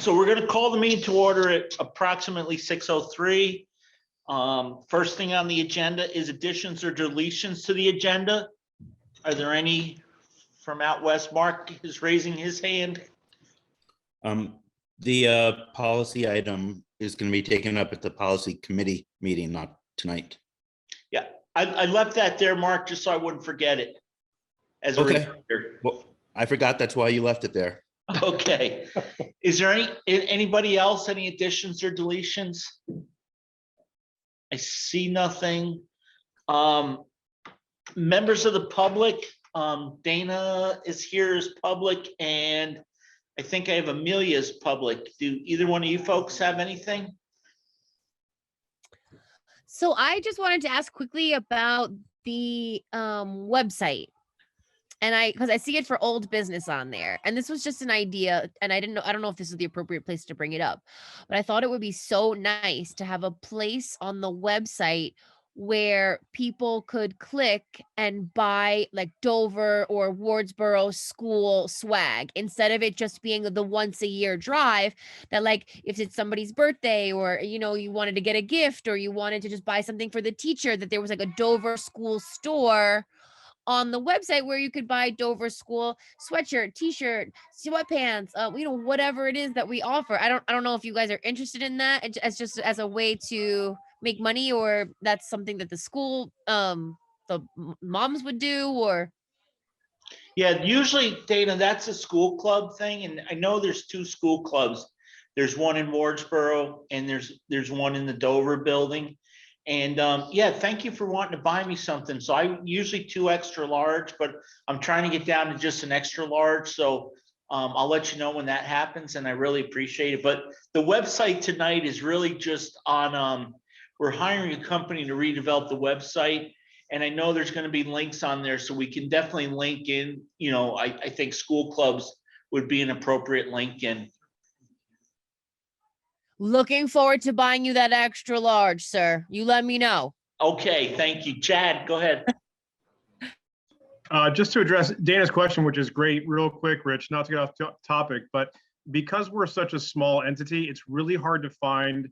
So we're going to call the meeting to order at approximately 6:03. First thing on the agenda is additions or deletions to the agenda. Are there any from out west? Mark is raising his hand. The policy item is going to be taken up at the policy committee meeting, not tonight. Yeah, I left that there, Mark, just so I wouldn't forget it. As a Okay. reminder. Well, I forgot that's why you left it there. Okay. Is there anybody else, any additions or deletions? I see nothing. Members of the public, Dana is here as public, and I think I have Amelia as public. Do either one of you folks have anything? So I just wanted to ask quickly about the website. And because I see it for old business on there, and this was just an idea, and I don't know if this is the appropriate place to bring it up, but I thought it would be so nice to have a place on the website where people could click and buy like Dover or Wardsboro school swag, instead of it just being the once a year drive. That, like, if it's somebody's birthday, or you wanted to get a gift, or you wanted to just buy something for the teacher, that there was like a Dover school store on the website where you could buy Dover school sweatshirt, t-shirt, sweatpants, whatever it is that we offer. I don't know if you guys are interested in that as a way to make money, or that's something that the school, the moms would do, or. Yeah, usually, Dana, that's a school club thing, and I know there's two school clubs. There's one in Wardsboro, and there's one in the Dover building. And yeah, thank you for wanting to buy me something. So I usually 2 extra large, but I'm trying to get down to just an extra large. So I'll let you know when that happens, and I really appreciate it. But the website tonight is really just on, we're hiring a company to redevelop the website. And I know there's going to be links on there, so we can definitely link in, I think school clubs would be an appropriate link in. Looking forward to buying you that extra large, sir. You let me know. Okay, thank you. Chad, go ahead. Just to address Dana's question, which is great, real quick, Rich, not to get off topic, but because we're such a small entity, it's really hard to find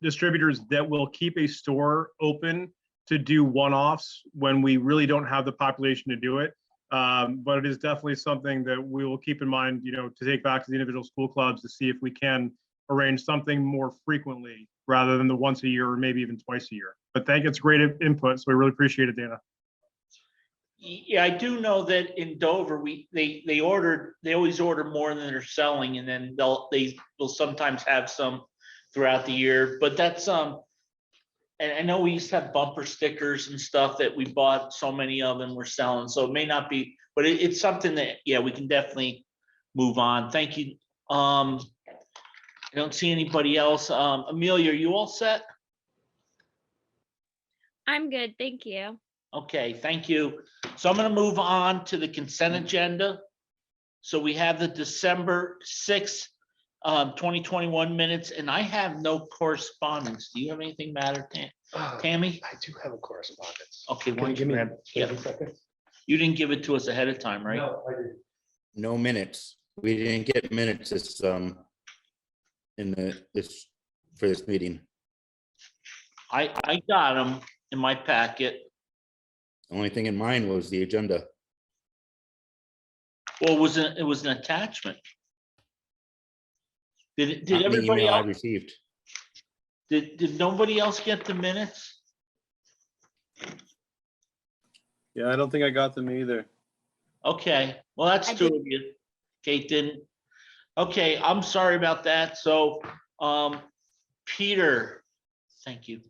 distributors that will keep a store open to do one-offs when we really don't have the population to do it. But it is definitely something that we will keep in mind, to take back to the individual school clubs to see if we can arrange something more frequently rather than the once a year or maybe even twice a year. But it's great input, so we really appreciate it, Dana. Yeah, I do know that in Dover, they always order more than they're selling, and then they'll sometimes have some throughout the year. But that's and I know we used to have bumper stickers and stuff that we bought so many of and we're selling. So it may not be, but it's something that, yeah, we can definitely move on. Thank you. I don't see anybody else. Amelia, are you all set? I'm good, thank you. Okay, thank you. So I'm going to move on to the consent agenda. So we have the December 6th, 2021 minutes, and I have no correspondence. Do you have anything matter, Tammy? I do have a correspondence. Okay, Can you give me yeah. 30 seconds? You didn't give it to us ahead of time, right? No, I didn't. No minutes. We didn't get minutes for this meeting. I got them in my packet. The only thing in mine was the agenda. Well, it was an attachment. Did Not the everybody email I else? received. Did nobody else get the minutes? Yeah, I don't think I got them either. Okay, well, that's two of you. Kate didn't. Okay, I'm sorry about that. So, Peter, thank you.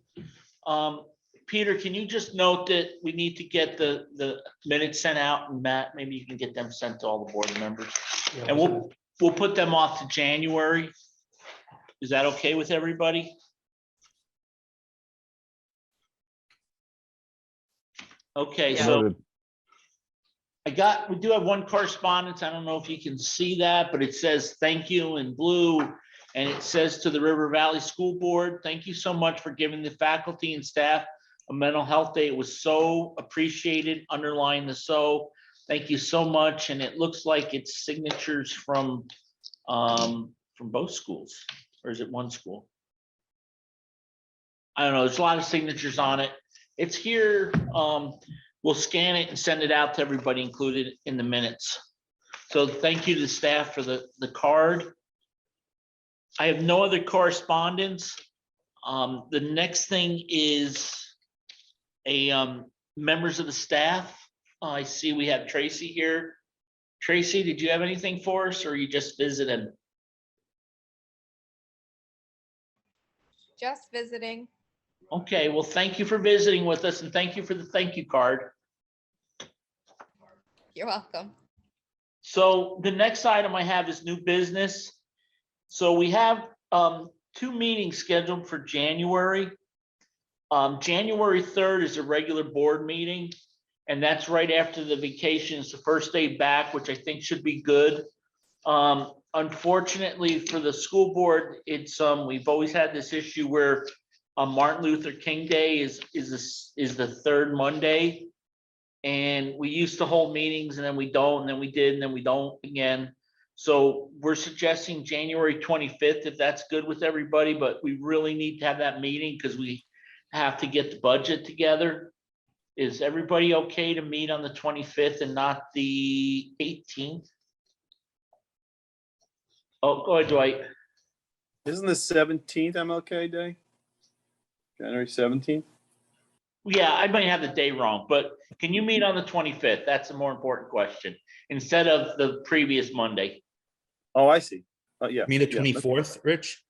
Peter, can you just note that we need to get the minutes sent out, and Matt, maybe you can get them sent to all the board members, Yeah, and we'll put them off to January. Is that okay with everybody? Okay, so we do have one correspondence. I don't know if you can see that, but it says thank you in blue. And it says to the River Valley School Board, thank you so much for giving the faculty and staff a mental health day. It was so appreciated, underline the so. Thank you so much. And it looks like it's signatures from from both schools, or is it one school? I don't know, there's a lot of signatures on it. It's here. We'll scan it and send it out to everybody, included in the minutes. So thank you to the staff for the card. I have no other correspondence. The next thing is members of the staff. I see we have Tracy here. Tracy, did you have anything for us, or are you just visiting? Just visiting. Okay, well, thank you for visiting with us, and thank you for the thank you card. You're welcome. So the next item I have is new business. So we have 2 meetings scheduled for January. January 3rd is a regular board meeting, and that's right after the vacation. It's the first day back, which I think should be good. Unfortunately for the school board, it's we've always had this issue where Martin Luther King Day is the 3rd Monday. And we used to hold meetings, and then we don't, and then we did, and then we don't again. So we're suggesting January 25th, if that's good with everybody, but we really need to have that meeting because we have to get the budget together. Is everybody okay to meet on the 25th and not the 18th? Oh, go ahead, Dwight. Isn't the 17th MLK Day? January 17th? Yeah, I might have the day wrong, but can you meet on the 25th? That's a more important question, instead of the previous Monday. Oh, I see. Yeah. Mean the yeah, 24th, Rich?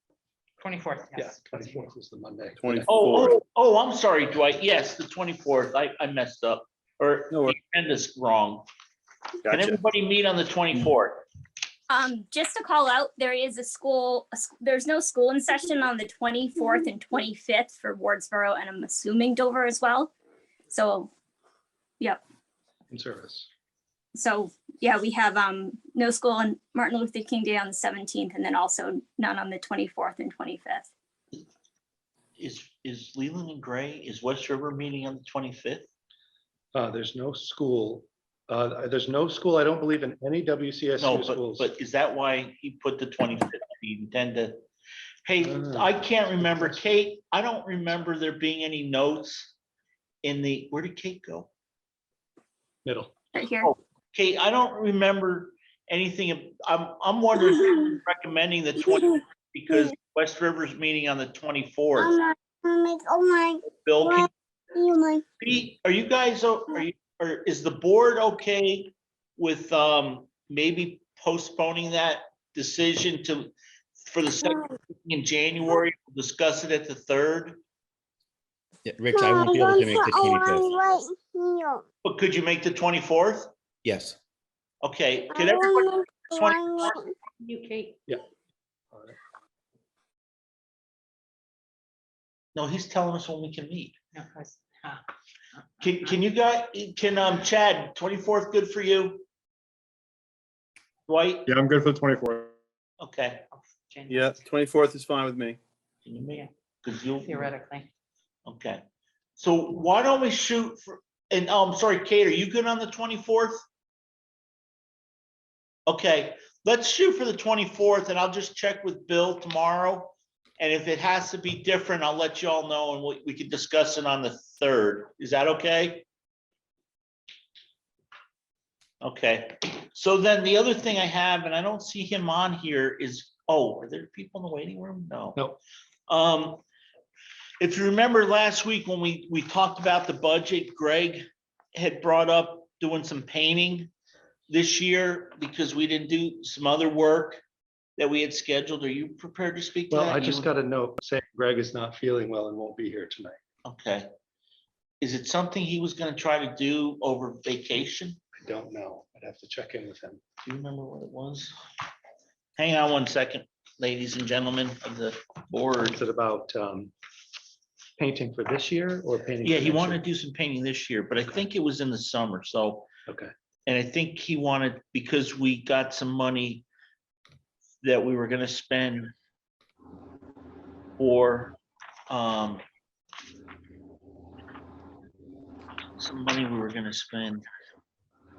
24th, Yeah, yes. 24th is the Monday. 24th. I'm sorry, Dwight. Yes, the 24th. I messed up, or No the worries. agenda's wrong. Can Gotcha. everybody meet on the 24th? Just to call out, there is there's no school in session on the 24th and 25th for Wardsboro, and I'm assuming Dover as well. So, yep. In service. So, yeah, we have no school on Martin Luther King Day on the 17th, and then also none on the 24th and 25th. Is Leland and Gray, is West River meeting on the 25th? There's no school. There's no school, I don't believe, in any WCSU No, schools. but is that why he put the 25th? He intended. Hey, I can't remember, Kate. I don't remember there being any notes in the, where did Kate go? Middle. Right here. Oh, Kate, I don't remember anything. I'm wondering if you're recommending the 20th because West River's meeting on the 24th. Bill, Pete, are you guys, or is the board okay with maybe postponing that decision for the second meeting in January? We'll discuss it at the 3rd. Yeah, Rich, I won't be able to make the 25th. But could you make the 24th? Yes. Okay, could everybody? You, Kate. Yeah. No, he's telling us when we can meet. Can you guys, Chad, 24th good for you? Dwight? Yeah, I'm good for the 24th. Okay. Yeah, 24th is fine with me. Can you make? 'Cause you'll- Theoretically. Okay, so why don't we shoot for, and I'm sorry, Kate, are you good on the 24th? Okay, let's shoot for the 24th, and I'll just check with Bill tomorrow. And if it has to be different, I'll let you all know, and we can discuss it on the 3rd. Is that okay? Okay, so then the other thing I have, and I don't see him on here, is, oh, are there people in the waiting room? No. No. If you remember last week when we talked about the budget, Greg had brought up doing some painting this year because we didn't do some other work that we had scheduled. Are you prepared to speak to Well, that? I just got a note saying Greg is not feeling well and won't be here tonight. Okay. Is it something he was gonna try to do over vacation? I don't know. I'd have to check in with him. Do you remember what it was? Hang on one second, ladies and gentlemen of the board. Is it about painting for this year or painting? Yeah, for he next wanted year? to do some painting this year, but I think it was in the summer, so. Okay. And I think he wanted, because we got some money that we were gonna spend for, some money we were gonna spend.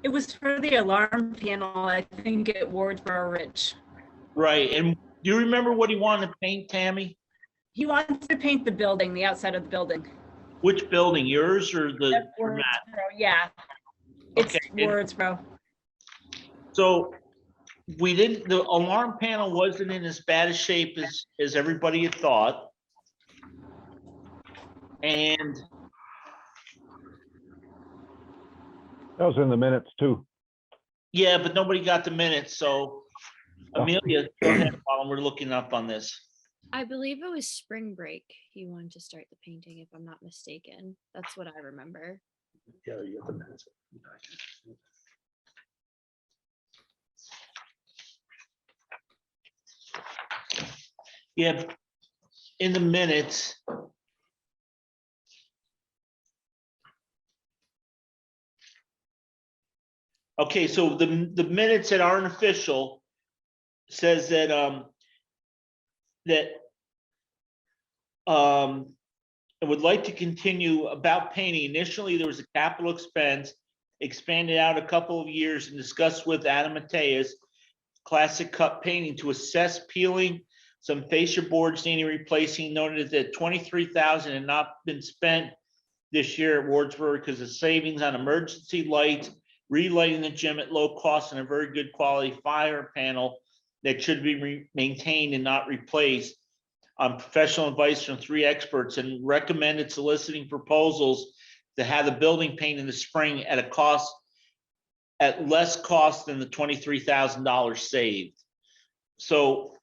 It was for the alarm panel, I think, at Wardsboro Ridge. Right, and do you remember what he wanted to paint, Tammy? He wants to paint the building, the outside of the building. Which building, yours or the? or Matt? Wardsboro, yeah. It's Okay, and Wardsboro. so we didn't, the alarm panel wasn't in as bad a shape as everybody had thought. And That was in the minutes too. yeah, but nobody got the minutes, so Amelia, go ahead while we're looking up on this. I believe it was spring break. He wanted to start the painting, if I'm not mistaken. That's what I remember. Yeah, you got the minutes. Yeah, in the minutes. Okay, so the minutes that aren't official says that I would like to continue about painting. Initially, there was a capital expense, expanded out a couple of years and discussed with Adam Mateus, Classic Cup Painting, to assess peeling some fascia boards needing replacing. Noted that 23,000 had not been spent this year at Wardsboro because of savings on emergency lights, relighting the gym at low cost, and a very good quality fire panel that should be maintained and not replaced. Professional advice from 3 experts, and recommended soliciting proposals to have the building paint in the spring at a cost, at less cost than the $23,000 saved. So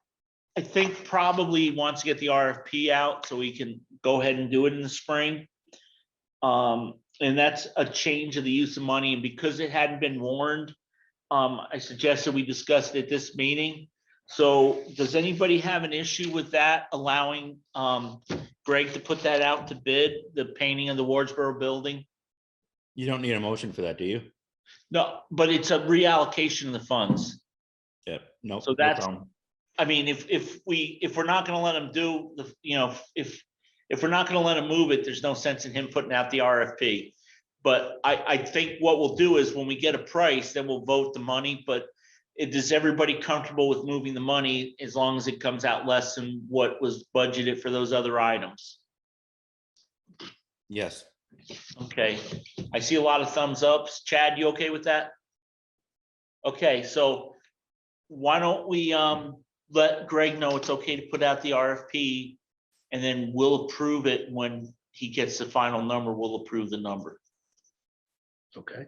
I think probably he wants to get the RFP out so he can go ahead and do it in the spring. And that's a change of the use of money. And because it hadn't been warned, I suggested we discuss it at this meeting. So does anybody have an issue with that, allowing Greg to put that out to bid, the painting of the Wardsboro building? You don't need a motion for that, do you? No, but it's a reallocation of the funds. Yep, no. So no that's, problem. I mean, if we're not gonna let him do the, you know, if we're not gonna let him move it, there's no sense in him putting out the RFP. But I think what we'll do is when we get a price, then we'll vote the money, but is everybody comfortable with moving the money as long as it comes out less than what was budgeted for those other items? Yes. Okay, I see a lot of thumbs ups. Chad, you okay with that? Okay, so why don't we let Greg know it's okay to put out the RFP, and then we'll approve it when he gets the final number. We'll approve the number. Okay.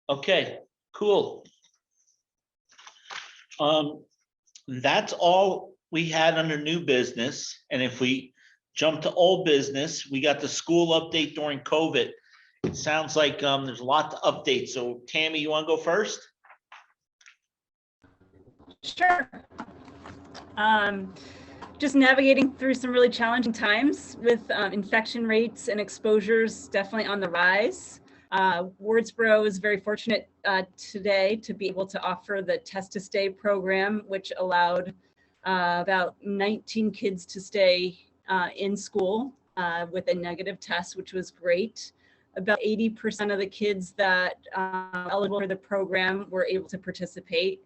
Okay, cool. That's all we had under new business. And if we jump to old business, we got the school update during COVID. It sounds like there's a lot to update. So Tammy, you want to go first? Sure. Just navigating through some really challenging times with infection rates and exposures definitely on the rise. Wardsboro is very fortunate today to be able to offer the Test to Stay program, which allowed about 19 kids to stay in school with a negative test, which was great. About 80% of the kids that are eligible for the program were able to participate.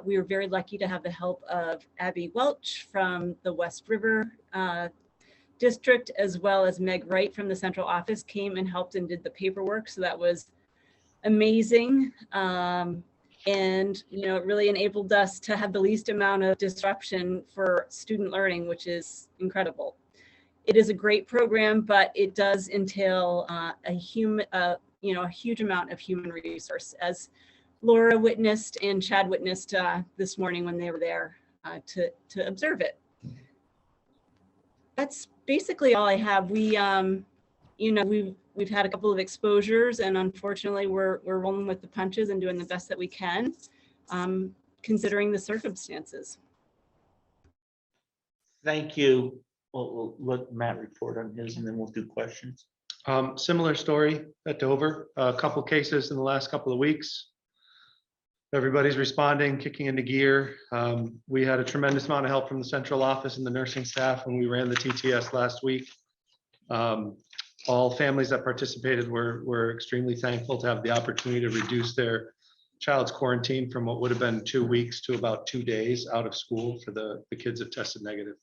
We were very lucky to have the help of Abby Welch from the West River district, as well as Meg Wright from the central office came and helped and did the paperwork. So that was amazing. And, you know, it really enabled us to have the least amount of disruption for student learning, which is incredible. It is a great program, but it does entail a huge amount of human resource, as Laura witnessed and Chad witnessed this morning when they were there to observe it. That's basically all I have. We, you know, we've had a couple of exposures, and unfortunately, we're rolling with the punches and doing the best that we can, considering the circumstances. Thank you. We'll let Matt report on his, and then we'll do questions. Similar story at Dover. A couple cases in the last couple of weeks. Everybody's responding, kicking into gear. We had a tremendous amount of help from the central office and the nursing staff when we ran the TTS last week. All families that participated were extremely thankful to have the opportunity to reduce their child's quarantined from what would have been 2 weeks to about 2 days out of school for the kids that tested negative.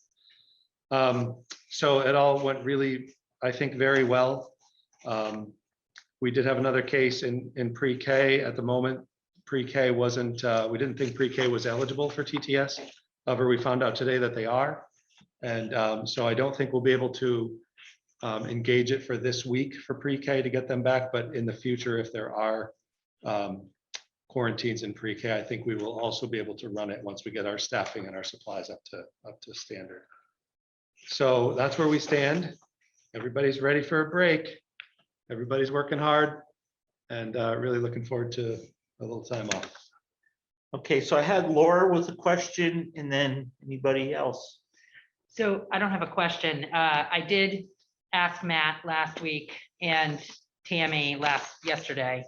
So it all went really, I think, very well. We did have another case in pre-K at the moment. Pre-K wasn't, we didn't think pre-K was eligible for TTS. However, we found out today that they are. And so I don't think we'll be able to engage it for this week for pre-K to get them back. But in the future, if there are quarantines in pre-K, I think we will also be able to run it once we get our staffing and our supplies up to standard. So that's where we stand. Everybody's ready for a break. Everybody's working hard and really looking forward to a little time off. Okay, so I had Laura with a question and then anybody else? So I don't have a question. I did ask Matt last week and Tammy yesterday,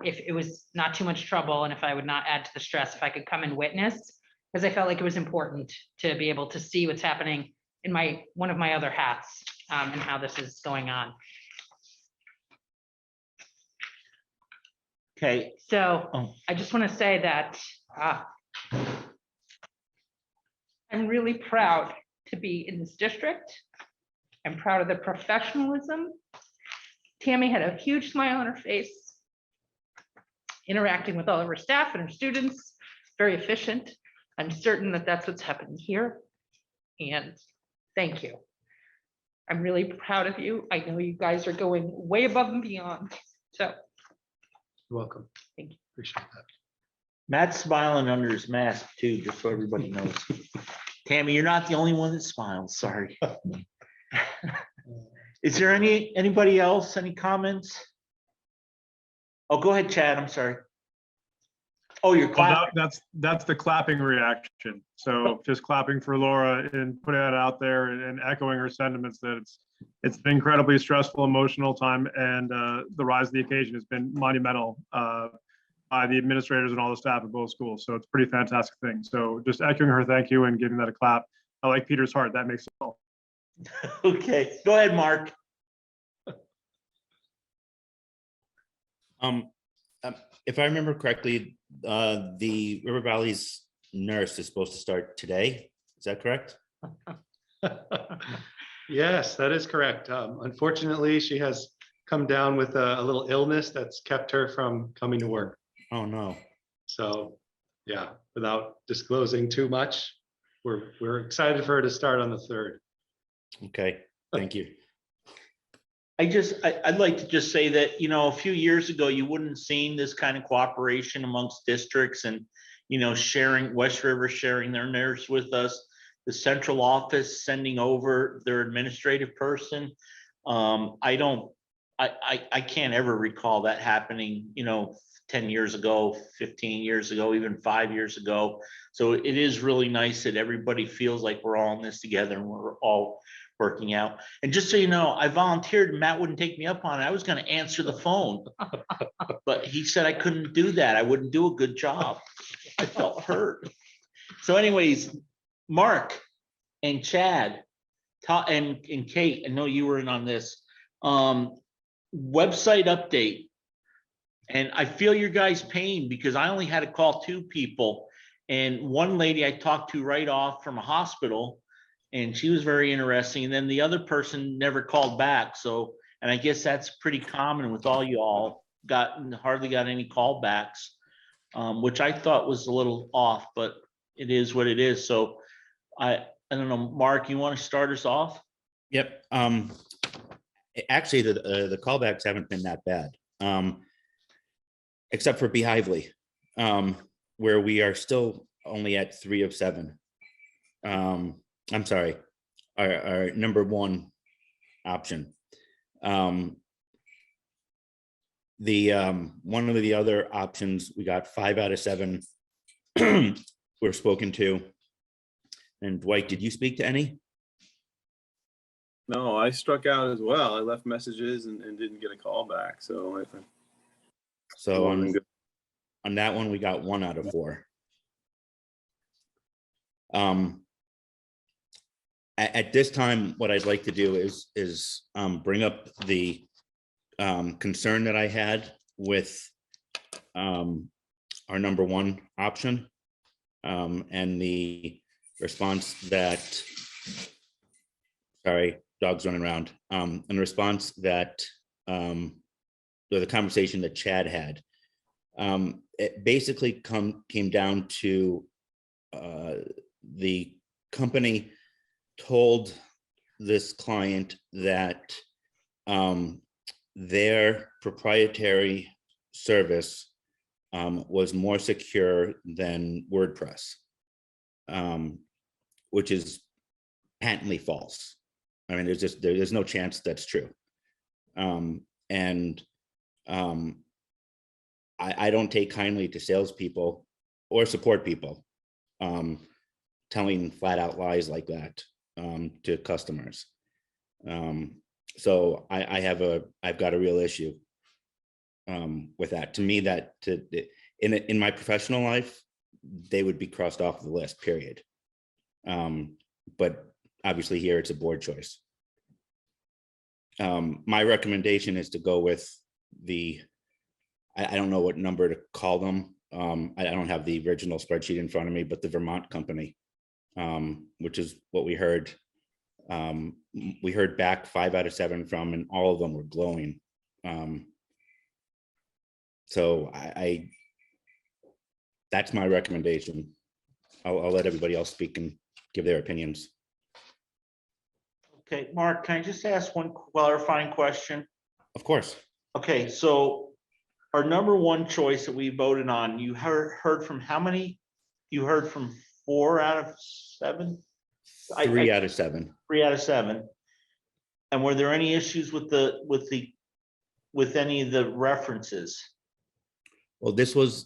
if it was not too much trouble and if I would not add to the stress, if I could come and witness, because I felt like it was important to be able to see what's happening in one of my other hats, and how this is going on. Okay. So Oh. I just want to say that I'm really proud to be in this district. I'm proud of the professionalism. Tammy had a huge smile on her face, interacting with all of her staff and her students, very efficient. I'm certain that that's what's happening here. And thank you. I'm really proud of you. I know you guys are going way above and beyond. So You're welcome. Thank you. Appreciate that. Matt's smiling under his mask too, just so everybody knows. Tammy, you're not the only one that smiles, sorry. Is there anybody else, any comments? Oh, go ahead, Chad, I'm sorry. Oh, you're Well, clapping. that's the clapping reaction. So just clapping for Laura and putting that out there and echoing her sentiments that it's an incredibly stressful, emotional time, and the rise of the occasion has been monumental by the administrators and all the staff at both schools. So it's a pretty fantastic thing. So just echoing her thank you and giving that a clap. I like Peter's heart. That makes it all. Okay, go ahead, Mark. If I remember correctly, the River Valley's nurse is supposed to start today. Is that correct? Yes, that is correct. Unfortunately, she has come down with a little illness that's kept her from coming to work. Oh, no. So, yeah, without disclosing too much, we're excited for her to start on the 3rd. Okay, thank you. I'd like to just say that, a few years ago, you wouldn't have seen this kind of cooperation amongst districts and, sharing, West River sharing their nurse with us, the central office sending over their administrative person. I can't ever recall that happening, 10 years ago, 15 years ago, even 5 years ago. So it is really nice that everybody feels like we're all in this together and we're all working out. And just so you know, I volunteered and Matt wouldn't take me up on it. I was going to answer the phone, but he said I couldn't do that. I wouldn't do a good job. I felt hurt. So anyways, Mark and Chad and Kate, I know you were in on this website update. And I feel your guys' pain because I only had to call 2 people. And one lady I talked to right off from a hospital, and she was very interesting. And then the other person never called back. So, and I guess that's pretty common with all you all, hardly got any callbacks, which I thought was a little off, but it is what it is. So I don't know, Mark, you want to start us off? Yep. Actually, the callbacks haven't been that bad. Except for Beehively, where we are still only at 3 of 7. I'm sorry, our number 1 option. One of the other options, we got 5 out of 7 were spoken to. And Dwight, did you speak to any? No, I struck out as well. I left messages and didn't get a call back. So So on that one, we got 1 out of 4. At this time, what I'd like to do is bring up the concern that I had with our number one option. And the response that, sorry, dog's running around. And the response that, or the conversation that Chad had, it basically came down to the company told this client that their proprietary service was more secure than WordPress, which is patently false. I mean, there's no chance that's true. I don't take kindly to salespeople or support people telling flat out lies like that to customers. So I've got a real issue with that. To me, that in my professional life, they would be crossed off the list, period. But obviously here it's a board choice. My recommendation is to go with I don't know what number to call them. I don't have the original spreadsheet in front of me, but the Vermont company, which is what we heard. We heard back 5 out of 7 from, and all of them were glowing. So that's my recommendation. I'll let everybody else speak and give their opinions. Okay, Mark, can I just ask one clarifying question? Of course. Okay, so our number one choice that we voted on, you heard from how many? You heard from 4 out of 7? 3 out of 7. 3 out of 7. And were there any issues with any of the references? Well, this was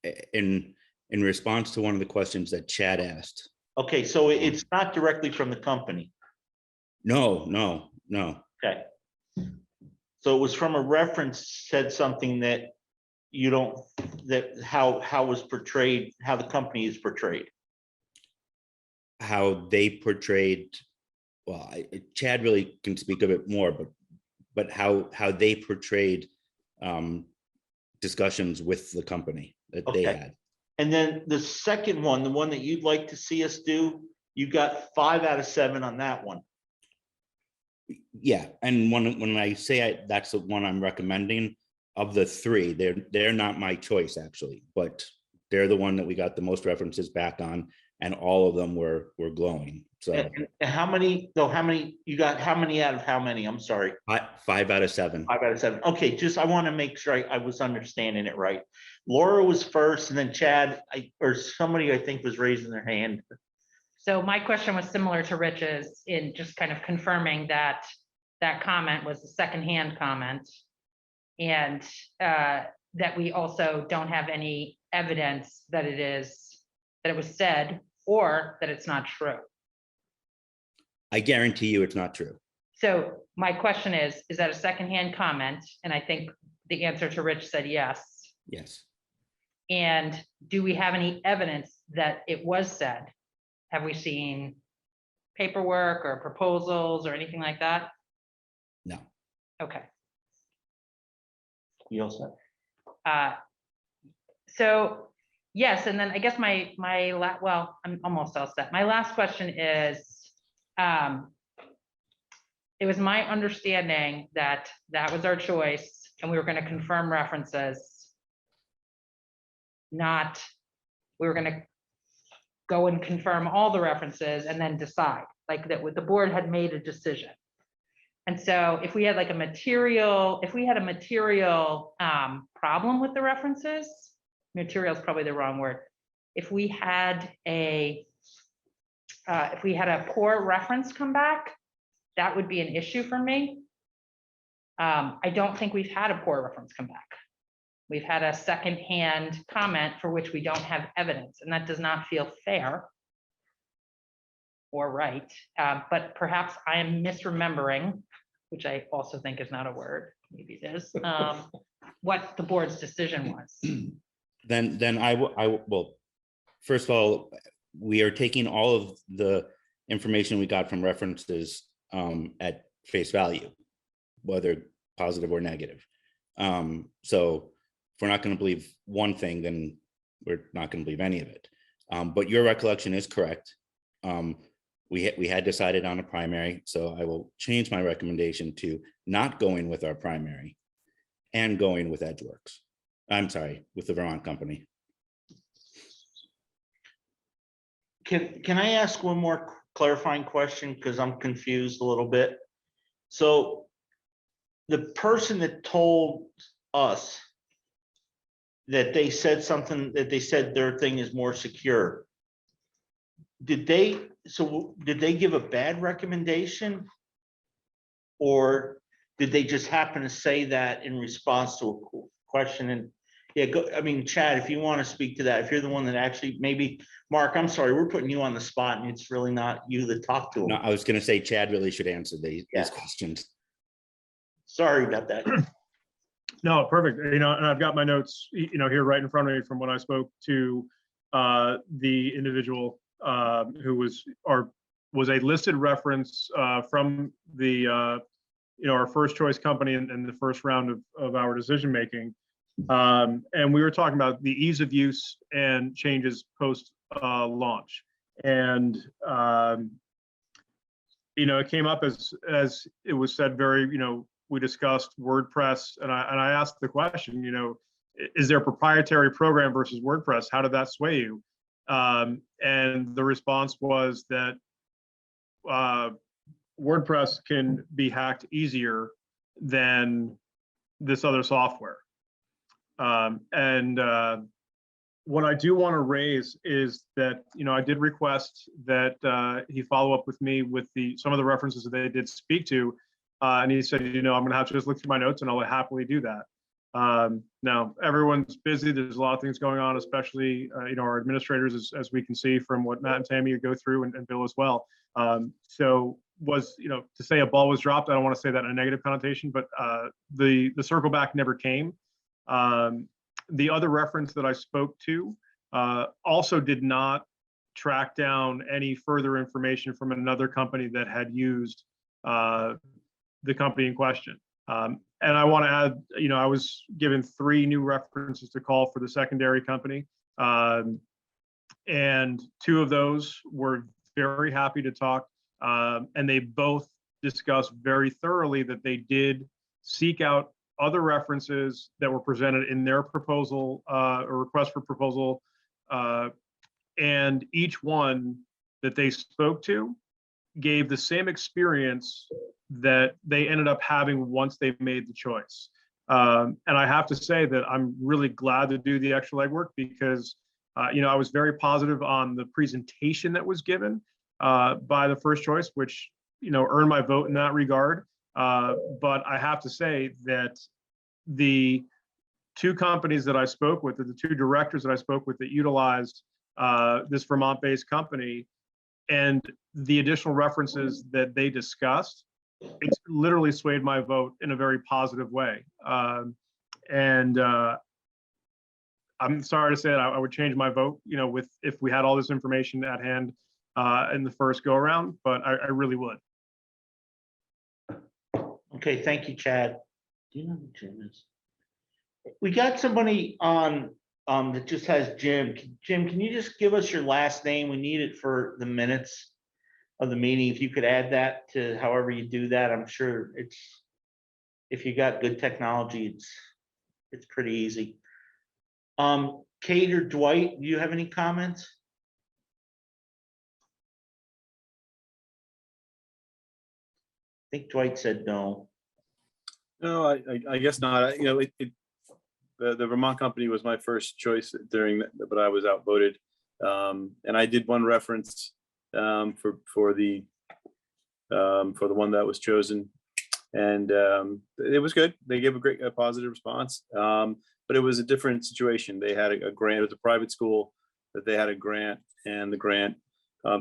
in response to one of the questions that Chad asked. Okay, so it's not directly from the company. No. Okay. So it was from a reference said something that you don't, that how was portrayed, how the company is portrayed. How they portrayed, well, Chad really can speak a bit more, but how they portrayed discussions with the company that they had. And then the second one, the one that you'd like to see us do, you got 5 out of 7 on that one. Yeah, and when I say that's the one I'm recommending, of the 3, they're not my choice actually, but they're the one that we got the most references back on, and all of them were glowing. So And how many? No, how many you got? How many out of how many? I'm sorry. 5 out of 7. 5 out of 7. Okay, just I want to make sure I was understanding it right. Laura was first, and then Chad, or somebody I think was raising their hand. So my question was similar to Rich's, in just kind of confirming that that comment was a secondhand comment, and that we also don't have any evidence that it was said, or that it's not true. I guarantee you it's not true. So my question is that a secondhand comment? And I think the answer to Rich said yes. Yes. And do we have any evidence that it was said? Have we seen paperwork or proposals or anything like that? No. Okay. You also. So yes, and then I guess well, I'm almost all set. My last question is, it was my understanding that that was our choice, and we were going to confirm references. Not, we were going to go and confirm all the references and then decide, like that the board had made a decision. And so if we had like a material problem with the references, material is probably the wrong word. If we had a poor reference come back, that would be an issue for me. I don't think we've had a poor reference come back. We've had a secondhand comment for which we don't have evidence, and that does not feel fair or right. But perhaps I am misremembering, which I also think is not a word, maybe it is, what the board's decision was. Then I will, first of all, we are taking all of the information we got from references at face value, whether positive or negative. So we're not going to believe one thing, then we're not going to believe any of it. But your recollection is correct. We had decided on a primary, so I will change my recommendation to not going with our primary and going with Edgeworks. I'm sorry, with the Vermont company. Can I ask one more clarifying question? Because I'm confused a little bit. So the person that told us that they said something, that they said their thing is more secure, did they give a bad recommendation? Or did they just happen to say that in response to a question? And yeah, I mean, Chad, if you want to speak to that, if you're the one that actually, maybe, Mark, I'm sorry, we're putting you on the spot and it's really not you that talked to him. No, I was going to say Chad really should answer these questions. Sorry about that. No, perfect. And I've got my notes, here right in front of me from when I spoke to the individual who was a listed reference from the our first choice company in the first round of our decision making. And we were talking about the ease of use and changes post launch. And it came up as it was said, very, we discussed WordPress, and I asked the question, is there a proprietary program versus WordPress? How did that sway you? And the response was that WordPress can be hacked easier than this other software. What I do want to raise is that, I did request that he follow up with me with some of the references that they did speak to. And he said, I'm going to have to just look through my notes and I'll happily do that. Now, everyone's busy. There's a lot of things going on, especially, our administrators, as we can see from what Matt and Tammy go through, and Bill as well. So to say a ball was dropped, I don't want to say that in a negative connotation, but the circle back never came. The other reference that I spoke to also did not track down any further information from another company that had used the company in question. And I want to add, I was given 3 new references to call for the secondary company. And 2 of those were very happy to talk. And they both discussed very thoroughly that they did seek out other references that were presented in their proposal or request for proposal. And each one that they spoke to gave the same experience that they ended up having once they made the choice. And I have to say that I'm really glad to do the extra legwork because, I was very positive on the presentation that was given by the first choice, which, earned my vote in that regard. But I have to say that the 2 companies that I spoke with, or the 2 directors that I spoke with that utilized this Vermont-based company, and the additional references that they discussed, it's literally swayed my vote in a very positive way. And I'm sorry to say that I would change my vote, if we had all this information at hand in the first go around, but I really would. Okay, thank you, Chad. Do you know who Jim is? We got somebody on that just has Jim. Jim, can you just give us your last name? We need it for the minutes of the meeting. If you could add that to however you do that, I'm sure if you got good technology, it's pretty easy. Kate or Dwight, do you have any comments? I think Dwight said no. No, I guess not. The Vermont company was my first choice during that, but I was outvoted. And I did one reference for the one that was chosen, and it was good. They gave a positive response, but it was a different situation. They had a grant. It was a private school that they had a grant, and the grant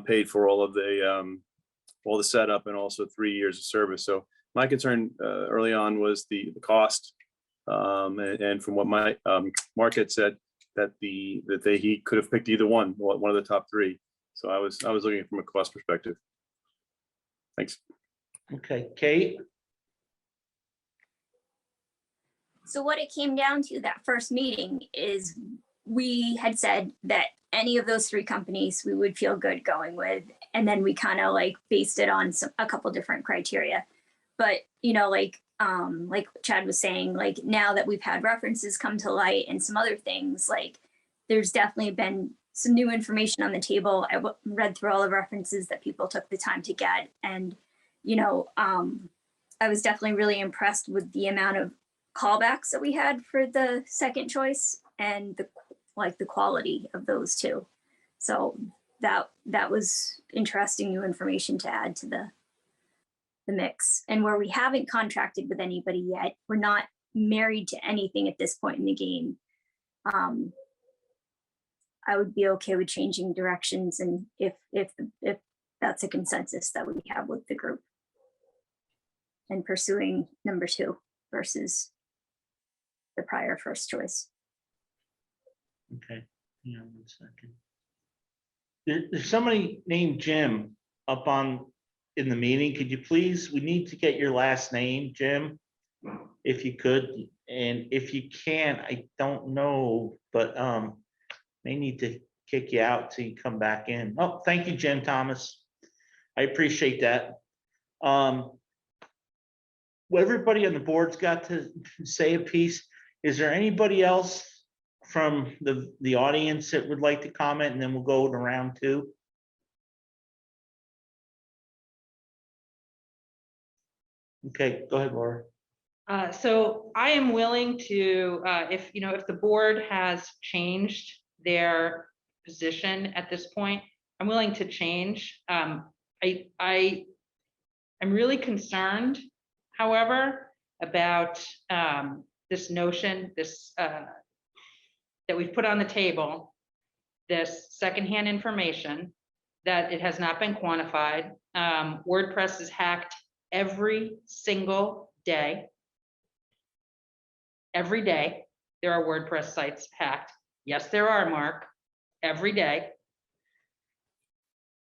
paid for all the setup and also 3 years of service. So my concern early on was the cost, and from what Mark had said, that he could have picked either one of the top 3. So I was looking from a cost perspective. Thanks. Okay, Kate. So what it came down to that first meeting is we had said that any of those three companies we would feel good going with. And then we kind of like based it on a couple different criteria. But, you know, like Chad was saying, like now that we've had references come to light and some other things, like there's definitely been some new information on the table. I read through all the references that people took the time to get. And, you know, I was definitely really impressed with the amount of callbacks that we had for the second choice and the quality of those two. So that was interesting new information to add to the mix. And where we haven't contracted with anybody yet, we're not married to anything at this point in the game. I would be okay with changing directions, and if that's a consensus that we have with the group, and pursuing number 2 versus the prior first choice. Okay, yeah, 1 second. There's somebody named Jim up in the meeting. Could you please, we need to get your last name, Jim, if you could. And if you can't, I don't know, but may need to kick you out till you come back in. Oh, thank you, Jim Thomas. I appreciate that. Well, everybody on the board's got to say a piece. Is there anybody else from the audience that would like to comment, and then we'll go to round 2? Okay, go ahead, Laura. So I am willing to, if the board has changed their position at this point, I'm willing to change. I'm really concerned, however, about this notion, that we've put on the table, this secondhand information, that it has not been quantified. WordPress is hacked every single day. Every day there are WordPress sites hacked. Yes, there are, Mark, every day.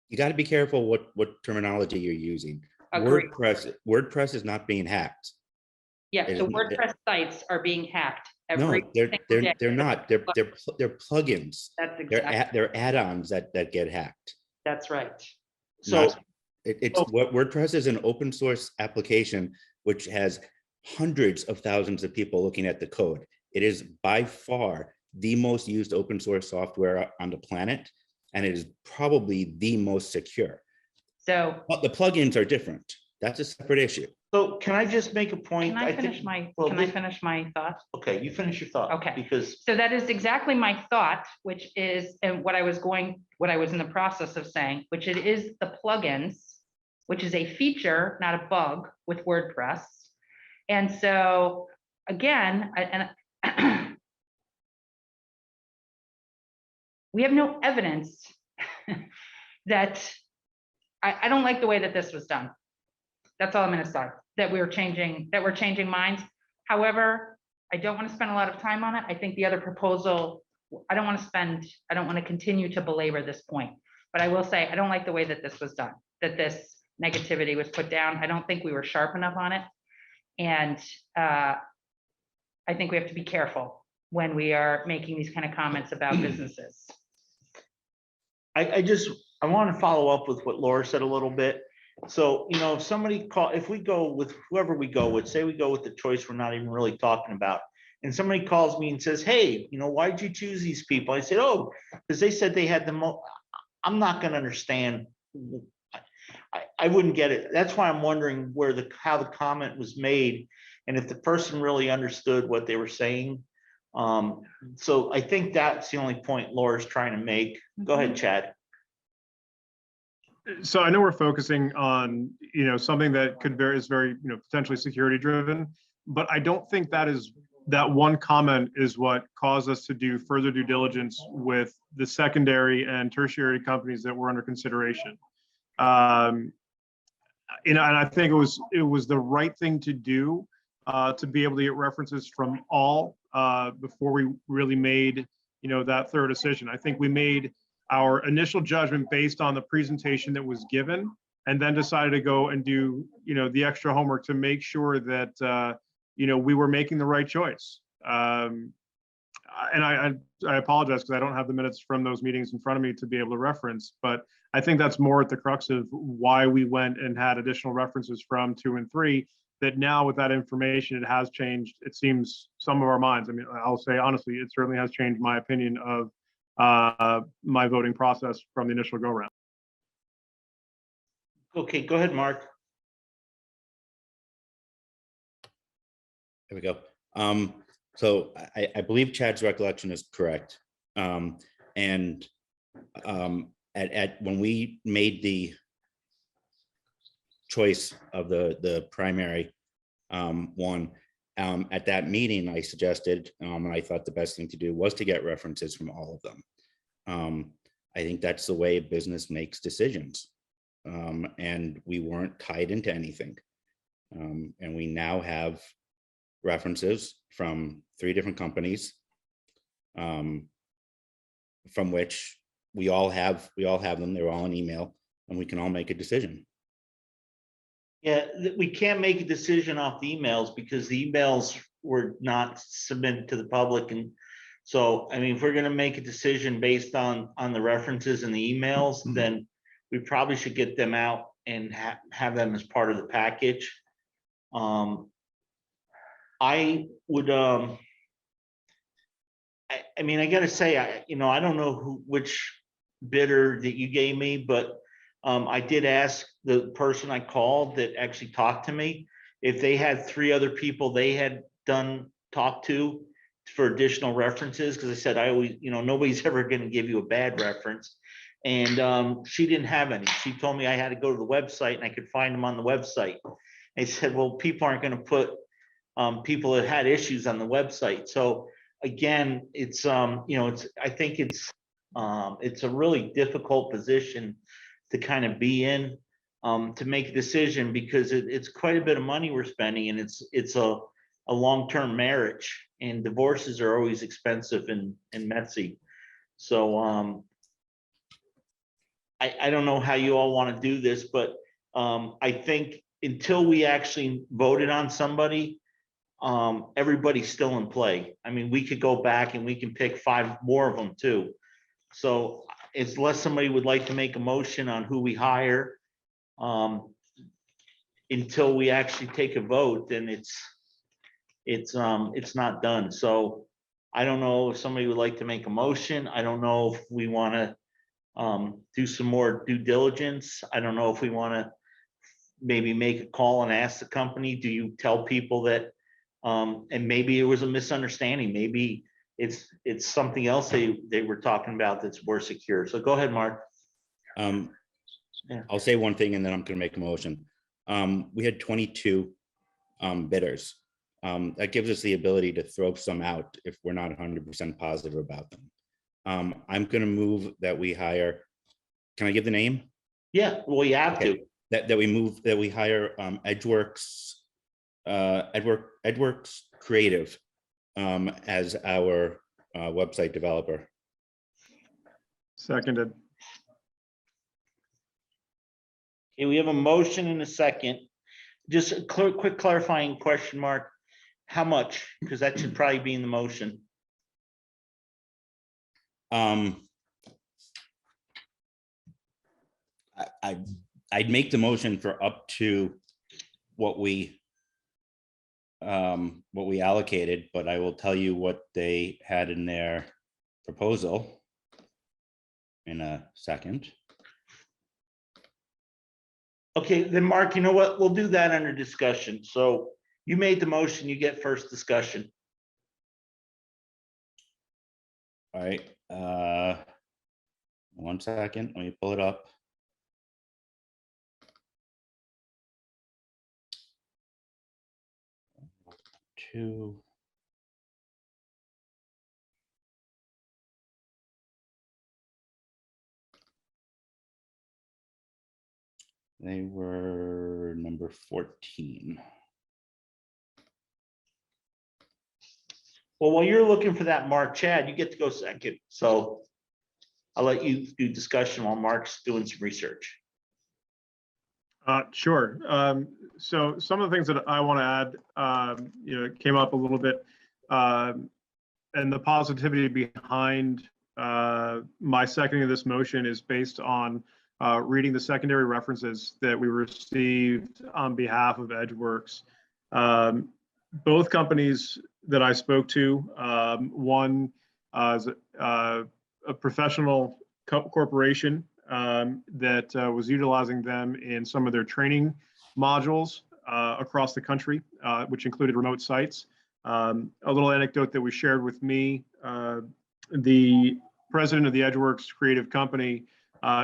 You got to be careful what terminology you're using. Agreed. WordPress is not being hacked. Yeah, It the is- WordPress sites are being hacked No, every single day. they're not. They're plugins. That's exactly, They're add-ons that get hacked. that's right. So It's what WordPress is, an open source application which has hundreds of thousands of people looking at the code. It is by far the most used open source software on the planet, and it is probably the most secure. So But the plugins are different. That's a separate issue. So can I just make a point? can I think- finish my, well, can I this- finish my thought? Okay, you finish your thought. Okay. Because So that is exactly my thought, which is, and what I was in the process of saying, which it is the plugins, which is a feature, not a bug with WordPress. And so again, we have no evidence that I don't like the way that this was done. That's all I'm going to say, that we're changing minds. However, I don't want to spend a lot of time on it. I think the other proposal, I don't want to continue to belabor this point, but I will say, I don't like the way that this was done, that this negativity was put down. I don't think we were sharp enough on it. And I think we have to be careful when we are making these kind of comments about businesses. I want to follow up with what Laura said a little bit. So, if we go with whoever we go with, say we go with the choice we're not even really talking about, and somebody calls me and says, hey, why'd you choose these people? I said, oh, because they said they had the most. I'm not going to understand. I wouldn't get it. That's why I'm wondering how the comment was made, and if the person really understood what they were saying. So I think that's the only point Laura's trying to make. Go ahead, Chad. So I know we're focusing on, something that is very, potentially security driven, but I don't think that one comment is what caused us to do further due diligence with the secondary and tertiary companies that were under consideration. And I think it was the right thing to do to be able to get references from all before we really made, that third decision. I think we made our initial judgment based on the presentation that was given, and then decided to go and do, the extra homework to make sure that, we were making the right choice. And I apologize because I don't have the minutes from those meetings in front of me to be able to reference, but I think that's more at the crux of why we went and had additional references from 2 and 3, that now with that information, it has changed, it seems, some of our minds. I mean, I'll say honestly, it certainly has changed my opinion of my voting process from the initial go round. Okay, go ahead, Mark. There we go. So I believe Chad's recollection is correct. And when we made the choice of the primary one, at that meeting, I suggested, and I thought the best thing to do was to get references from all of them. I think that's the way a business makes decisions. And we weren't tied into anything. And we now have references from 3 different companies, from which we all have them. They're all in email, and we can all make a decision. Yeah, we can't make a decision off the emails because the emails were not submitted to the public. And so, I mean, if we're going to make a decision based on the references and the emails, then we probably should get them out and have them as part of the package. I would, I mean, I gotta say, I don't know which bidder that you gave me, but I did ask the person I called that actually talked to me if they had 3 other people they had talked to for additional references, because I said I always, nobody's ever going to give you a bad reference. And she didn't have any. She told me I had to go to the website and I could find them on the website. I said, well, people aren't going to put people that had issues on the website. So again, it's I think it's a really difficult position to kind of be in, to make a decision, because it's quite a bit of money we're spending, and it's a long-term marriage, and divorces are always expensive and messy. So I don't know how you all want to do this, but I think until we actually voted on somebody, everybody's still in play. I mean, we could go back and we can pick 5 more of them too. So unless somebody would like to make a motion on who we hire, until we actually take a vote, then it's not done. So I don't know if somebody would like to make a motion. I don't know if we want to do some more due diligence. I don't know if we want to maybe make a call and ask the company, do you tell people that, and maybe it was a misunderstanding. Maybe it's something else they were talking about that's more secure. So go ahead, Mark. I'll say one thing and then I'm going to make a motion. We had 22 bidders. That gives us the ability to throw some out if we're not 100% positive about them. I'm going to move that we hire. Can I give the name? Yeah, well, you have to. That we hire Edgeworks Creative as our website developer. Seconded. Okay, we have a motion and a second. Just a quick clarifying question, Mark. How much? Because that should probably be in the motion. I'd make the motion for up to what we allocated, but I will tell you what they had in their proposal in a second. Okay, then Mark, you know what? We'll do that under discussion. So you made the motion, you get first discussion. All right. 1 second, let me pull it up. Two. They were number 14. Well, while you're looking for that, Mark, Chad, you get to go second. So I'll let you do discussion while Mark's doing some research. Sure. So some of the things that I want to add, it came up a little bit, and the positivity behind my seconding of this motion is based on reading the secondary references that we received on behalf of EdgeWorks. Both companies that I spoke to, one is a professional corporation that was utilizing them in some of their training modules across the country, which included remote sites. A little anecdote that was shared with me, the president of the EdgeWorks creative company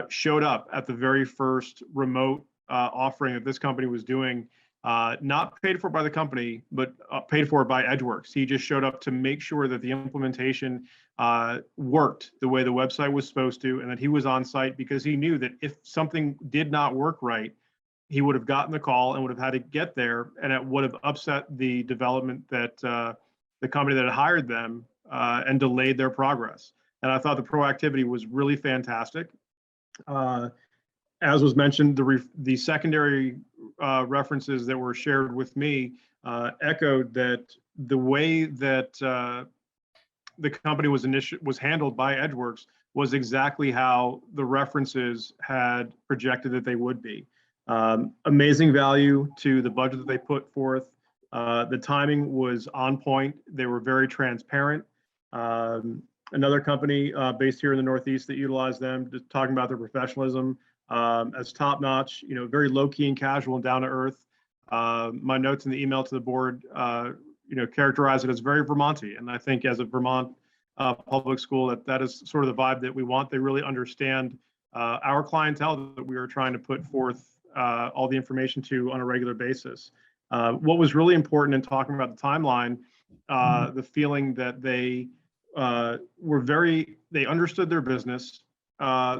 showed up at the very first remote offering that this company was doing, not paid for by the company, but paid for by EdgeWorks. He just showed up to make sure that the implementation worked the way the website was supposed to, and that he was on site because he knew that if something did not work right, he would have gotten the call and would have had to get there, and it would have upset the development that the company that had hired them and delayed their progress. And I thought the proactivity was really fantastic. As was mentioned, the secondary references that were shared with me echoed that the way that the company was handled by EdgeWorks was exactly how the references had projected that they would be. Amazing value to the budget that they put forth. The timing was on point. They were very transparent. Another company based here in the Northeast that utilized them, just talking about their professionalism as top notch, very low key and casual and down to earth. My notes in the email to the board, characterize it as very Vermonty. And I think as a Vermont public school, that is sort of the vibe that we want. They really understand our clientele that we are trying to put forth all the information to on a regular basis. What was really important in talking about the timeline, the feeling that they they understood their business.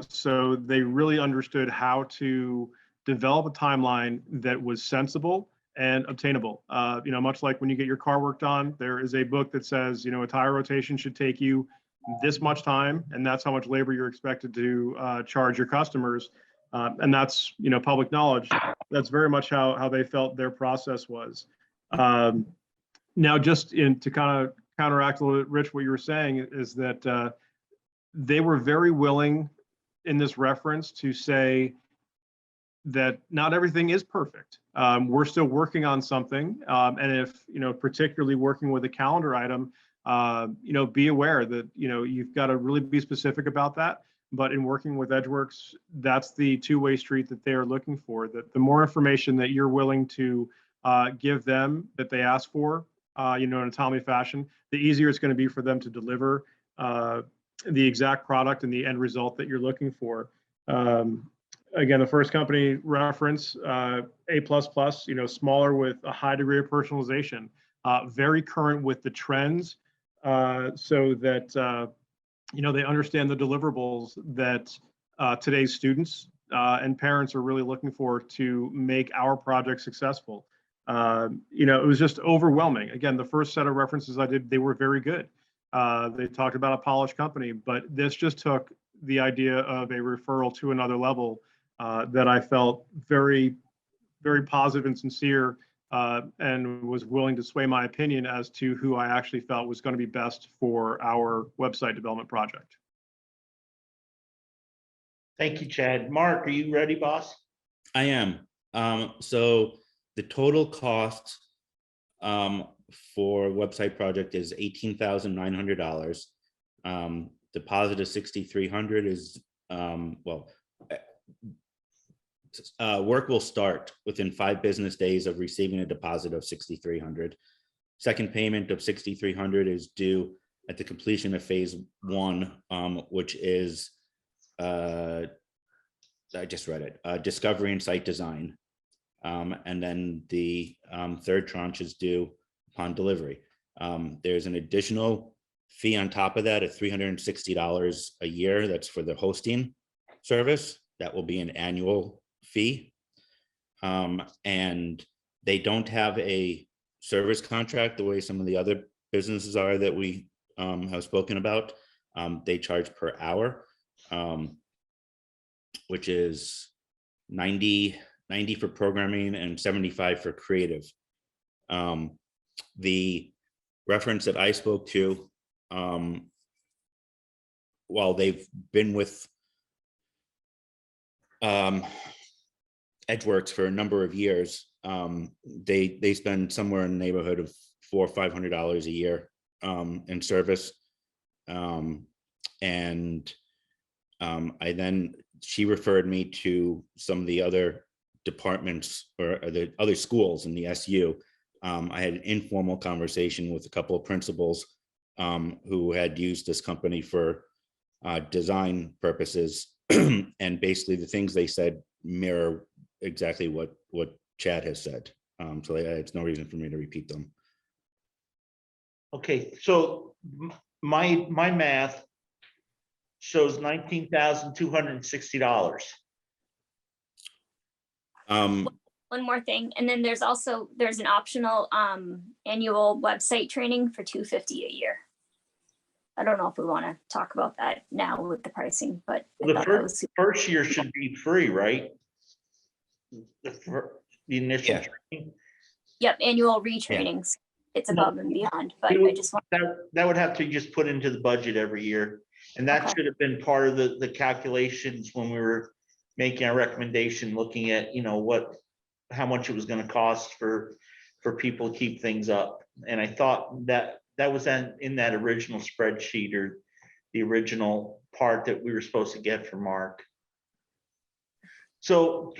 So they really understood how to develop a timeline that was sensible and obtainable. Much like when you get your car worked on, there is a book that says, a tire rotation should take you this much time, and that's how much labor you're expected to charge your customers. And that's, public knowledge. That's very much how they felt their process was. Now, just to kind of counteract a little bit, Rich, what you were saying is that they were very willing in this reference to say that not everything is perfect. We're still working on something. And if, particularly working with a calendar item, be aware that, you've got to really be specific about that. But in working with EdgeWorks, that's the two-way street that they are looking for, that the more information that you're willing to give them that they ask for, in a timely fashion, the easier it's going to be for them to deliver the exact product and the end result that you're looking for. Again, the first company reference, A++, smaller with a high degree of personalization, very current with the trends, so that, they understand the deliverables that today's students and parents are really looking for to make our project successful. It was just overwhelming. Again, the first set of references I did, they were very good. They talked about a polished company, but this just took the idea of a referral to another level that I felt very, very positive and sincere, and was willing to sway my opinion as to who I actually felt was going to be best for our website development project. Thank you, Chad. Mark, are you ready, boss? I am. So the total cost for website project is $18,900. Deposit of $6,300 is work will start within 5 business days of receiving a deposit of $6,300. Second payment of $6,300 is due at the completion of phase 1, which is I just read it, discovery and site design. And then the third tranche is due upon delivery. There's an additional fee on top of that of $360 a year. That's for the hosting service. That will be an annual fee. And they don't have a service contract the way some of the other businesses are that we have spoken about. They charge per hour, which is $90 90 for programming and 75 for creative. The reference that I spoke to, while they've been with Edgeworks for a number of years, they spend somewhere in the neighborhood of $400 or $500 a year in service. She referred me to some of the other departments or the other schools in the SU. I had an informal conversation with a couple of principals who had used this company for design purposes. And basically the things they said mirror exactly what Chad has said. So it's no reason for me to repeat them. Okay, so my math shows $19,260. One more thing, and then there's an optional annual website training for $250 a year. I don't know if we want to talk about that now with the pricing, but I thought that was First year should be free, right? The initial training. Yep, annual retrainings. It's above and beyond, but I just want that would have to just put into the budget every year. And that should have been part of the calculations when we were making our recommendation, looking at, how much it was going to cost for people to keep things up. And I thought that was in that original spreadsheet, or the original part that we were supposed to get from Mark. So,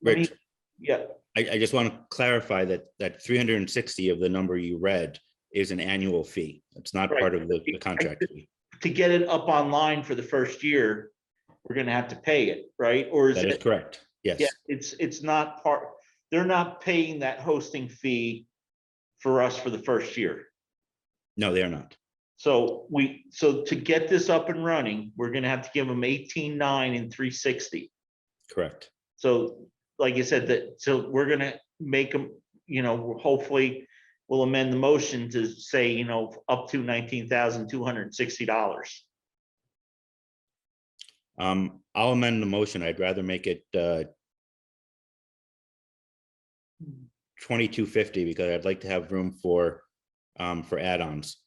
Rich, yeah. I just want to clarify that 360 of the number you read is an annual fee. It's not part of the contract fee. To get it up online for the first year, we're going to have to pay it, right? Or That is correct. Yes. Yeah, it's not part. They're not paying that hosting fee for us for the first year. No, they are not. So to get this up and running, we're going to have to give them 18,900 and 360. Correct. So, like you said, so we're going to make them, hopefully we'll amend the motion to say, up to $19,260. I'll amend the motion. I'd rather make it $22.50 because I'd like to have room for add-ons.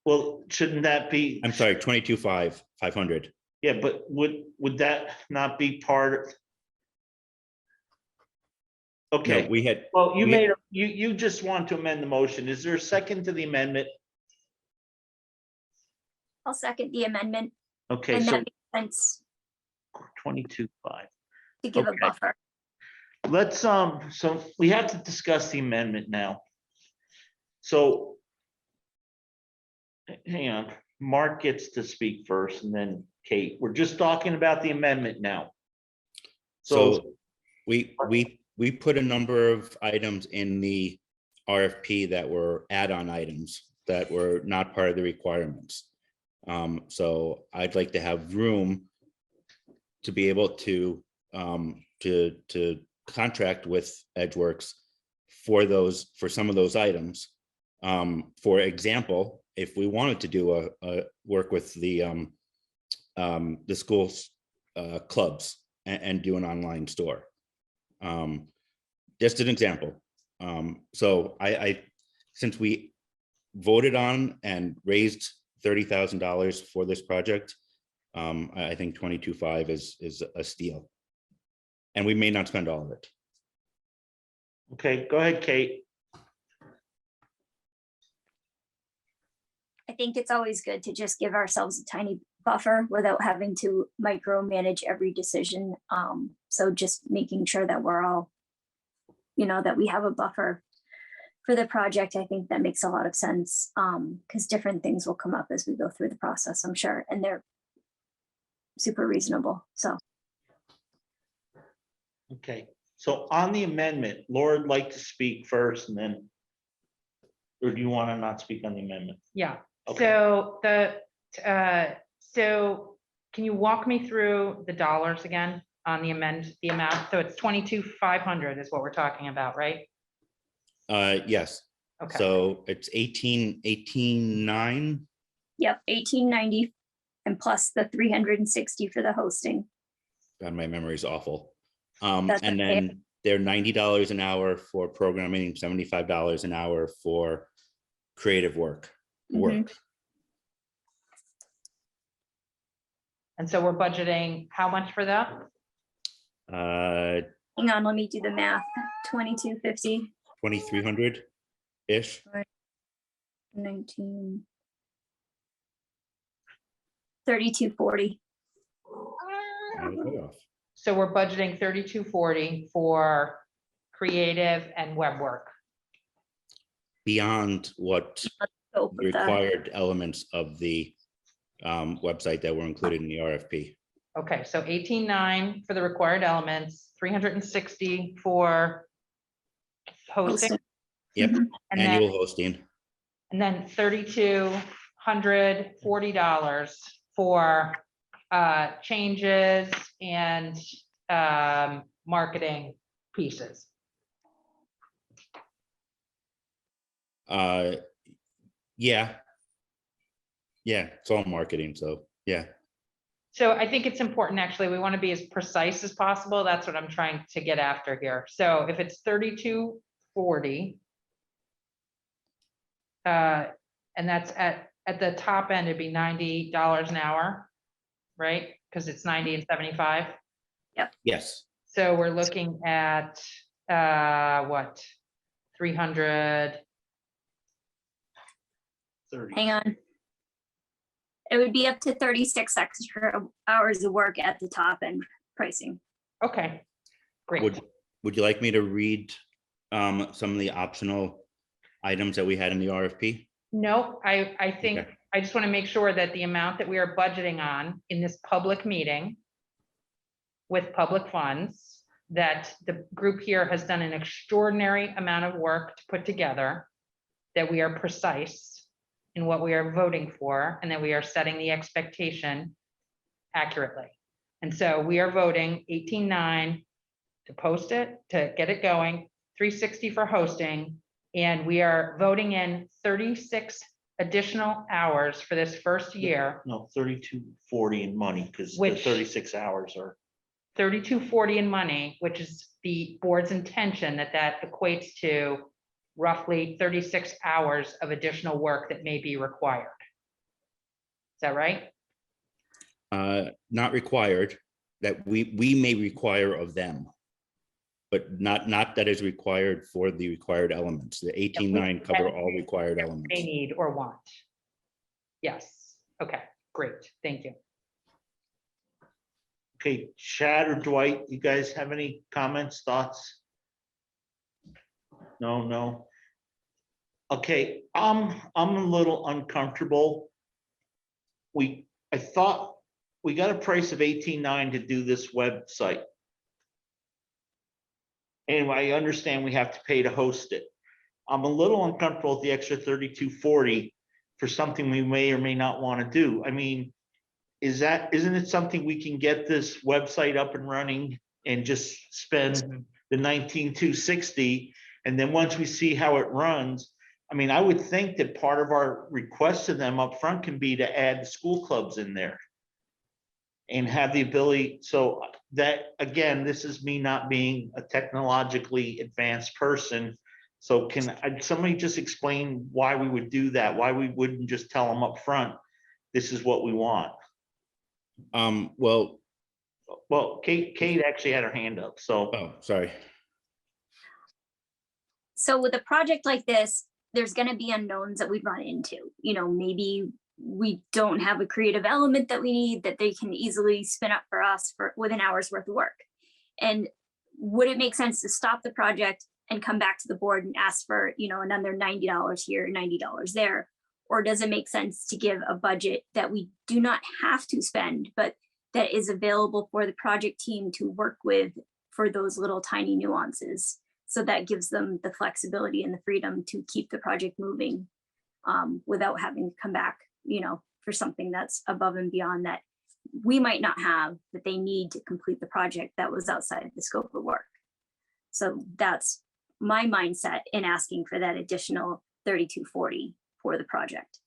Well, shouldn't that be? I'm sorry, 500. Yeah, but would that not be part of? Okay. No, we had. Well, you just want to amend the motion. Is there a second to the amendment? I'll second the amendment. Okay, And so that makes sense 22.5. to give a buffer. Let's so we have to discuss the amendment now. So hang on, Mark gets to speak first and then Kate. We're just talking about the amendment now. So we put a number of items in the RFP that were add-on items that were not part of the requirements. So I'd like to have room to be able to contract with Edgeworks for some of those items. For example, if we wanted to do a work with the schools clubs and do an online store. Just an example. So I since we voted on and raised $30,000 for this project, I think 22.5 is a steal. And we may not spend all of it. Okay, go ahead, Kate. I think it's always good to just give ourselves a tiny buffer without having to micromanage every decision. So just making sure that we're all, that we have a buffer for the project. I think that makes a lot of sense, because different things will come up as we go through the process, I'm sure, and they're super reasonable. So. Okay, so on the amendment, Laura would like to speak first and then, or do you want to not speak on the amendment? Yeah, Okay. So can you walk me through the dollars again on the amount? So it's 22,500 is what we're talking about, right? Yes. Okay. So it's 18,900. Yep, 1890, and plus the 360 for the hosting. God, my memory is awful. That's And okay. then they're $90 an hour for programming, $75 an hour for creative work. And so we're budgeting how much for that? Uh, Hang on, let me do the math. 2250, 2,300-ish. 19, 3240. So we're budgeting 3240 for creative and web work. Beyond what Scope of that. required elements of the website that were included in the RFP. Okay, so 18.9 for the required elements, 360 for hosting. Yep, Mhm. And annual then, hosting. and then $3,240 for changes and marketing pieces. Yeah. Yeah, it's all marketing, so yeah. So I think it's important, actually, we want to be as precise as possible. That's what I'm trying to get after here. So if it's 3240, and that's at the top end, it'd be $90 an hour, right? Because it's 90 and 75. Yes. So we're looking at, what? 300, Hang on. It would be up to 36 extra hours of work at the top end pricing. okay, great. Would you like me to read some of the optional items that we had in the RFP? No, I think, Okay. I just want to make sure that the amount that we are budgeting on in this public meeting with public funds, that the group here has done an extraordinary amount of work to put together, that we are precise in what we are voting for, and that we are setting the expectation accurately. And so we are voting 18.9 to post it, to get it going, 360 for hosting, and we are voting in 36 additional hours for this first year, No, 3240 in money, because the Which- 36 hours are, 3240 in money, which is the board's intention, that equates to roughly 36 hours of additional work that may be required. Is that right? Not required, that we may require of them, but not that is required for the required elements. The 18.9 cover all required elements. They need or want. Yes, okay, great, thank you. okay, Chad or Dwight, you guys have any comments, thoughts? No. Okay, I'm a little uncomfortable. I thought we got a price of 18.9 to do this website. And I understand we have to pay to host it. I'm a little uncomfortable with the extra 3240 for something we may or may not want to do. I mean, isn't it something we can get this website up and running and just spend the 19,260? And then once we see how it runs, I mean, I would think that part of our request to them up front can be to add the school clubs in there and have the ability, so that, again, this is me not being a technologically advanced person. So can somebody just explain why we would do that? Why we wouldn't just tell them up front, this is what we want? Well, Kate actually had her hand up, so. oh, sorry. So with a project like this, there's going to be unknowns that we run into. You know, maybe we don't have a creative element that we need that they can easily spin up for us with an hour's worth of work. And would it make sense to stop the project and come back to the board and ask for, you know, another $90 here, $90 there? Or does it make sense to give a budget that we do not have to spend, but that is available for the project team to work with for those little tiny nuances? So that gives them the flexibility and the freedom to keep the project moving without having to come back, you know, for something that's above and beyond that we might not have, that they need to complete the project that was outside of the scope of work. So that's my mindset in asking for that additional 3240 for the project.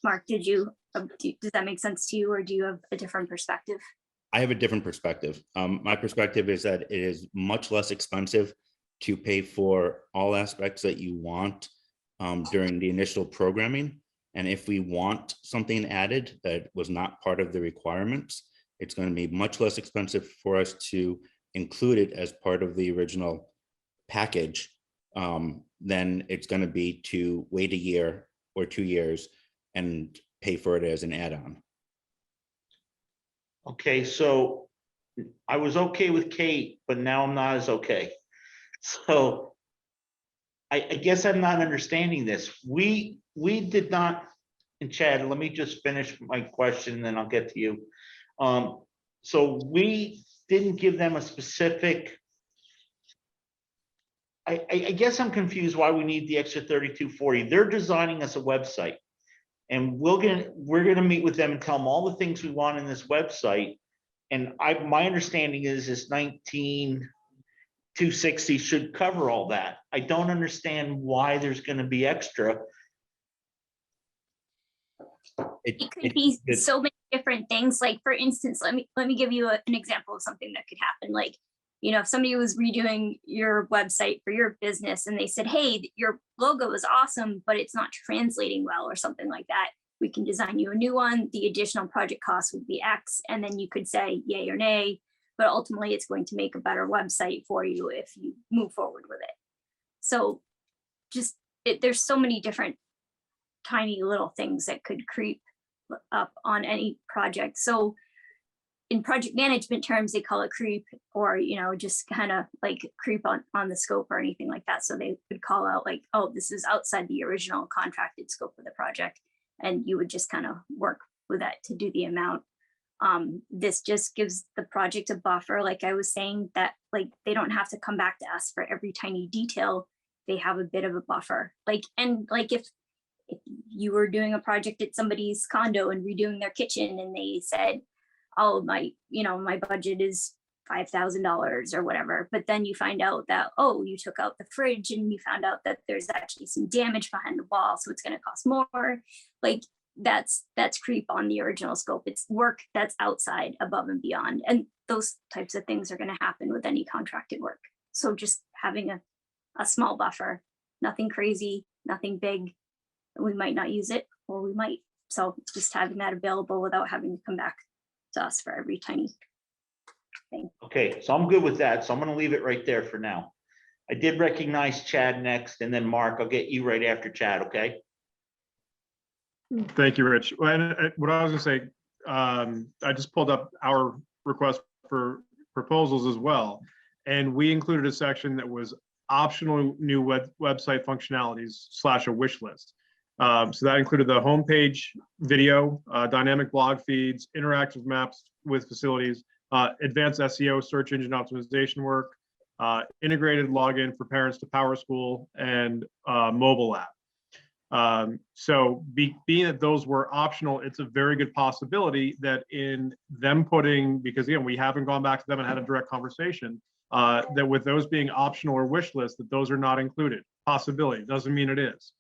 Mark, does that make sense to you, or do you have a different perspective? I have a different perspective. My perspective is that it is much less expensive to pay for all aspects that you want during the initial programming. And if we want something added that was not part of the requirements, it's going to be much less expensive for us to include it as part of the original package than it's going to be to wait a year or 2 years and pay for it as an add-on. Okay, so I was okay with Kate, but now I'm not as okay. So I guess I'm not understanding this. We did not, and Chad, let me just finish my question, and then I'll get to you. So we didn't give them a specific, I guess I'm confused why we need the extra 3240. They're designing us a website. And we're gonna meet with them and tell them all the things we want in this website. And my understanding is this 19,260 should cover all that. I don't understand why there's gonna be extra. It could be so many different things. Like, for instance, let me give you an example of something that could happen. Like, if somebody was redoing your website for your business and they said, hey, your logo is awesome, but it's not translating well, or something like that, we can design you a new one. The additional project cost would be X, and then you could say yay or nay, but ultimately it's going to make a better website for you if you move forward with it. So just there's so many different tiny little things that could creep up on any project. So in project management terms, they call it creep, or just kind of like creep on the scope or anything like that. So they would call out like, oh, this is outside the original contracted scope of the project, and you would just kind of work with that to do the amount. This just gives the project a buffer, like I was saying, that like they don't have to come back to us for every tiny detail. They have a bit of a buffer. And if you were doing a project at somebody's condo and redoing their kitchen, and they said, oh, my budget is $5,000 or whatever, but then you find out that, oh, you took out the fridge and you found out that there's actually some damage behind the wall, so it's going to cost more. Like that's creep on the original scope. It's work that's outside, above and beyond, and those types of things are going to happen with any contracted work. So just having a small buffer, nothing crazy, nothing big. We might not use it, or we might. So just having that available without having to come back to us for every tiny thing. Okay, so I'm good with that. So I'm gonna leave it right there for now. I did recognize Chad next, and then Mark, I'll get you right after Chad, okay? Thank you, Rich. What I was gonna say, I just pulled up our request for proposals as well. And we included a section that was optional new website functionalities / a wish list. So that included the homepage video, dynamic blog feeds, interactive maps with facilities, advanced SEO, search engine optimization work, integrated login for parents to PowerSchool, and mobile app. So being that those were optional, it's a very good possibility that in them putting, because again, we haven't gone back to them and had a direct conversation, that with those being optional or wish list, that those are not included. Possibility, doesn't mean it is.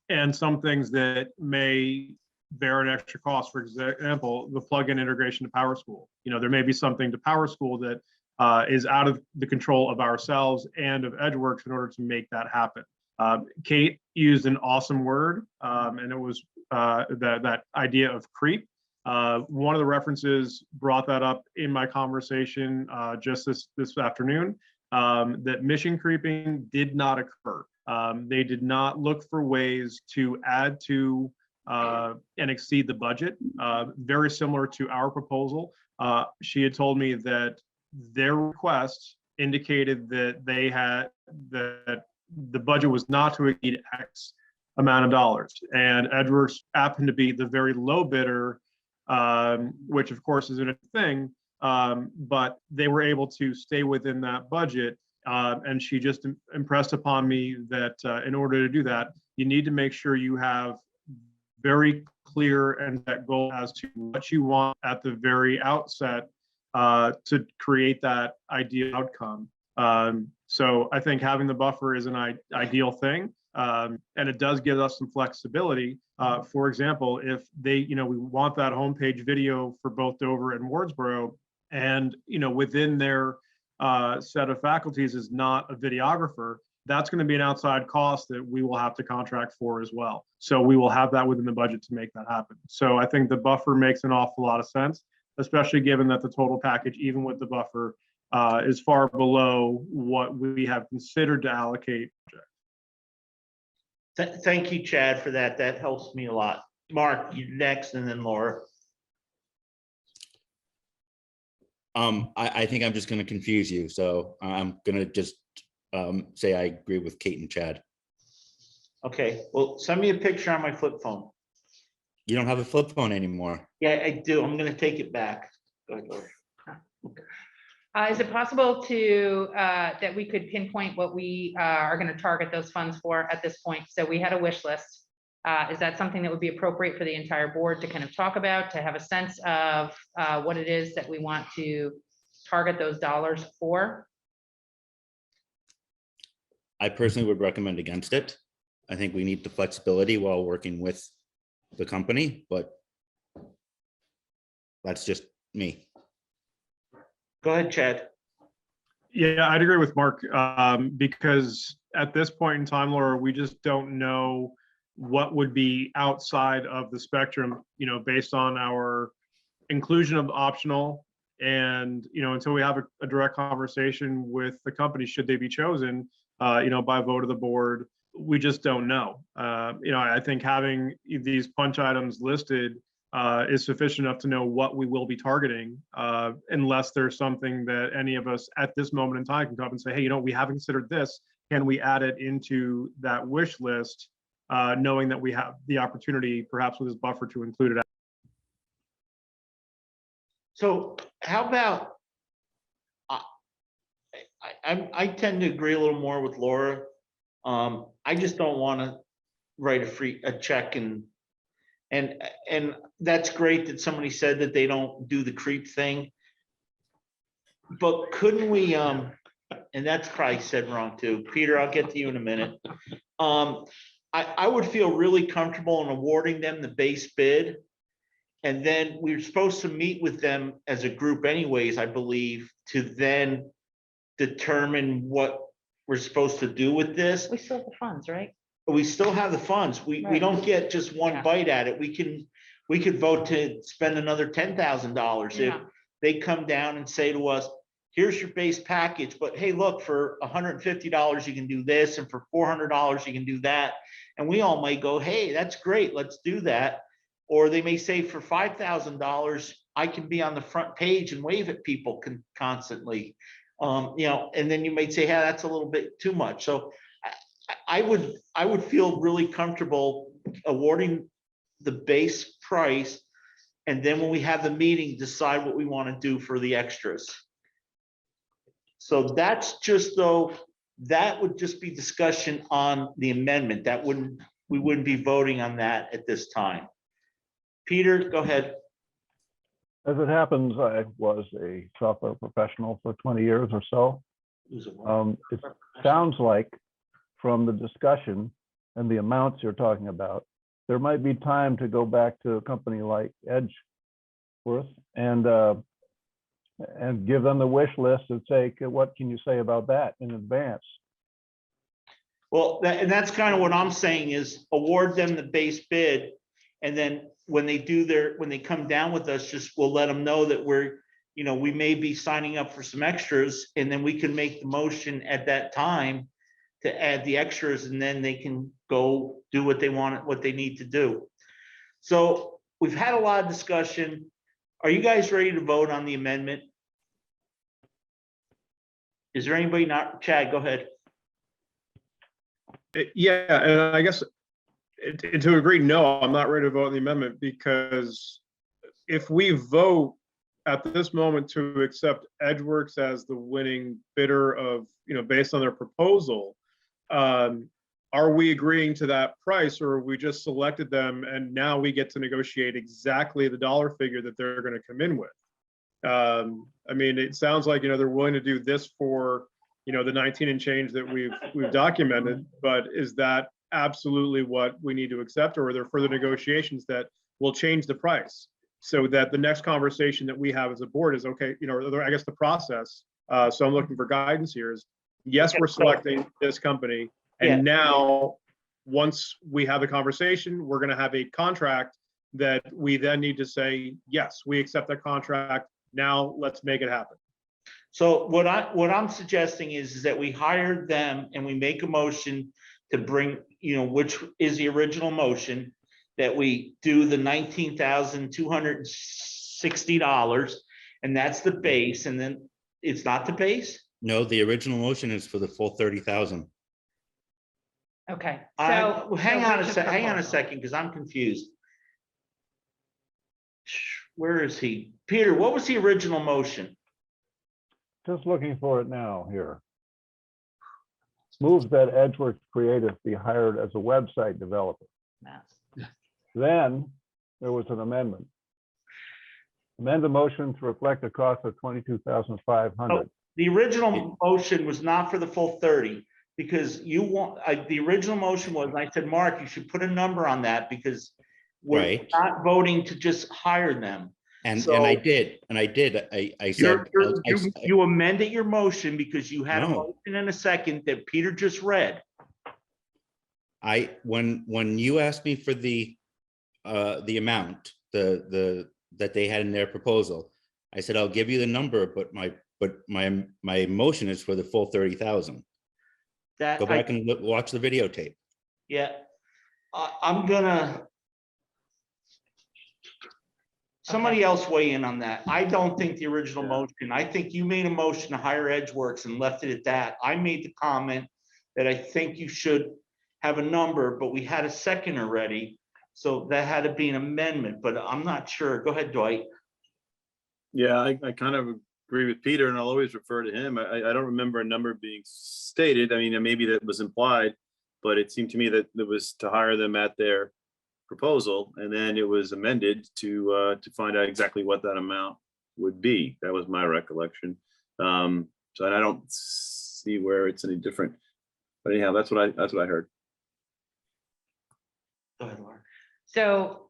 And some things that may bear an extra cost, for example, the plug-in integration to PowerSchool. There may be something to PowerSchool that is out of the control of ourselves and of Edgeworks in order to make that happen. Kate used an awesome word, and it was that idea of creep. One of the references brought that up in my conversation just this afternoon, that mission creeping did not occur. They did not look for ways to add to and exceed the budget. Very similar to our proposal. She had told me that their request indicated that they had that the budget was not to exceed X amount of dollars, and Edgeworks happened to be the very low bidder, which of course isn't a thing, but they were able to stay within that budget. And she just impressed upon me that in order to do that, you need to make sure you have very clear and set goal as to what you want at the very outset to create that ideal outcome. So I think having the buffer is an ideal thing. And it does give us some flexibility. For example, if they, we want that homepage video for both Dover and Wardsboro, and, within their set of faculties is not a videographer, that's going to be an outside cost that we will have to contract for as well. So we will have that within the budget to make that happen. So I think the buffer makes an awful lot of sense, especially given that the total package, even with the buffer, is far below what we have considered to allocate. Thank you, Chad, for that. That helps me a lot. Mark, you next, and then Laura. I think I'm just going to confuse you. So I'm going to just say I agree with Kate and Chad. Okay, well, send me a picture on my flip phone. You don't have a flip phone anymore. Yeah, I do. I'm gonna take it back. Go ahead, Laura. Is it possible to, that we could pinpoint what we are going to target those funds for at this point? So we had a wish list. Is that something that would be appropriate for the entire board to kind of talk about, to have a sense of what it is that we want to target those dollars for? I personally would recommend against it. I think we need the flexibility while working with the company, but that's just me. Go ahead, Chad. Yeah, I'd agree with Mark, because at this point in time, Laura, we just don't know what would be outside of the spectrum, based on our inclusion of optional. And, until we have a direct conversation with the company, should they be chosen, by vote of the board, we just don't know. I think having these punch items listed is sufficient enough to know what we will be targeting, unless there's something that any of us at this moment in time can come up and say, hey, we haven't considered this. Can we add it into that wish list, knowing that we have the opportunity, perhaps with this buffer, to include it? So how about, I tend to agree a little more with Laura. I just don't want to write a check and that's great that somebody said that they don't do the creep thing. But couldn't we, and that's probably said wrong too. Peter, I'll get to you in a minute. I would feel really comfortable in awarding them the base bid. And then we're supposed to meet with them as a group anyways, I believe, to then determine what we're supposed to do with this. We still have the funds, right? We still have the funds. We Right. don't get just one Yeah. bite at it. We could vote to spend another $10,000 if Yeah. they come down and say to us, here's your base package, but hey, look, for $150, you can do this, and for $400, you can do that. And we all might go, hey, that's great, let's do that. Or they may say for $5,000, I can be on the front page and wave at people constantly. And then you might say, hey, that's a little bit too much. So I would feel really comfortable awarding the base price, and then when we have the meeting, decide what we want to do for the extras. So that's just, that would just be discussion on the amendment. We wouldn't be voting on that at this time. Peter, go ahead. As it happens, I was a software professional for 20 years or so. It sounds like from the discussion and the amounts you're talking about, there might be time to go back to a company like Edgeworth and give them the wish list and say, what can you say about that in advance? Well, and that's kind of what I'm saying is award them the base bid. And then when they come down with us, we'll let them know that we may be signing up for some extras, and then we can make the motion at that time to add the extras, and then they can go do what they want, what they need to do. So we've had a lot of discussion. Are you guys ready to vote on the amendment? Is there anybody not? Chad, go ahead. Yeah, and I guess to agree, no, I'm not ready to vote on the amendment, because if we vote at this moment to accept Edgeworks as the winning bidder of, based on their proposal, are we agreeing to that price, or have we just selected them and now we get to negotiate exactly the dollar figure that they're going to come in with? I mean, it sounds like, they're willing to do this for, the 19 and change that we've documented, but is that absolutely what we need to accept, or are there further negotiations that will change the price? So that the next conversation that we have as a board is, okay, I guess the process, so I'm looking for guidance here is, yes, we're selecting this company. And now, once we have the conversation, we're going to have a contract that we then need to say, yes, we accept that contract. Now let's make it happen. So what I'm suggesting is that we hire them and we make a motion to bring, which is the original motion, that we do the $19,260, and that's the base, and then it's not the base? No, the original motion is for the full 30,000. Okay. Hang on a Rich's proposal. second, because I'm confused. Where is he? Peter, what was the original motion? Just looking for it now here. Move that Edgeworks Creative be hired as a website developer. Then there was an amendment. Amend the motion to reflect a cost of $22,500. The original motion was not for the full 30, because the original motion was, I said, Mark, you should put a number on that, because we're not voting to just hire them. And I did. I said, you amended your motion because you had a No. motion and a second that Peter just read. When you asked me for the amount, that they had in their proposal, I said, I'll give you the number, but my motion is for the full 30,000. Go back and watch the videotape. Yeah, I'm gonna. Somebody else weigh in on that. I don't think the original motion, I think you made a motion to hire Edgeworks and left it at that. I made the comment that I think you should have a number, but we had a second already. So that had to be an amendment, but I'm not sure. Go ahead, Dwight. Yeah, I kind of agree with Peter, and I'll always refer to him. I don't remember a number being stated. I mean, maybe that was implied, but it seemed to me that it was to hire them at their proposal, and then it was amended to find out exactly what that amount would be. That was my recollection. So I don't see where it's any different. But anyhow, that's what I heard. Go ahead, Laura. So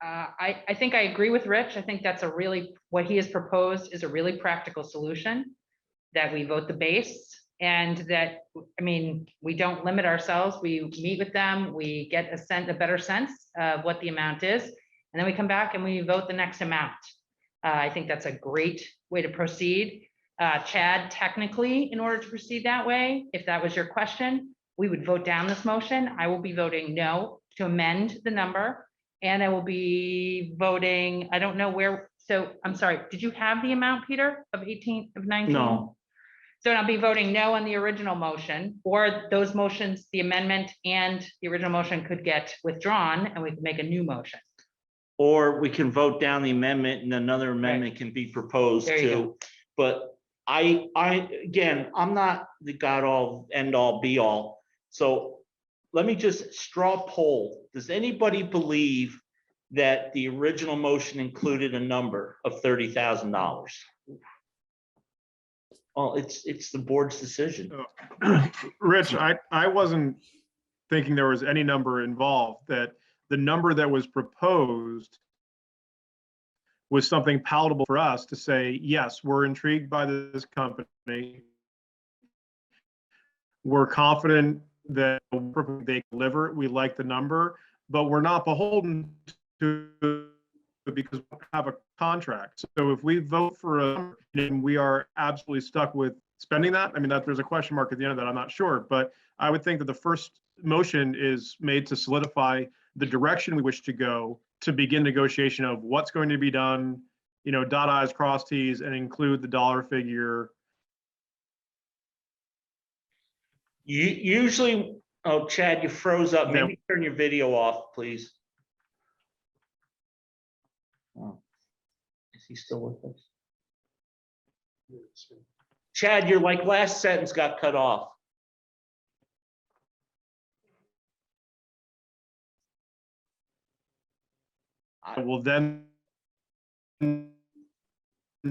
I think I agree with Rich. I think that's what he has proposed is a really practical solution, that we vote the base, and that, I mean, we don't limit ourselves. We meet with them, we get a better sense of what the amount is, and then we come back and we vote the next amount. I think that's a great way to proceed. Chad, technically, in order to proceed that way, if that was your question, we would vote down this motion. I will be voting no to amend the number, and I will be voting, I don't know where, so I'm sorry, did you have the amount, Peter, of 19? No. So I'll be voting no on the original motion, or those motions, the amendment and the original motion could get withdrawn and we can make a new motion. Or we can vote down the amendment and another amendment can be proposed There you too. But again, I'm not the end all be all. So let me just straw poll. Does anybody believe that the original motion included a number of $30,000? Well, it's the board's decision. Rich, I wasn't thinking there was any number involved, that the number that was proposed was something palatable for us to say, yes, we're intrigued by this company. We're confident that they deliver. We like the number, but we're not beholden to it because we have a contract. So if we vote for a number and we are absolutely stuck with spending that, I mean, that there's a question mark at the end of that, I'm not sure, but I would think that the first motion is made to solidify the direction we wish to go, to begin negotiation of what's going to be done, dot I's, cross T's, and include the dollar figure. You usually, oh, Chad, you froze up. Maybe turn your video off, please. Oh, is he still with us? Chad, your last sentence got cut off. I will then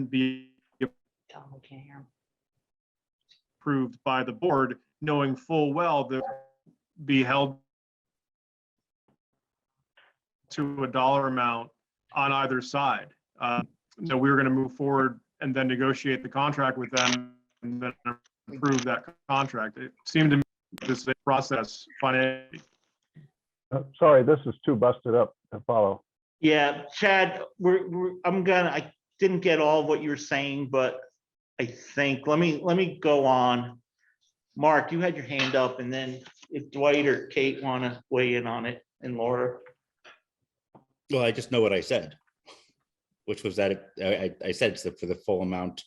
be approved by the board, knowing full well that be held to a dollar amount on either side. So we were going to move forward and then negotiate the contract with them and then approve that contract. It seemed to me this process financially. Sorry, this is too busted up to follow. Yeah, Chad, I didn't get all of what you were saying, but I think, let me go on. Mark, you had your hand up, and then if Dwight or Kate want to weigh in on it, and Laura. Well, I just know what I said, which was that I said it's for the full amount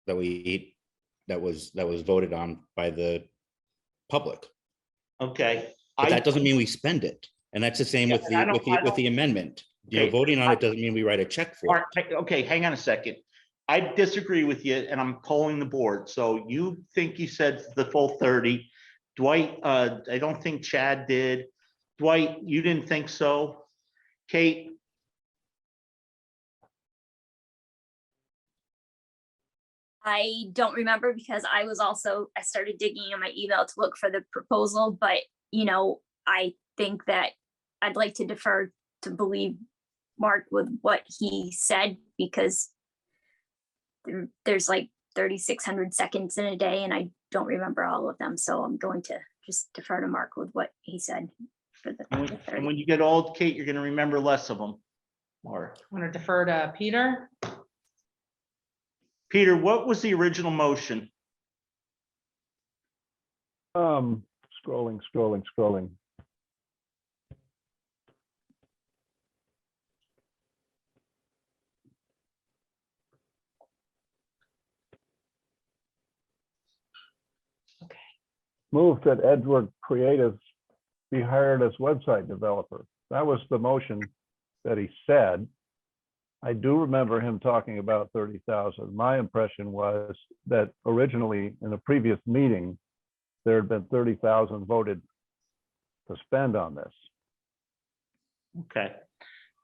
that was voted on by the public. Okay. But that doesn't mean we spend it. And that's the same with the amendment. You know, Okay. voting on it doesn't mean we write a check for it. Mark, okay, hang on a second. I disagree with you, and I'm calling the board. So you think you said the full 30. Dwight, I don't think Chad did. Dwight, you didn't think so. Kate? I don't remember because I started digging in my email to look for the proposal, but you know, I think that I'd like to defer to believe Mark with what he said, because there's like 3,600 seconds in a day and I don't remember all of them. So I'm going to just defer to Mark with what he said for the And 30. when you get old, Kate, you're gonna remember less of them. Or Want to defer to Peter? Peter, what was the original motion? Scrolling. Okay. Move that Edward Creative be hired as website developer. That was the motion that he said. I do remember him talking about 30,000. My impression was that originally in a previous meeting, there had been 30,000 voted to spend on this. Okay.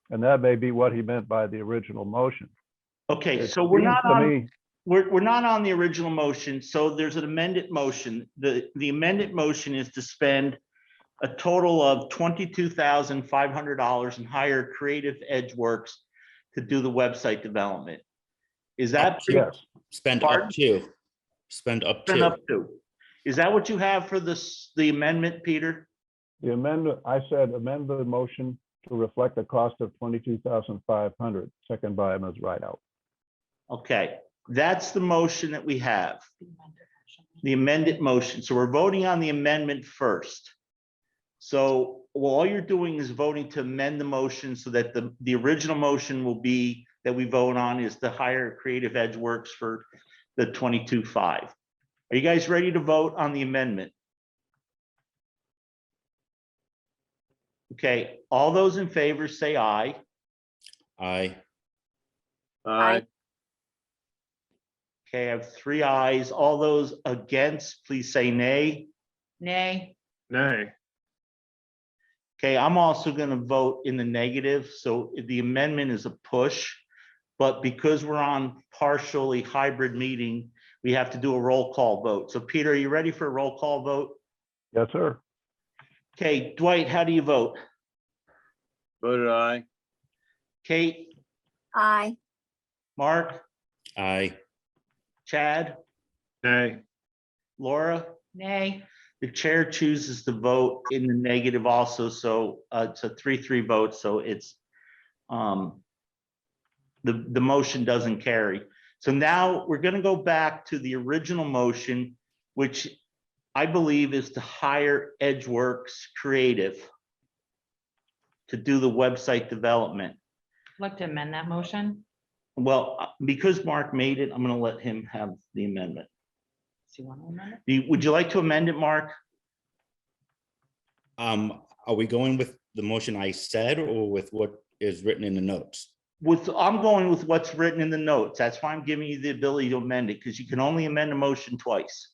And that may be what he meant by the original motion. Okay, It so we're seems not to on, me- we're not on the original motion. So there's an amended motion. The amended motion is to spend a total of $22,500 and hire Creative Edgeworks to do the website development. Is that? Yes. Spend Pardon? up to. Spend up Spend to. up to. Is that what you have for this, the amendment, Peter? The amendment, I said amend the motion to reflect a cost of 22,500, second by Ms. Rideout. Okay, that's the motion that we have. The amended motion. So we're voting on the amendment first. So all you're doing is voting to amend the motion so that the original motion will be that we vote on is to hire Creative Edgeworks for the 22.5. Are you guys ready to vote on the amendment? Okay, all those in favor say aye. Aye. Aye. Okay, I have 3 ayes. All those against, please say nay. Nay. Nay. Okay, I'm also going to vote in the negative, so the amendment is a push. But because we're on partially hybrid meeting, we have to do a roll call vote. So Peter, are you ready for a roll call vote? Yes, sir. Okay, Dwight, how do you vote? Voted aye. Kate, Aye. Mark, Aye. Chad, Nay. Laura? Nay. The chair chooses to vote in the negative also, so it's a 3-3 vote, so it's the motion doesn't carry. So now we're going to go back to the original motion, which I believe is to hire Edgeworks Creative to do the website development. I'd like to amend that motion. Well, because Mark made it, I'm going to let him have the amendment. Do you want to amend it? Would you like to amend it, Mark? Are we going with the motion I said or with what is written in the notes? I'm going with what's written in the notes. That's why I'm giving you the ability to amend it, because you can only amend a motion twice.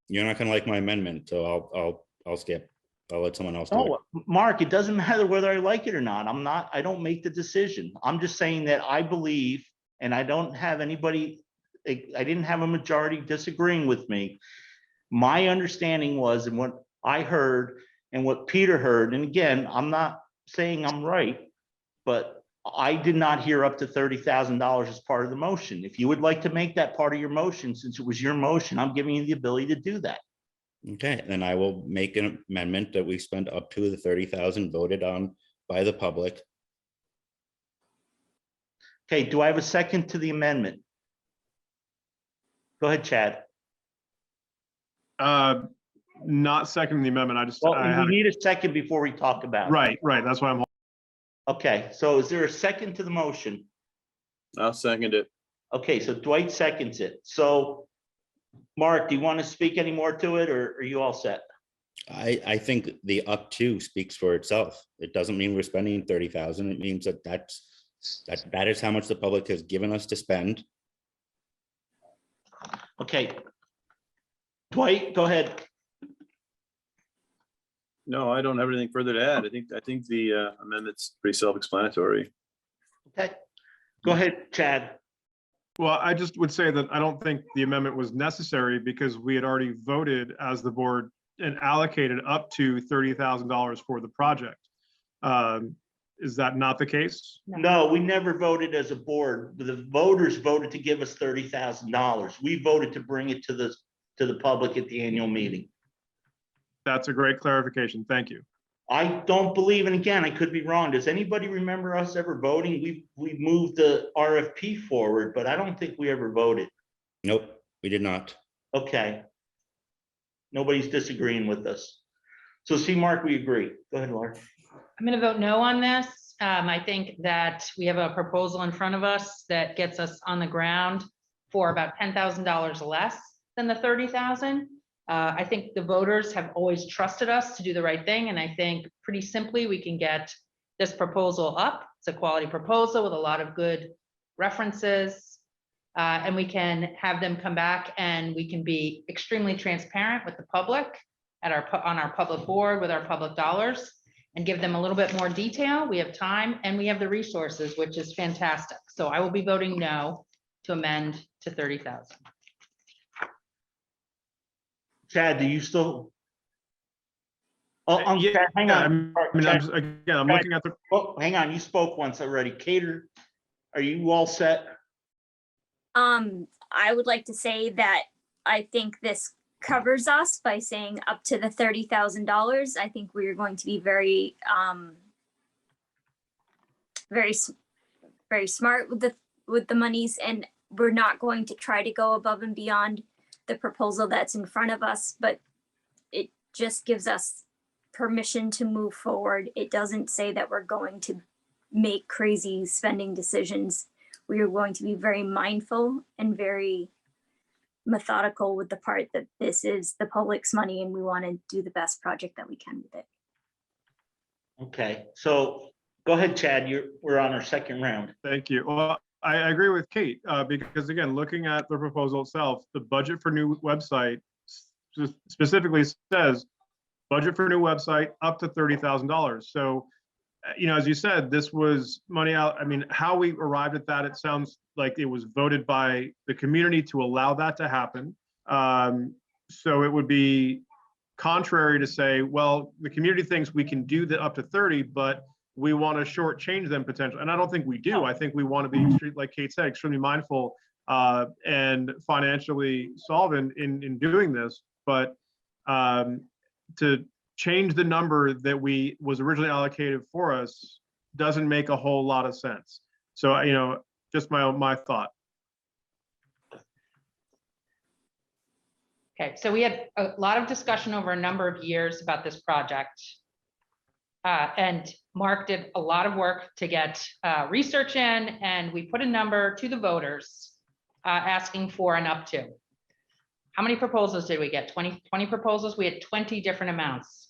You're not gonna like my amendment, so I'll skip. I'll let someone else do it. No, Mark, it doesn't matter whether I like it or not. I don't make the decision. I'm just saying that I believe, and I don't have anybody, I didn't have a majority disagreeing with me, My understanding was, and what I heard and what Peter heard, and again, I'm not saying I'm right, but I did not hear up to $30,000 as part of the motion. If you would like to make that part of your motion, since it was your motion, I'm giving you the ability to do that. Okay, then I will make an amendment that we spend up to the 30,000 voted on by the public. Okay, do I have a second to the amendment? Go ahead, Chad. Not seconding the amendment. I just, Well, I we had, need a second before we talk about it. right. That's why I'm, Okay, so is there a second to the motion? I'll second it. Okay, so Dwight seconds it. So Mark, do you want to speak any more to it, or are you all set? I think the up to speaks for itself. It doesn't mean we're spending 30,000. It means that that is how much the public has given us to spend. Okay. Dwight, go ahead. No, I don't have anything further to add. I think the amendment's pretty self-explanatory. Okay, go ahead, Chad. well, I just would say that I don't think the amendment was necessary because we had already voted as the board and allocated up to $30,000 for the project. Is that not the case? No, we never voted as a board. The voters voted to give us $30,000. We voted to bring it to the public at the annual meeting. That's a great clarification. Thank you. I don't believe, and again, I could be wrong. Does anybody remember us ever voting? We moved the RFP forward, but I don't think we ever voted. Nope, we did not. Okay. Nobody's disagreeing with us. So see, Mark, we agree. Go ahead, Laura. I'm going to vote no on this. I think that we have a proposal in front of us that gets us on the ground for about $10,000 less than the 30,000. I think the voters have always trusted us to do the right thing. And I think pretty simply, we can get this proposal up. It's a quality proposal with a lot of good references. And we can have them come back and we can be extremely transparent with the public on our public board with our public dollars and give them a little bit more detail. We have time and we have the resources, which is fantastic. So I will be voting no to amend to 30,000. Chad, do you still? Oh, Yeah, Chad, hang on. Chad, I'm looking at the, oh, hang on. You spoke once already. Cater, are you all set? I would like to say that I think this covers us by saying up to the $30,000. I think we are going to be very smart with the monies, and we're not going to try to go above and beyond the proposal that's in front of us, but it just gives us permission to move forward. It doesn't say that we're going to make crazy spending decisions. We are going to be very mindful and very methodical with the part that this is the public's money and we want to do the best project that we can with it. Okay, so go ahead, Chad. We're on our second round. thank you. Well, I agree with Kate, because again, looking at the proposal itself, the budget for new website specifically says budget for new website up to $30,000. So, as you said, this was money out. I mean, how we arrived at that, it sounds like it was voted by the community to allow that to happen. So it would be contrary to say, well, the community thinks we can do the up to 30, but we want to shortchange them potentially. And I don't think we do. I think we want to be, like Kate said, extremely mindful and financially solvent in doing this. But to change the number that was originally allocated for us doesn't make a whole lot of sense. So, just my thought. Okay, so we had a lot of discussion over a number of years about this project. And Mark did a lot of work to get research in, and we put a number to the voters asking for an up to. How many proposals did we get? 20 proposals? We had 20 different amounts.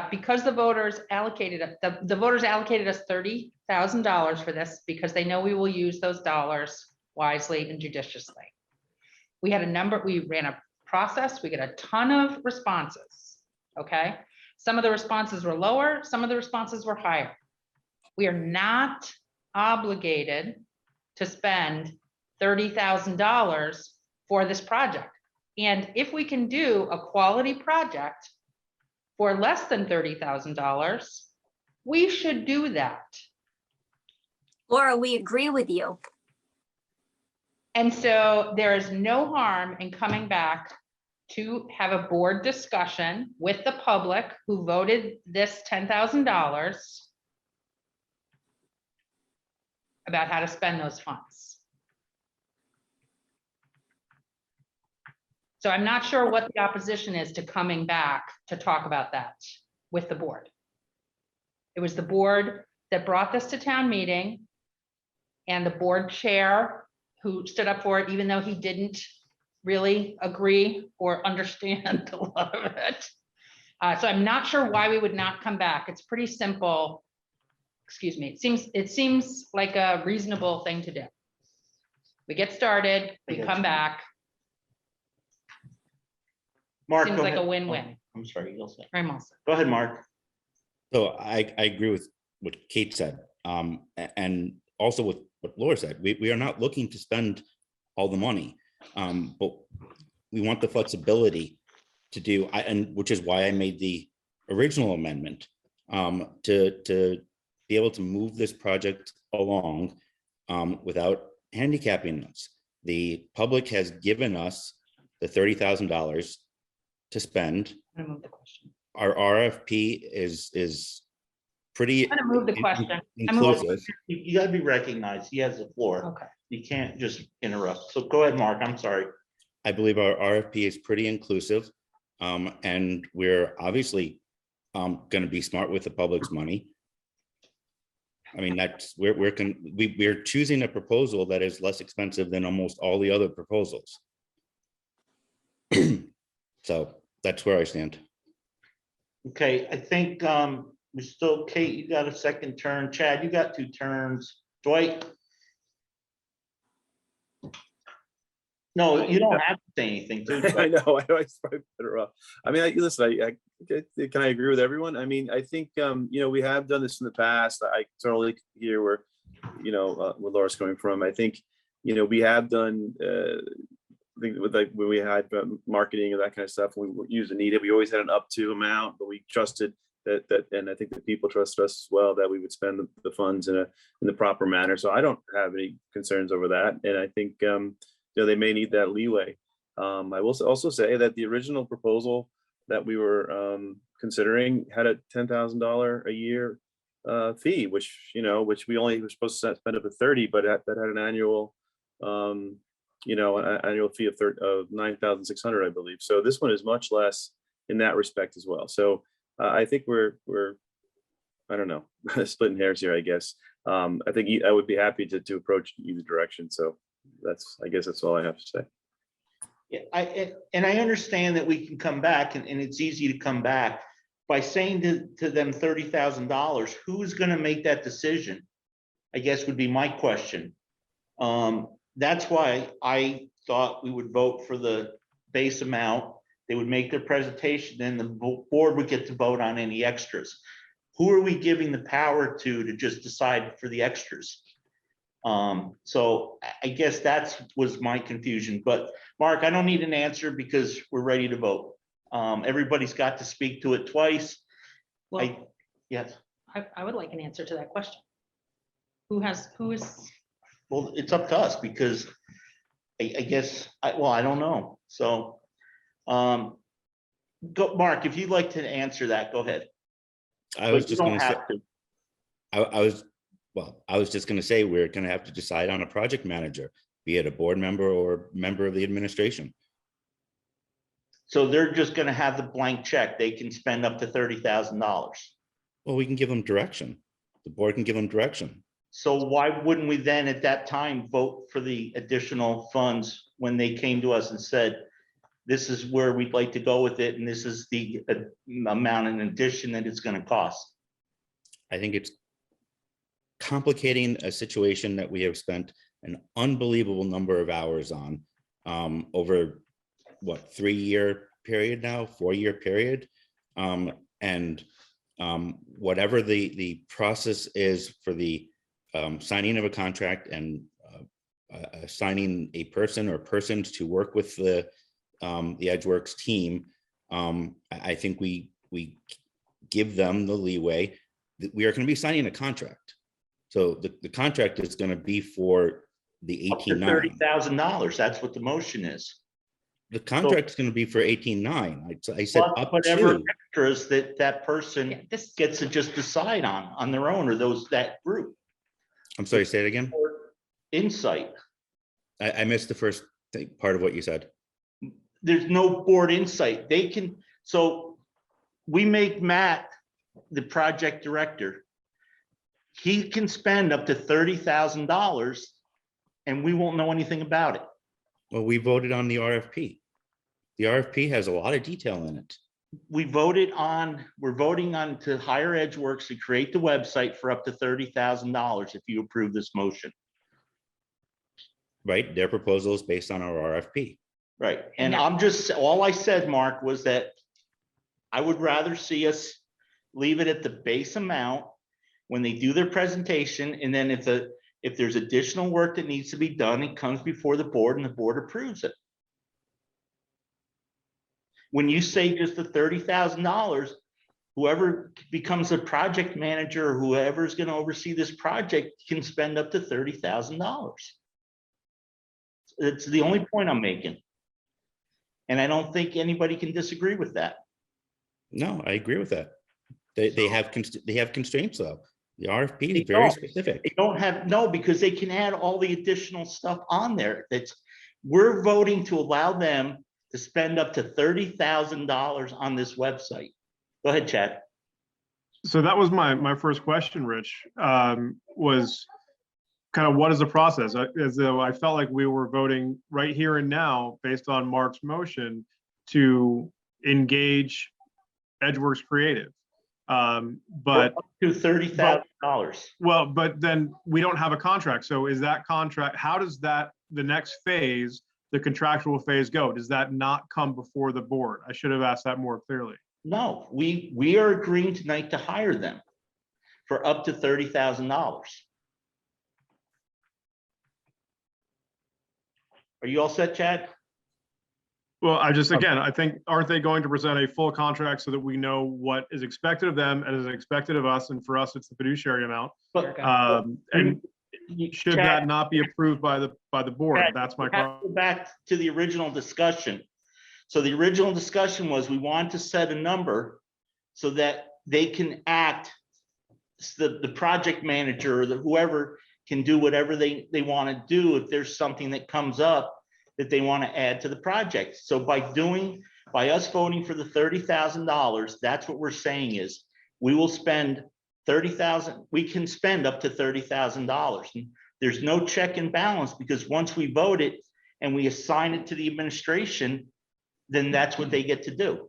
Because the voters allocated us $30,000 for this because they know we will use those dollars wisely and judiciously. We had a number, we ran a process, we got a ton of responses, okay? Some of the responses were lower, some of the responses were higher. We are not obligated to spend $30,000 for this project. And if we can do a quality project for less than $30,000, we should do that. Laura, we agree with you. And so there is no harm in coming back to have a board discussion with the public who voted this $10,000 about how to spend those funds. So I'm not sure what the opposition is to coming back to talk about that with the board. It was the board that brought this to town meeting, and the board chair who stood up for it, even though he didn't really agree or understand a lot of it. So I'm not sure why we would not come back. It's pretty simple. Excuse me. It seems like a reasonable thing to do. We get started, we come back. Mark, Seems go like a ahead. win-win. Oh, I'm sorry, you'll say. I'm all set. Go ahead, Mark. So I agree with what Kate said, and also with what Laura said. We are not looking to spend all the money, but we want the flexibility to do, and which is why I made the original amendment, to be able to move this project along without handicapping us. The public has given us the $30,000 to spend. I'm gonna move the question. Our RFP is pretty I'm gonna move the question. inclusive. You gotta be recognized. He has the floor. Okay. You can't just interrupt. So go ahead, Mark. I'm sorry. I believe our RFP is pretty inclusive. And we're obviously going to be smart with the public's money. I mean, that's we're choosing a proposal that is less expensive than almost all the other proposals. So that's where I stand. Okay, I think we still, Kate, you got a second turn. Chad, you got 2 turns. Dwight? No, you don't have to say anything, too. I know, it's probably better off. I mean, listen, can I agree with everyone? I mean, I think, we have done this in the past. I totally hear where, where Laura's coming from. I think, we have done, I think with like when we had marketing and that kind of stuff, we used Anita, we always had an up to amount, but we trusted that, and I think the people trusted us as well, that we would spend the funds in the proper manner. So I don't have any concerns over that. And I think, they may need that leeway. I will also say that the original proposal that we were considering had a $10,000 a year fee, which we only were supposed to spend up to 30, but that had an annual, an annual fee of $9,600, I believe. So this one is much less in that respect as well. So I think we're I don't know, splitting hairs here, I guess. I think I would be happy to approach either direction. So I guess that's all I have to say. Yeah, I understand that we can come back, and it's easy to come back by saying to them $30,000. Who's going to make that decision? I guess would be my question. That's why I thought we would vote for the base amount. They would make their presentation, then the board would get to vote on any extras. Who are we giving the power to just decide for the extras? So I guess was my confusion. But Mark, I don't need an answer because we're ready to vote. Everybody's got to speak to it twice. Well, yes. I would like an answer to that question. Who is? Well, it's up to us because I guess, I don't know. So, go, Mark, if you'd like to answer that, go ahead. I was just going to say, I was just going to say, we're going to have to decide on a project manager, be it a board member or member of the administration. So they're just going to have the blank check. They can spend up to $30,000. Well, we can give them direction. The board can give them direction. So why wouldn't we then at that time vote for the additional funds when they came to us and said, this is where we'd like to go with it, and this is the amount in addition that it's going to cost? I think it's complicating a situation that we have spent an unbelievable number of hours on over what, 3-year period now, 4-year period. And whatever the process is for the signing of a contract and assigning a person or persons to work with the the Edgeworks team, I think we give them the leeway that we are going to be signing a contract. So the contract is going to be for the Up to 18.9. $30,000. That's what the motion is. The contract is going to be for 18.9. I said Plus up whatever to. extras that person Yeah, this, gets to just decide on their own, or that group. I'm sorry, say it again. Or insight. I missed the first part of what you said. There's no board insight. They can, so we make Matt the project director. He can spend up to $30,000 and we won't know anything about it. Well, we voted on the RFP. The RFP has a lot of detail in it. We're voting on to hire Edgeworks to create the website for up to $30,000 if you approve this motion. Right? Their proposal is based on our RFP. Right, and all I said, Mark, was that I would rather see us leave it at the base amount when they do their presentation, and then if there's additional work that needs to be done, it comes before the board and the board approves it. When you say just the $30,000, whoever becomes a project manager or whoever is going to oversee this project can spend up to $30,000. It's the only point I'm making. And I don't think anybody can disagree with that. No, I agree with that. They have constraints though. The RFP They is very don't. specific. They don't have, no, because they can add all the additional stuff on there. We're voting to allow them to spend up to $30,000 on this website. Go ahead, Chad. So that was my first question, Rich, was kind of what is the process? As though I felt like we were voting right here and now based on Mark's motion to engage Edgeworks Creative. But up to $30,000. well, but then we don't have a contract. So is that contract, how does that, the next phase, the contractual phase go? Does that not come before the board? I should have asked that more clearly. No, we are agreeing tonight to hire them for up to $30,000. Are you all set, Chad? Well, again, I think, aren't they going to present a full contract so that we know what is expected of them and is expected of us? And for us, it's the fiduciary amount. But And should Chad, that not be approved by the board? Chad, That's my we have to question. go back to the original discussion. So the original discussion was we want to set a number so that they can act, the project manager or whoever can do whatever they want to do if there's something that comes up that they want to add to the project. So by us voting for the $30,000, that's what we're saying is we will spend $30,000. We can spend up to $30,000. There's no check and balance because once we vote it and we assign it to the administration, then that's what they get to do.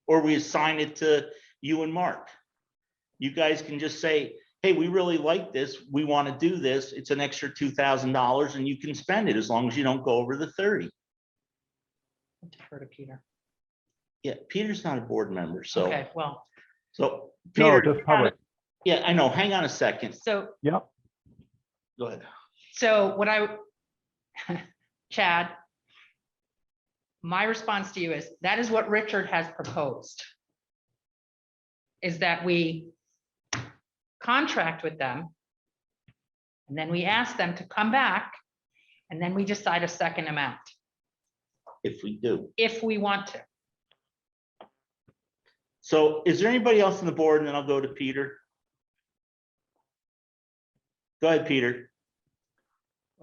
Or we assign it to you and Mark. You guys can just say, hey, we really like this. We want to do this. It's an extra $2,000 and you can spend it as long as you don't go over the 30. defer to Peter. Yeah, Peter's not a board member, so. Okay, well, So No, Peter, just public. yeah, I know. Hang on a second. so, Yep. Go ahead. so what Chad, my response to you is, that is what Richard has proposed. Is that we contract with them. And then we ask them to come back and then we decide a second amount If we do. if we want to. So is there anybody else on the board? And then I'll go to Peter. Go ahead, Peter.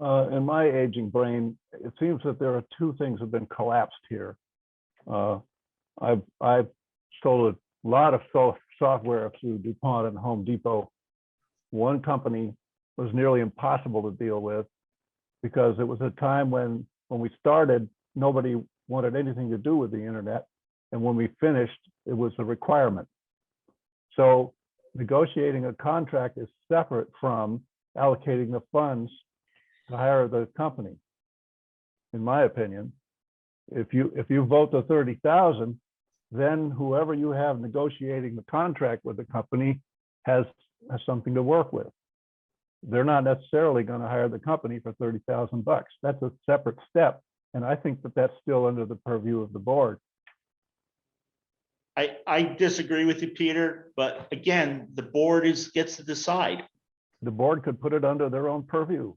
In my aging brain, it seems that there are two things have been collapsed here. I've sold a lot of software through DuPont and Home Depot. One company was nearly impossible to deal with because it was a time when we started, nobody wanted anything to do with the internet. And when we finished, it was a requirement. So negotiating a contract is separate from allocating the funds to hire the company. In my opinion, if you vote the 30,000, then whoever you have negotiating the contract with the company has something to work with. They're not necessarily going to hire the company for $30,000. That's a separate step And I think that that's still under the purview of the board. I disagree with you, Peter, but again, the board gets to decide. The board could put it under their own purview.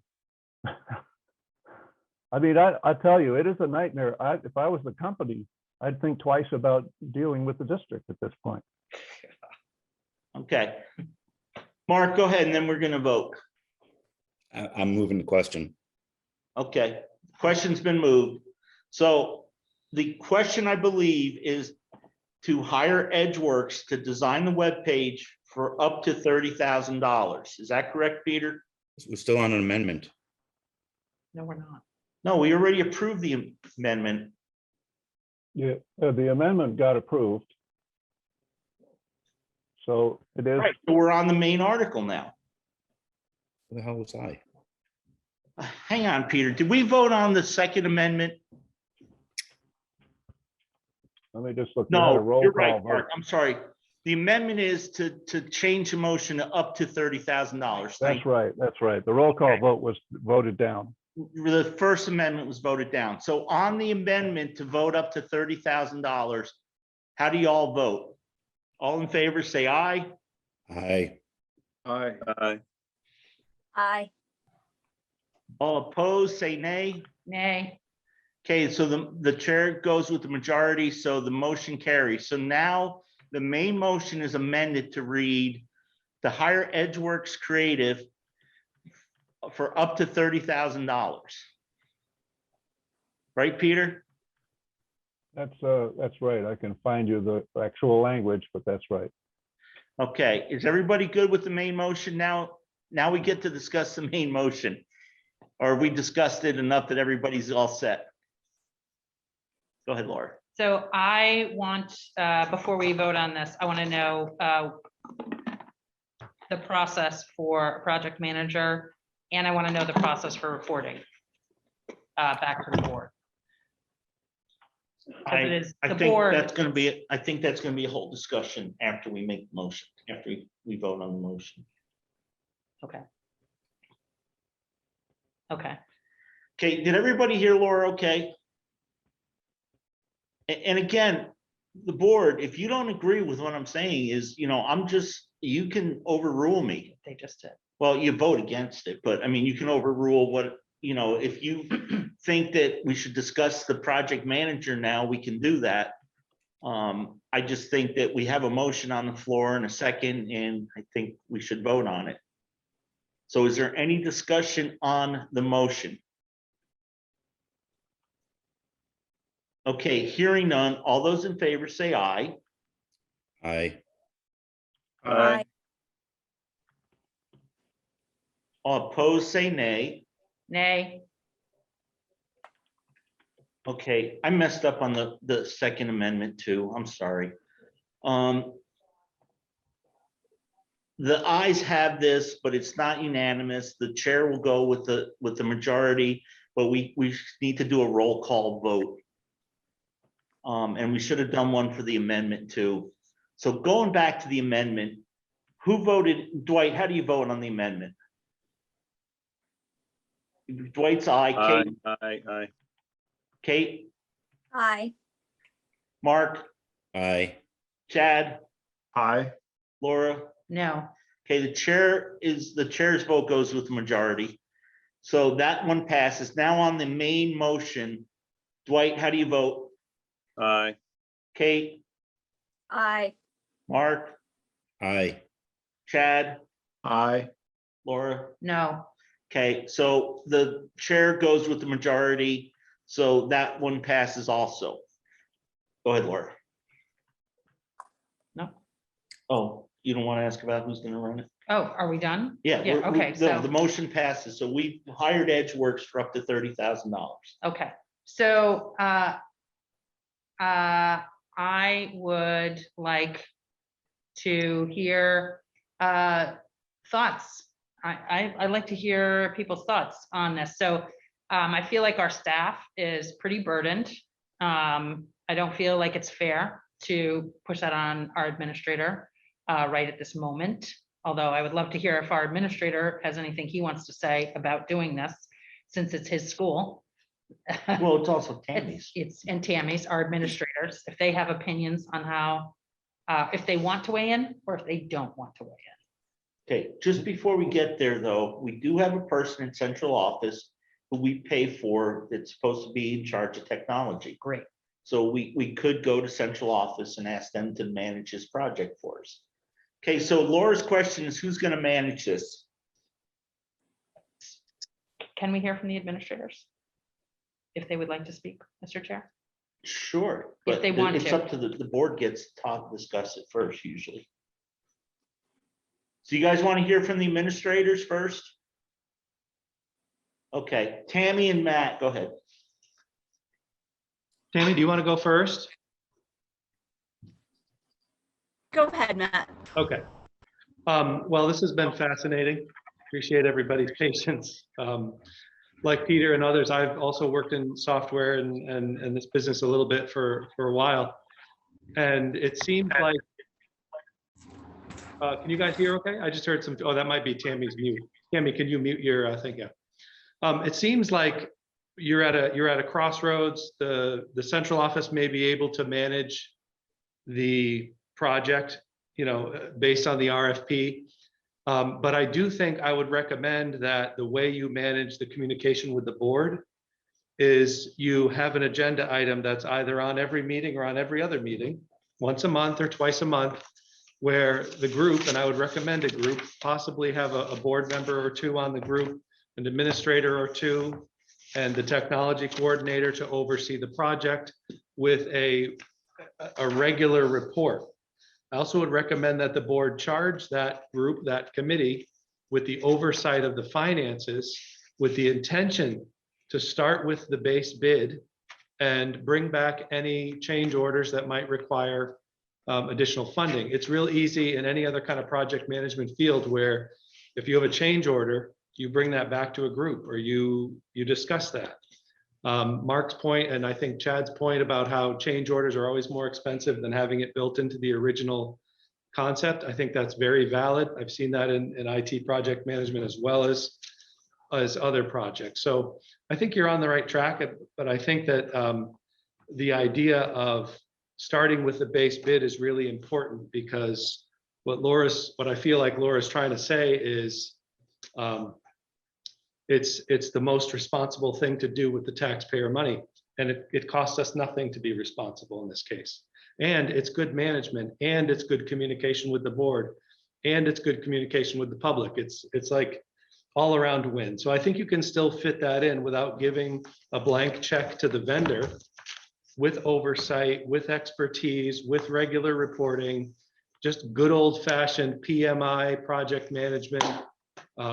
I mean, I tell you, it is a nightmare. If I was the company, I'd think twice about dealing with the district at this point. Okay. Mark, go ahead, and then we're gonna vote. I'm moving the question. Okay, question's been moved. So the question, I believe, is to hire Edgeworks to design the web page for up to $30,000. Is that correct, Peter? We're still on an amendment. No, we're not. No, we already approved the amendment. Yeah, the amendment got approved. So it is. Right, so we're on the main article now. Who the hell was I? Hang on, Peter. Did we vote on the second amendment? Let me just look. We had a No, roll you're call right, vote. Mark. I'm sorry. The amendment is to change the motion to up to $30,000. That's right. That's right. The roll call vote was voted down. The first amendment was voted down. So on the amendment to vote up to $30,000, how do you all vote? All in favor, say aye. Aye. Aye. Aye. All opposed, say nay. Nay. Okay, so the chair goes with the majority, so the motion carries. So now the main motion is amended to read to hire Edgeworks Creative for up to $30,000. Right, Peter? That's right. I can find you the actual language, but that's right. Okay, is everybody good with the main motion now? Now we get to discuss the main motion. Or we discussed it enough that everybody's all set? Go ahead, Laura. So I want, before we vote on this, I want to know the process for a project manager, and I want to know the process for reporting back to the board. Because it is I the think board. that's gonna be, I think that's gonna be a whole discussion after we make the motion, after we vote on the motion. Okay. Okay. Okay, did everybody hear Laura okay? And again, the board, if you don't agree with what I'm saying is, you can overrule me. They just did. Well, you vote against it, but I mean, you can overrule what, if you think that we should discuss the project manager now, we can do that. I just think that we have a motion on the floor in a second, and I think we should vote on it. So is there any discussion on the motion? Okay, hearing none, all those in favor say aye. Aye. Aye. All opposed say nay. Nay. Okay, I messed up on the second amendment too. I'm sorry. The ayes have this, but it's not unanimous. The chair will go with the majority, but we need to do a roll call vote. And we should have done one for the amendment too. So going back to the amendment, who voted? Dwight, how do you vote on the amendment? Dwight's aye. Aye. Kate? Aye. Kate? Aye. Mark? Aye. Chad? Aye. Laura? No. Okay, the chair's vote goes with the majority. So that one passes. Now on the main motion, Dwight, how do you vote? Aye. Kate? Aye. Mark? Aye. Chad? Aye. Laura? No. Okay, so the chair goes with the majority, so that one passes also. Go ahead, Laura. No. Oh, you don't want to ask about who's gonna run it? Oh, are we done? Yeah. Yeah, okay, The so, motion passes, so we hired Edgeworks for up to $30,000. okay, so, I would like to hear, thoughts. I'd like to hear people's thoughts on this. So, I feel like our staff is pretty burdened. I don't feel like it's fair to push that on our administrator, right at this moment. Although I would love to hear if our administrator has anything he wants to say about doing this, since it's his school. Well, it's also Tammy's. And Tammy's, our administrators, if they have opinions on how, if they want to weigh in or if they don't want to weigh in. Okay, just before we get there, though, we do have a person in central office who we pay for that's supposed to be in charge of technology. Great. So we could go to central office and ask them to manage this project for us. Okay, so Laura's question is, who's gonna manage this? Can we hear from the administrators? If they would like to speak, Mr. Chair? Sure. If but they want it's to. up to the board gets to discuss it first usually. So you guys want to hear from the administrators first? Okay, Tammy and Matt, go ahead. Tammy, do you want to go first? Go ahead, Matt. Okay. Well, this has been fascinating. Appreciate everybody's patience. Like Peter and others, I've also worked in software and this business a little bit for a while. And it seems like, can you guys hear okay? I just heard some, oh, that might be Tammy's mute. Tammy, can you mute your thing? Yeah. It seems like you're at a crossroads. The central office may be able to manage the project, you know, based on the RFP. But I do think I would recommend that the way you manage the communication with the board is you have an agenda item that's either on every meeting or on every other meeting, once a month or twice a month, where the group, and I would recommend a group, possibly have a board member or two on the group, an administrator or two, and the technology coordinator to oversee the project with a regular report. I also would recommend that the board charge that group, that committee, with the oversight of the finances, with the intention to start with the base bid and bring back any change orders that might require additional funding. It's real easy in any other kind of project management field where if you have a change order, you bring that back to a group or you discuss that. Mark's point, and I think Chad's point about how change orders are always more expensive than having it built into the original concept. I think that's very valid. I've seen that in IT project management as well as other projects. So I think you're on the right track, but I think that the idea of starting with the base bid is really important because what I feel like Laura's trying to say is it's the most responsible thing to do with the taxpayer money. And it costs us nothing to be responsible in this case. And it's good management and it's good communication with the board and it's good communication with the public. It's like all around win. So I think you can still fit that in without giving a blank check to the vendor, with oversight, with expertise, with regular reporting, just good old fashioned PMI project management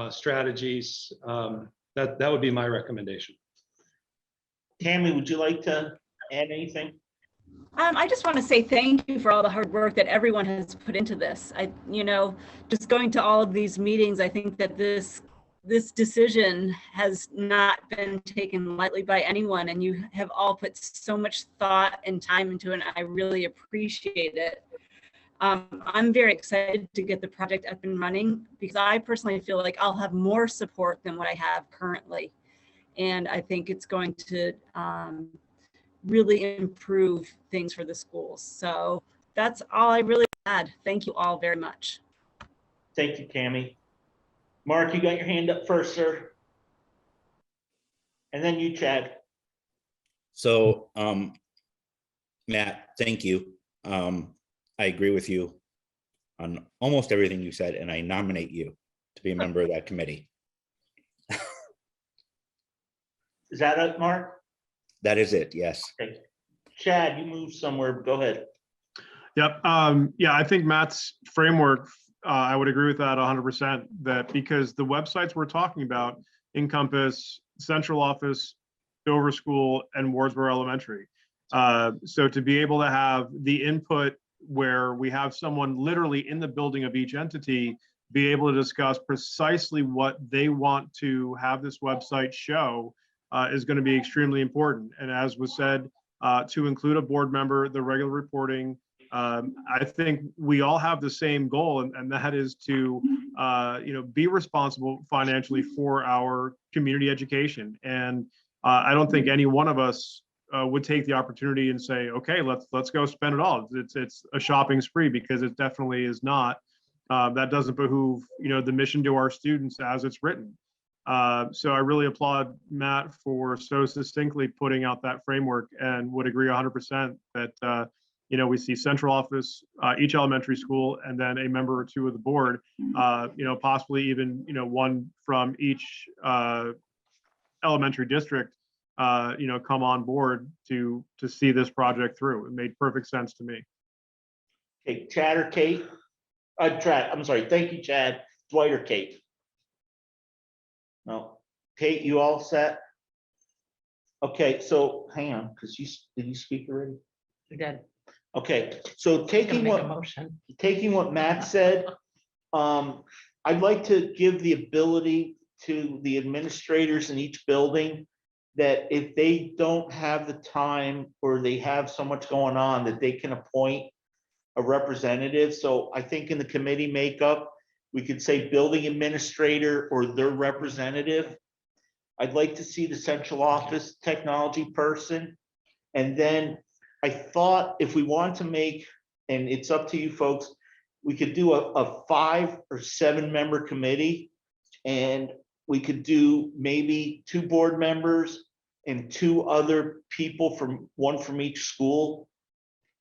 strategies. That would be my recommendation. Tammy, would you like to add anything? I just want to say thank you for all the hard work that everyone has put into this. Just going to all of these meetings, I think that this decision has not been taken lightly by anyone, and you have all put so much thought and time into it, and I really appreciate it. I'm very excited to get the project up and running because I personally feel like I'll have more support than what I have currently. And I think it's going to really improve things for the schools. So that's all I really had. Thank you all very much. Thank you, Tammy. Mark, you got your hand up first, sir. And then you, Chad. So, Matt, thank you. I agree with you on almost everything you said, and I nominate you to be a member of that committee. Is that it, Mark? That is it, yes. Okay. Chad, you moved somewhere. Go ahead. Yep. Yeah, I think Matt's framework, I would agree with that 100%, that because the websites we're talking about encompass central office, Dover School, and Wardsboro Elementary. So to be able to have the input where we have someone literally in the building of each entity be able to discuss precisely what they want to have this website show is going to be extremely important. And as was said, to include a board member, the regular reporting, I think we all have the same goal, and that is to be responsible financially for our community education. And I don't think any one of us would take the opportunity and say, okay, let's go spend it all. It's a shopping spree, because it definitely is not. That doesn't behoove, the mission to our students as it's written. So I really applaud Matt for so succinctly putting out that framework, and would agree 100% that, we see central office, each elementary school, and then a member or two of the board, possibly even, one from each elementary district, come on board to see this project through. It made perfect sense to me. Okay, Chad or Kate? I'm sorry. Thank you, Chad. Dwight or Kate? No. Kate, you all set? Okay, so hang on, because did you speak already? We did. Okay, so taking Make a what motion. Matt said, I'd like to give the ability to the administrators in each building that if they don't have the time, or they have so much going on, that they can appoint a representative. So I think in the committee makeup, we could say building administrator or their representative. I'd like to see the central office technology person. And then I thought if we want to make, and it's up to you folks, we could do a 5 or 7 member committee, and we could do maybe 2 board members and 2 other people one from each school,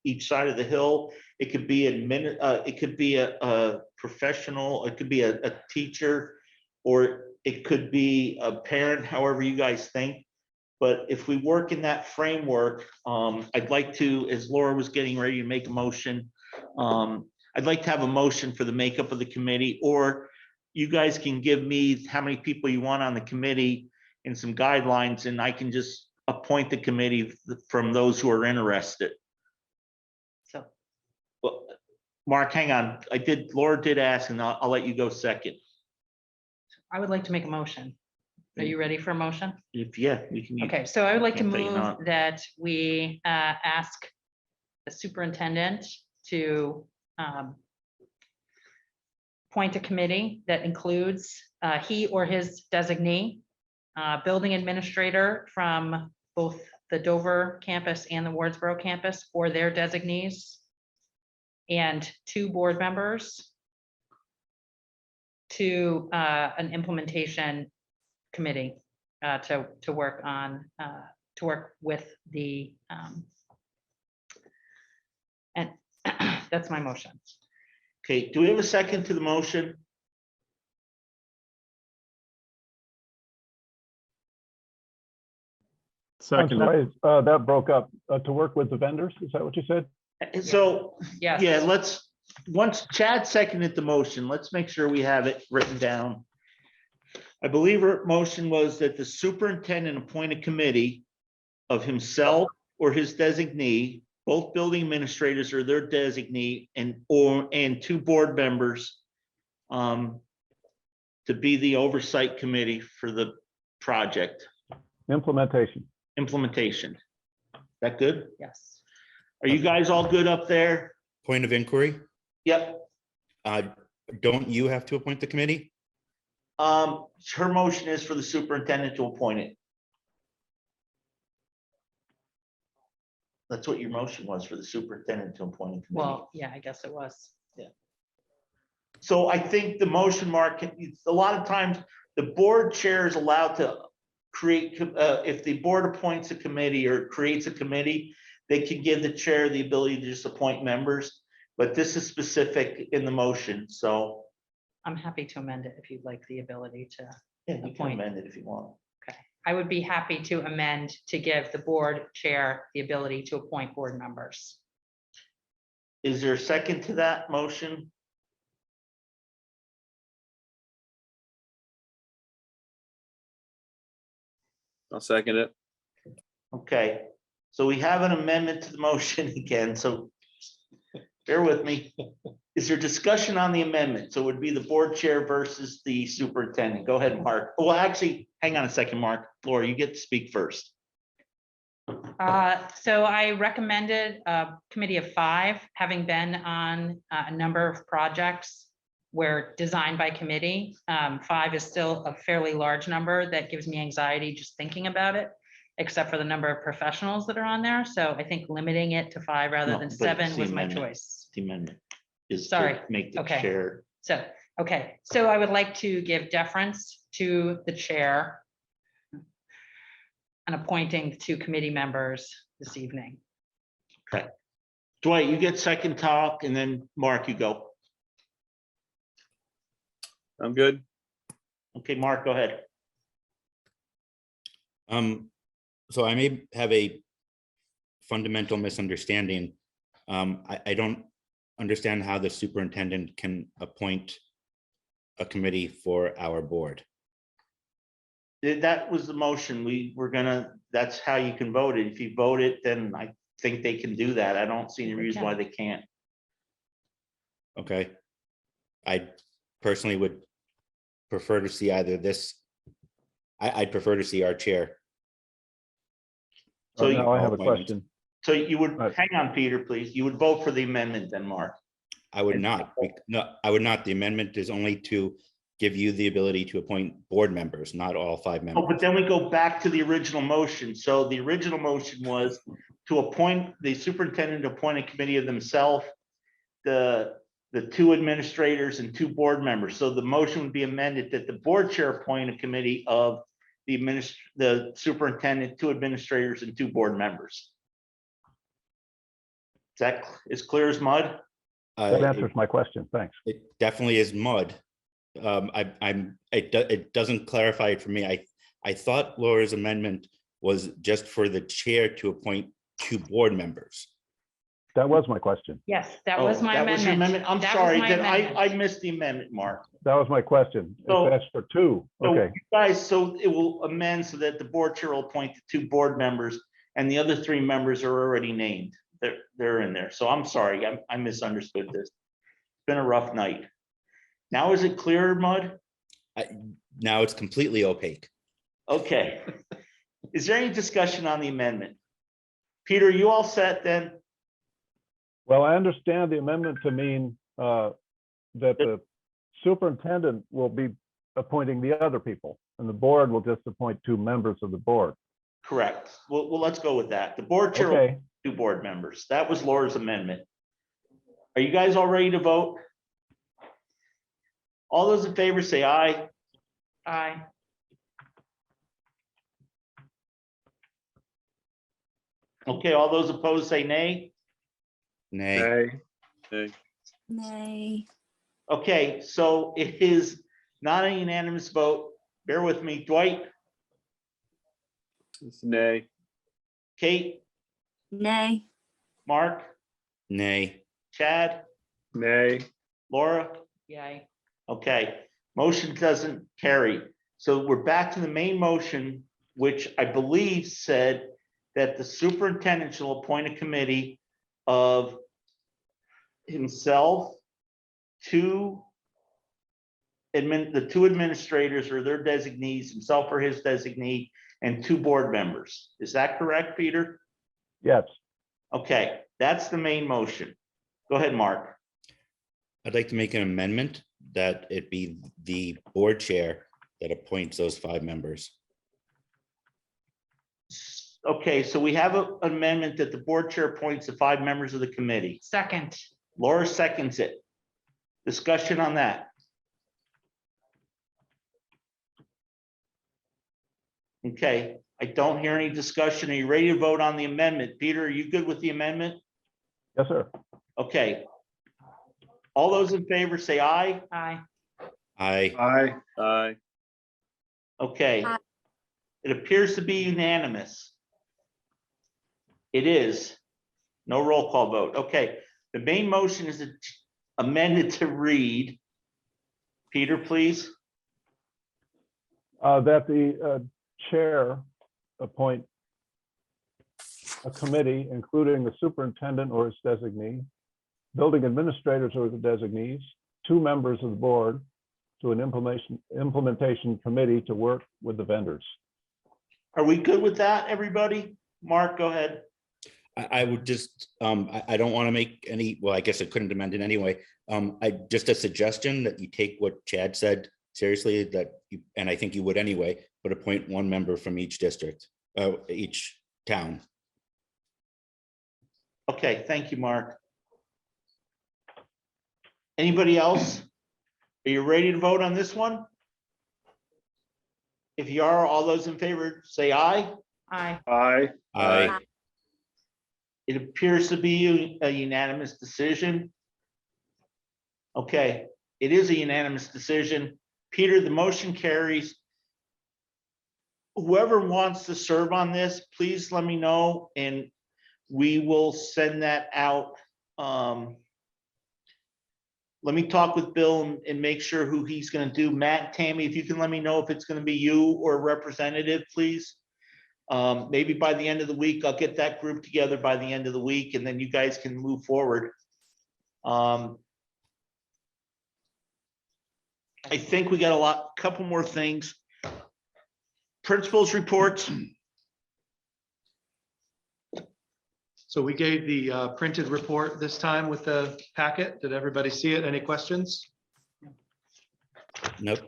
each side of the hill. It could be it could be a professional, it could be a teacher, or it could be a parent, however you guys think. But if we work in that framework, I'd like to, as Laura was getting ready to make a motion, I'd like to have a motion for the makeup of the committee, or you guys can give me how many people you want on the committee and some guidelines, and I can just appoint the committee from those who are interested. So, well, Mark, hang on. Laura did ask, and I'll let you go second. I would like to make a motion. Are you ready for a motion? Yeah, we can. Okay, so I would like to Can't say you're move not. that we ask the superintendent to appoint a committee that includes he or his designee, building administrator from both the Dover campus and the Wardsboro campus, or their designees, and 2 board members to an implementation committee to work on to work with the and that's my motion. Okay, do we have a second to the motion? I'm Second. sorry, that broke up. To work with the vendors, is that what you said? So, Yes. yeah, once Chad seconded the motion, let's make sure we have it written down. I believe her motion was that the superintendent appoint a committee of himself or his designee, both building administrators or their designee, and 2 board members to be the oversight committee for the project. Implementation. That good? Yes. Are you guys all good up there? Point of inquiry, Yep. don't you have to appoint the committee? Her motion is for the superintendent to appoint it. That's what your motion was, for the superintendent to appoint a committee. Well, yeah, I guess it was. So I think the motion, Mark, a lot of times the board chair is allowed to create, if the board appoints a committee or creates a committee, they can give the chair the ability to just appoint members, but this is specific in the motion, so. I'm happy to amend it if you'd like the ability to. Yeah, you can Appoint. amend it if you want. Okay, I would be happy to amend to give the board chair the ability to appoint board members. Is there a second to that motion? I'll second it. Okay, so we have an amendment to the motion again, so bear with me. Is there discussion on the amendment? So it would be the board chair versus the superintendent. Go ahead, Mark. Well, actually, hang on a second, Mark. Laura, you get to speak first. So I recommended a committee of 5, having been on a number of projects where designed by committee. 5 is still a fairly large number that gives me anxiety just thinking about it. except for the number of professionals that are on there. So I think limiting it to 5 rather No, than but 7 it's the was my amendment. choice. The amendment is to Sorry. make the Okay. chair. So, okay, so I would like to give deference to the chair and appointing 2 committee members this evening. Okay. Dwight, you get second talk, and then Mark, you go. I'm good. Okay, Mark, go ahead. So I may have a fundamental misunderstanding. I don't understand how the superintendent can appoint a committee for our board. That was the motion. We were gonna, that's how you can vote it. If you vote it, then I think they can do that. I don't see any reason why they can't. Okay. I personally would prefer to see either this. I'd prefer to see our chair. So Now I have a appointment. question. So you would, Right. hang on, Peter, please. You would vote for the amendment then, Mark. I would not. No, I would not. The amendment is only to give you the ability to appoint board members, not all 5 Oh, members. but then we go back to the original motion. So the original motion was to appoint the superintendent to appoint a committee of themselves, the 2 administrators and 2 board members. So the motion would be amended that the board chair appoint a committee of the superintendent, 2 administrators and 2 board members. Is that as clear as mud? That answers my question. Thanks. It definitely is mud. It doesn't clarify it for me. I thought Laura's amendment was just for the chair to appoint 2 board members. That was my question. Yes, that Oh, was my that was your amendment. I'm That was sorry, my then amendment. I missed the amendment, Mark. That was my question. So- If that's for 2, So okay. you guys, so it will amend so that the board chair will appoint the 2 board members and the other 3 members are already named. They're in there. So I'm sorry, I misunderstood this. It's been a rough night. Now is it clear, Mud? Now it's completely opaque. Okay. Is there any discussion on the amendment? Peter, you all set then? Well, I understand the amendment to mean that the superintendent will be appointing the other people, and the board will just appoint 2 members of the board. Correct. Well, let's go with that. The board chair will Okay, appoint 2 board members. That was Laura's amendment. Are you guys all ready to vote? All those in favor say aye. Aye. Okay, all those opposed say nay. Nay. Hey, Nay. Okay, so it is not a unanimous vote. Bear with me. Dwight, it's nay. Kate, Nay. Mark, Nay. Chad, Nay. Laura. Yay. Okay, motion doesn't carry. So we're back to the main motion, which I believe said that the superintendent shall appoint a committee of himself, the 2 administrators or their designees, himself or his designee, and 2 board members. Is that correct, Peter? yes. Okay, that's the main motion. Go ahead, Mark. I'd like to make an amendment that it be the board chair that appoints those 5 members. Okay, so we have an amendment that the board chair appoints the 5 members of the committee. Second. Laura seconds it. Discussion on that. Okay, I don't hear any discussion. Are you ready to vote on the amendment? Peter, are you good with the amendment? Yes, sir. Okay. All those in favor say aye. Aye. Aye. Aye. Aye. Okay. Aye. It appears to be unanimous. It is. No roll call vote. Okay, the main motion is amended to read. Peter, please. That the chair appoint a committee, including the superintendent or his designee, building administrators or the designees, 2 members of the board, to an implementation committee to work with the vendors. Are we good with that, everybody? Mark, go ahead. I would just, I don't want to make any, well, I guess I couldn't amend it anyway. Just a suggestion that you take what Chad said seriously, that you, and I think you would anyway, but appoint 1 member from each district. each town. Okay, thank you, Mark. Anybody else? Are you ready to vote on this one? If you are, all those in favor, say aye. Aye. Aye. It appears to be a unanimous decision. Okay, it is a unanimous decision. Peter, the motion carries. Whoever wants to serve on this, please let me know and we will send that out. Let me talk with Bill and make sure who he's gonna do. Matt, Tammy, if you can let me know if it's gonna be you or a representative, please. Maybe by the end of the week, I'll get that group together by the end of the week and then you guys can move forward. I think we got a couple more things. Principals reports. So we gave the printed report this time with the packet. Did everybody see it? Any questions? Nope.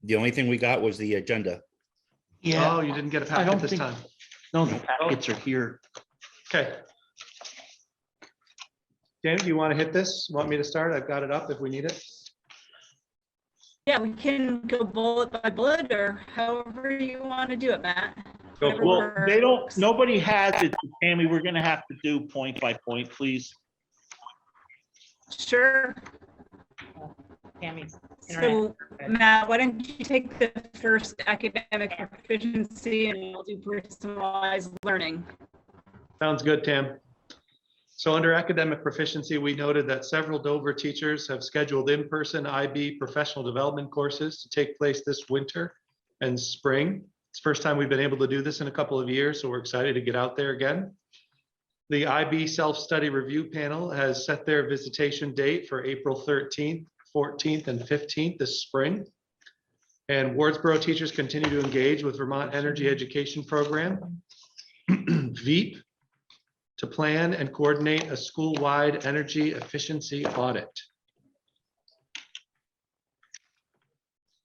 The only thing we got was the agenda. Oh, you didn't get a packet this time. No, the packets are here. Okay. Dan, do you want to hit this? Want me to start? I've got it up if we need it. Yeah, we can go bullet by bullet or however you want to do it, Matt. Well, they don't, nobody has it, Tammy. We're gonna have to do point by point, please. Sure. Tammy's So Matt, why don't you take the first academic proficiency and we'll do personalized learning. Sounds good, Tam. So under academic proficiency, we noted that several Dover teachers have scheduled in-person IB professional development courses to take place this winter and spring. It's the first time we've been able to do this in a couple of years, so we're excited to get out there again. The IB self-study review panel has set their visitation date for April 13th, 14th, and 15th this spring. And Wardsboro teachers continue to engage with Vermont Energy Education Program, VEEP, to plan and coordinate a school-wide energy efficiency audit.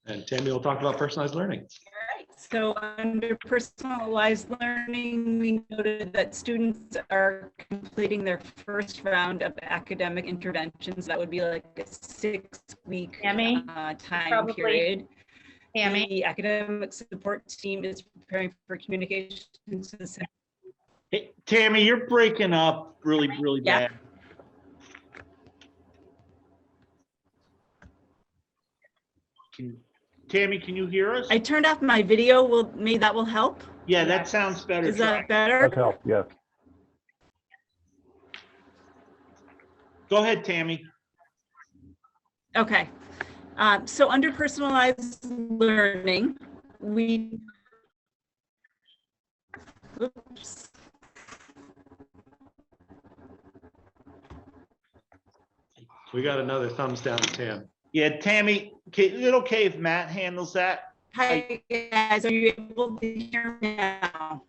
And Tammy will talk about personalized learning. All right, so under personalized learning, we noted that students are completing their first round of academic interventions. That would be like a 6-week time period. Tammy. The academic support team is preparing for communications. Hey, Tammy, you're breaking up really, really Yeah. bad. Tammy, can you hear us? I turned off my video. Maybe that will help. Yeah, that sounds better. Is that better? Does help, yes. Go ahead, Tammy. Okay. So under personalized learning, we We got another thumbs down, Tam. Yeah, Tammy, is it okay if Matt handles that? Hi guys, are you able to hear me now?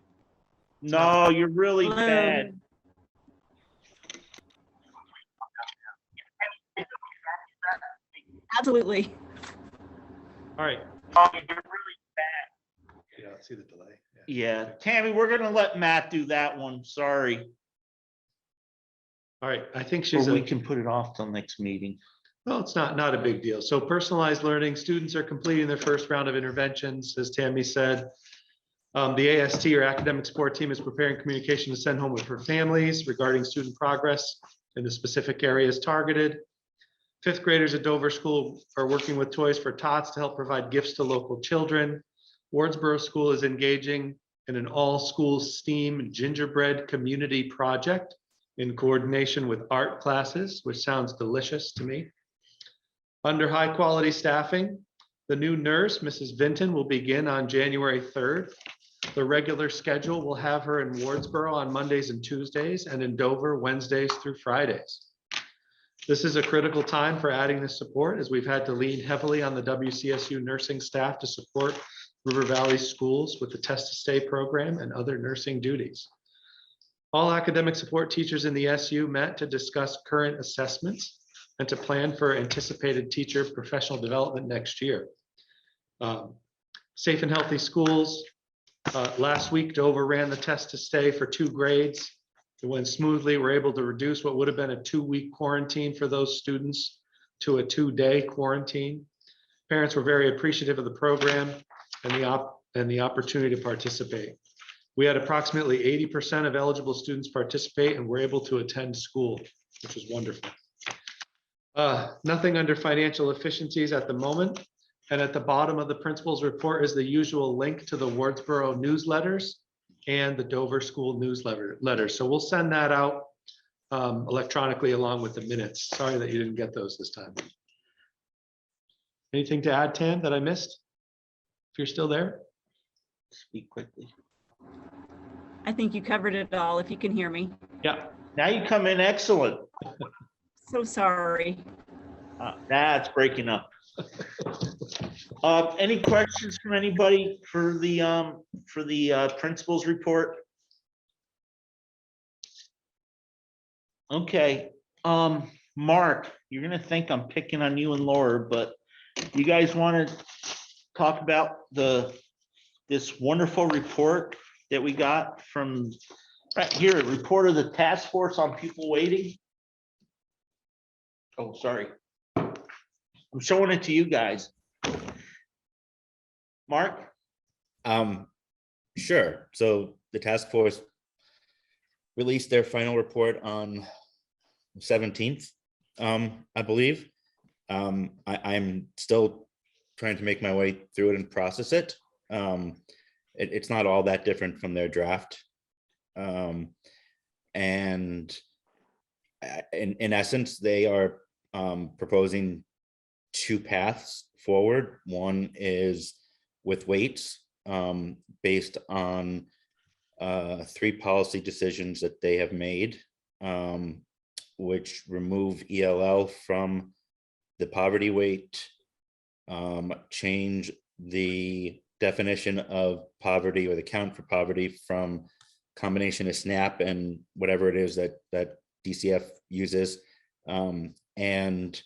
No, you're really Hello? bad. Absolutely. All right. Oh, you're really bad. Yeah, I see the delay. Yeah, Tammy, we're gonna let Matt do that one. Sorry. All right, I think Or she's. we can put it off till next meeting. Well, it's not a big deal. So personalized learning, students are completing their first round of interventions, as Tammy said. The AST or academic support team is preparing communication to send home with her families regarding student progress in the specific areas targeted. Fifth graders at Dover School are working with Toys for Tots to help provide gifts to local children. Wardsboro School is engaging in an all-school STEAM gingerbread community project in coordination with art classes, which sounds delicious to me. Under high-quality staffing, the new nurse, Mrs. Vinton, will begin on January 3rd. The regular schedule will have her in Wardsboro on Mondays and Tuesdays and in Dover Wednesdays through Fridays. This is a critical time for adding this support as we've had to lean heavily on the WCSU nursing staff to support River Valley schools with the Test to Stay program and other nursing duties. All academic support teachers in the SU met to discuss current assessments and to plan for anticipated teacher professional development next year. Safe and healthy schools, Last week, Dover ran the test to stay for 2 grades. It went smoothly. We're able to reduce what would have been a 2-week quarantine for those students to a 2-day quarantine. Parents were very appreciative of the program and the opportunity to participate. We had approximately 80% of eligible students participate and were able to attend school, which was wonderful. Nothing under financial efficiencies at the moment. And at the bottom of the principal's report is the usual link to the Wardsboro newsletters and the Dover School newsletter. So we'll send that out electronically along with the minutes. Sorry that you didn't get those this time. Anything to add, Tan, that I missed? If you're still there? Speak quickly. I think you covered it all, if you can hear me. Yeah. Now you come in excellent. So sorry. That's breaking up. Any questions from anybody for the principal's report? Okay, Mark, you're gonna think I'm picking on you and Laura, but you guys want to talk about this wonderful report that we got from right here, a report of the task force on people waiting? Oh, sorry. I'm showing it to you guys. Mark? Sure. So the task force released their final report on 17th, I believe. I'm still trying to make my way through it and process it. It's not all that different from their draft. And in essence, they are proposing 2 paths forward. One is with weights based on 3 policy decisions that they have made, which remove ELL from the poverty weight, change the definition of poverty or the count for poverty from combination of SNAP and whatever it is that DCF uses, and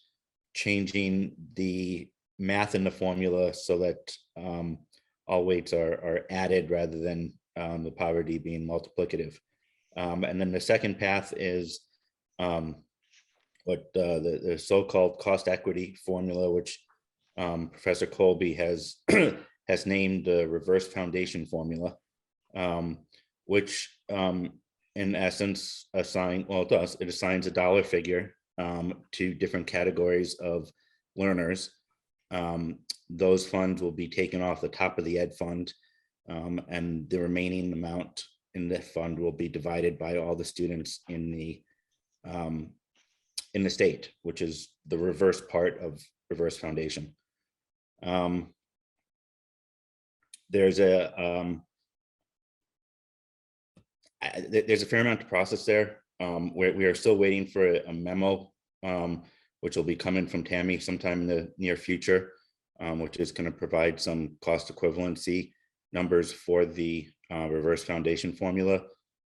changing the math in the formula so that all weights are added rather than the poverty being multiplicative. And then the second path is what the so-called cost equity formula, which Professor Colby has has named the reverse foundation formula, which in essence it assigns a dollar figure to different categories of learners. Those funds will be taken off the top of the ed fund, and the remaining amount in the fund will be divided by all the students in the state, which is the reverse part of reverse foundation. There's a fair amount to process there. We are still waiting for a memo, which will be coming from Tammy sometime in the near future, which is going to provide some cost equivalency numbers for the reverse foundation formula.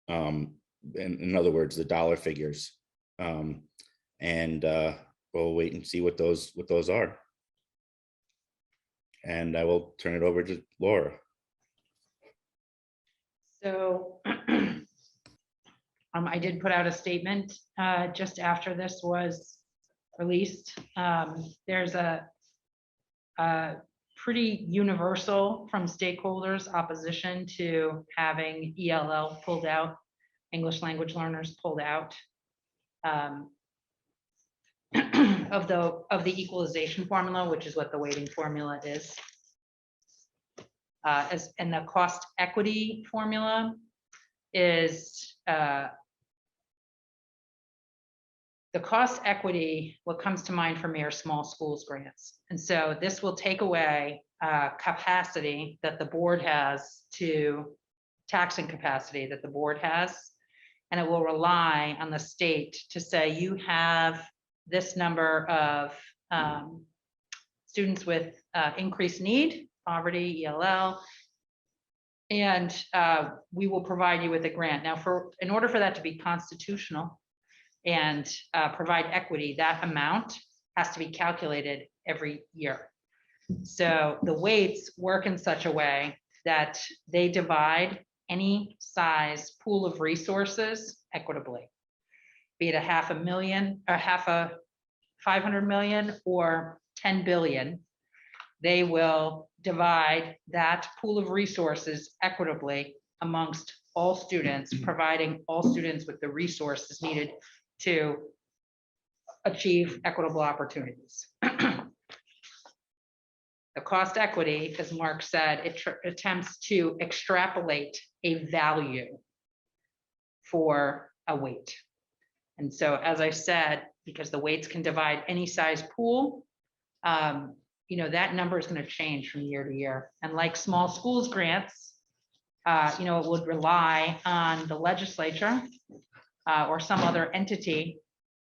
In other words, the dollar figures. And we'll wait and see what those are. And I will turn it over to Laura. So I did put out a statement just after this was released. There's a pretty universal from stakeholders opposition to having ELL pulled out, English language learners pulled out of the equalization formula, which is what the weighting formula is. And the cost equity formula is the cost equity, what comes to mind for me are small schools grants. And so this will take away capacity that the board has taxing capacity that the board has, and it will rely on the state to say you have this number of students with increased need, poverty, ELL, and we will provide you with a grant. Now, in order for that to be constitutional and provide equity, that amount has to be calculated every year. So the weights work in such a way that they divide any size pool of resources equitably, be it a $500,000 or $500 million or 10 billion. They will divide that pool of resources equitably amongst all students, providing all students with the resources needed to achieve equitable opportunities. The cost equity, as Mark said, it attempts to extrapolate a value for a weight. And so, as I said, because the weights can divide any size pool, you know, that number is going to change from year to year. And like small schools grants, you know, it would rely on the legislature or some other entity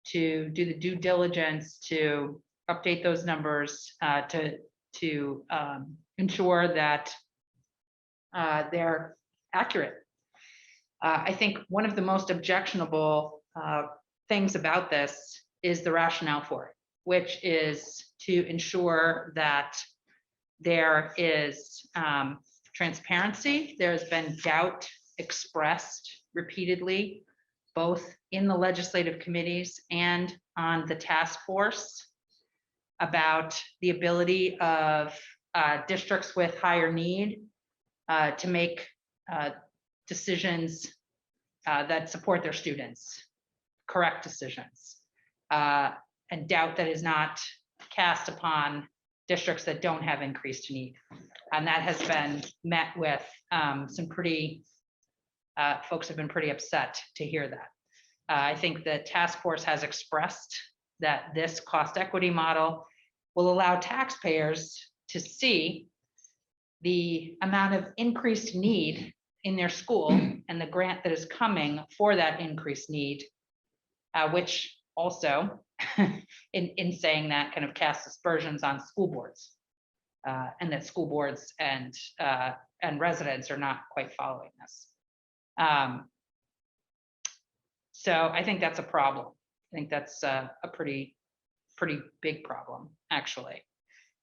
to do the due diligence to update those numbers to ensure that they're accurate. I think one of the most objectionable things about this is the rationale for it, which is to ensure that there is transparency. There's been doubt expressed repeatedly, both in the legislative committees and on the task force, about the ability of districts with higher need to make decisions that support their students, correct decisions, and doubt that is not cast upon districts that don't have increased need. And that has been met with some pretty, folks have been pretty upset to hear that. I think the task force has expressed that this cost equity model will allow taxpayers to see the amount of increased need in their school and the grant that is coming for that increased need, which also, in saying that, kind of casts aspersions on school boards, and that school boards and residents are not quite following this. So I think that's a problem. I think that's a pretty big problem, actually.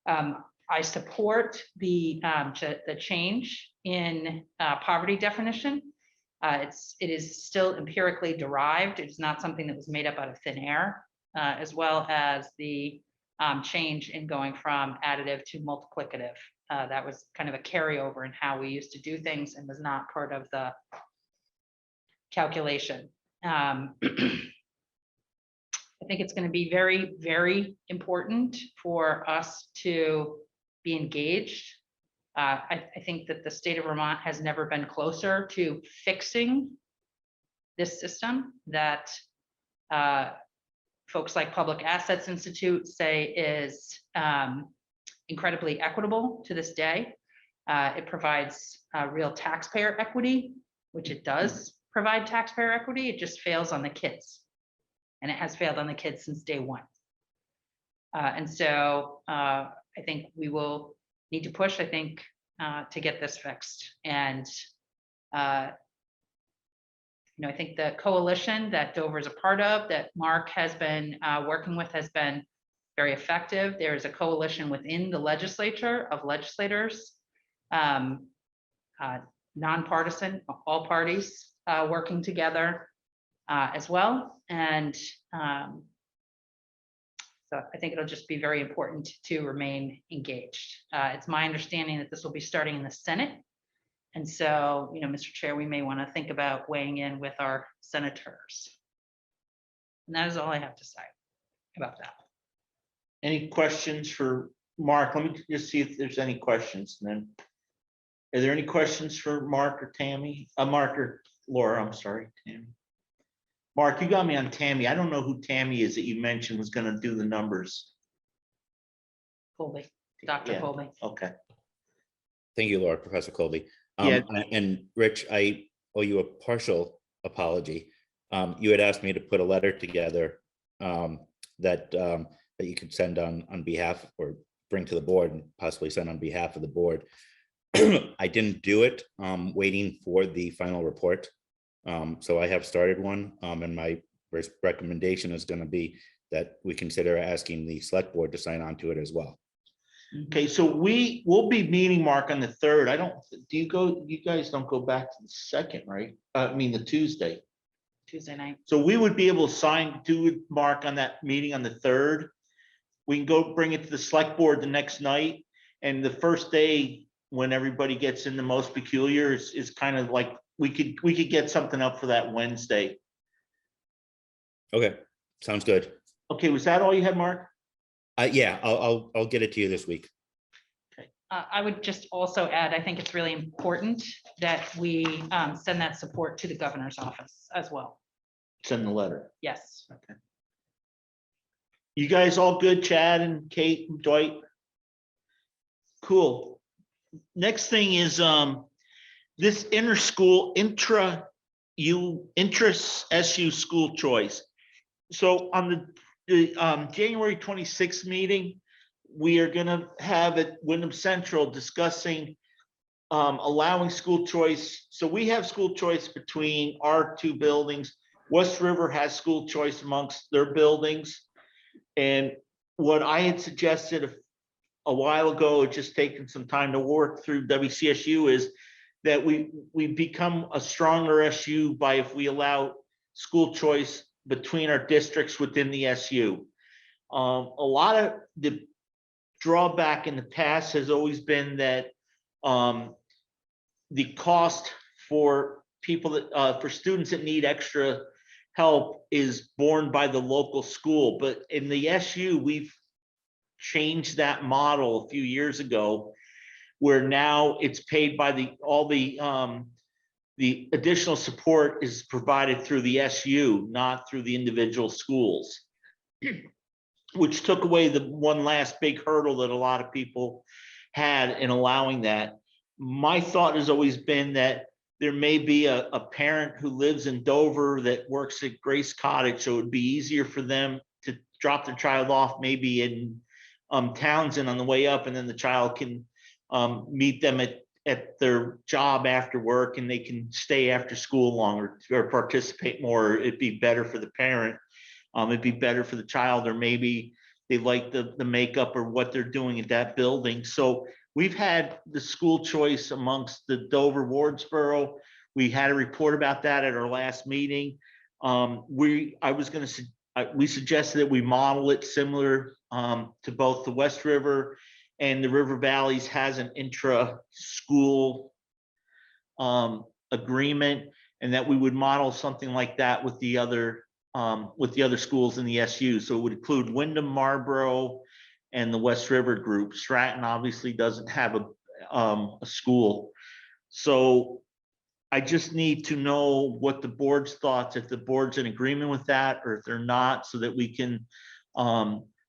I support the change in poverty definition. It is still empirically derived. It's not something that was made up out of thin air, as well as the change in going from additive to multiplicative. That was kind of a carryover in how we used to do things and was not part of the calculation. I think it's going to be very, very important for us to be engaged. I think that the state of Vermont has never been closer to fixing this system that folks like Public Assets Institute say is incredibly equitable to this day. It provides real taxpayer equity, which it does provide taxpayer equity. It just fails on the kids. And it has failed on the kids since day one. And so I think we will need to push, I think, to get this fixed. And, you know, I think the coalition that Dover is a part of, that Mark has been working with, has been very effective. There is a coalition within the legislature of legislators, nonpartisan, all parties working together as well. And so I think it'll just be very important to remain engaged. It's my understanding that this will be starting in the Senate. And so, you know, Mr. Chair, we may want to think about weighing in with our senators. And that is all I have to say about that. Any questions for Mark? Let me just see if there's any questions. And then, are there any questions for Mark or Tammy? Mark or Laura, I'm sorry, Tammy. Mark, you got me on Tammy. I don't know who Tammy is that you mentioned was going to do the numbers. Colby, Dr. Yeah. Colby. Okay. Thank you, Laura, Professor Colby. Yeah. And Rich, I owe you a partial apology. You had asked me to put a letter together that you could send on behalf, or bring to the board and possibly send on behalf of the board. I didn't do it, waiting for the final report. So I have started one, and my recommendation is going to be that we consider asking the select board to sign on to it as well. Okay, so we'll be meeting, Mark, on the 3rd. I don't, you guys don't go back to the 2nd, right? I mean, the Tuesday. Tuesday night. So we would be able to do it, Mark, on that meeting on the 3rd. We can go bring it to the select board the next night. And the first day, when everybody gets in the most peculiar, is kind of like, we could get something up for that Wednesday. Okay, sounds good. Okay, was that all you had, Mark? Yeah, I'll get it to you this week. I would just also add, I think it's really important that we send that support to the governor's office as well. Send the letter. Yes. Okay. You guys all good, Chad and Kate and Dwight? Cool. Next thing is this IntraSU school choice. So on the January 26th meeting, we are going to have at Wyndham Central discussing allowing school choice. So we have school choice between our two buildings. West River has school choice amongst their buildings. And what I had suggested a while ago, just taking some time to work through WCSU, is that we become a stronger SU by if we allow school choice between our districts within the SU. A lot of the drawback in the past has always been that the cost for people that for students that need extra help is borne by the local school. But in the SU, we've changed that model a few years ago, where now it's paid by all the additional support is provided through the SU, not through the individual schools, which took away the one last big hurdle that a lot of people had in allowing that. My thought has always been that there may be a parent who lives in Dover that works at Grace Cottage, so it would be easier for them to drop their child off maybe in Townsend on the way up, and then the child can meet them at their job after work, and they can stay after school longer or participate more. It'd be better for the parent. It'd be better for the child, or maybe they like the makeup or what they're doing at that building. So we've had the school choice amongst the Dover Wardsboro. We had a report about that at our last meeting. We suggested that we model it similar to both the West River and the River Valleys has an intra-school agreement, and that we would model something like that with the other schools in the SU. So it would include Wyndham, Marlboro, and the West River group. Stratton obviously doesn't have a school. So I just need to know what the board's thoughts, if the board's in agreement with that, or if they're not, so that we can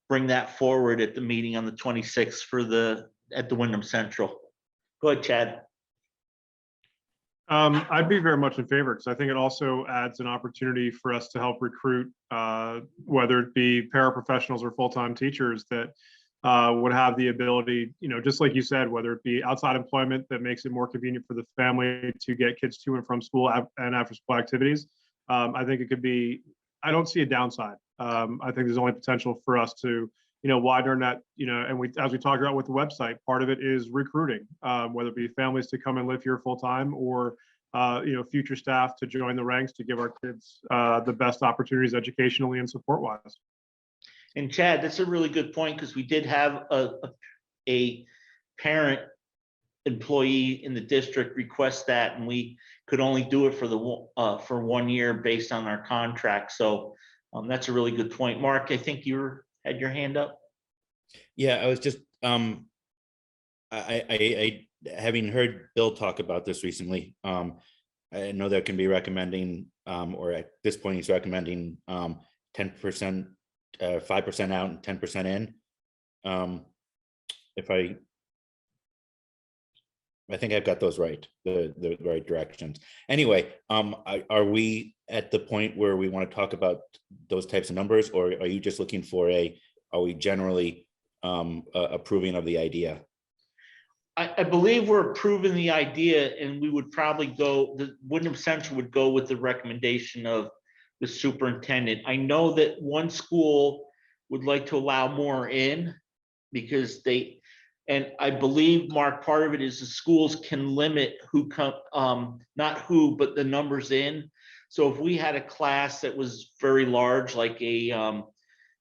bring that forward at the meeting on the 26th at the Wyndham Central. Go ahead, Chad. I'd be very much in favor, because I think it also adds an opportunity for us to help recruit, whether it be paraprofessionals or full-time teachers that would have the ability, just like you said, whether it be outside employment that makes it more convenient for the family to get kids to and from school and after school activities. I think it could be, I don't see a downside. I think there's only potential for us to, widen our net, and as we talked about with the website, part of it is recruiting, whether it be families to come and live here full time, or future staff to join the ranks to give our kids the best opportunities educationally and support wise. And Chad, that's a really good point, because we did have a parent employee in the district request that, and we could only do it for 1 year based on our contract. So that's a really good point. Mark, I think you had your hand up. Yeah, I was just I having heard Bill talk about this recently. I know there can be recommending, or at this point he's recommending 10%, 5% out and 10% in. If I think I've got those right, the right directions. Anyway, are we at the point where we want to talk about those types of numbers, or are you just looking for are we generally approving of the idea? I believe we're approving the idea, and we would probably the Wyndham Central would go with the recommendation of the superintendent. I know that one school would like to allow more in, because And I believe, Mark, part of it is the schools can limit who come, not who, but the numbers in. So if we had a class that was very large, like a,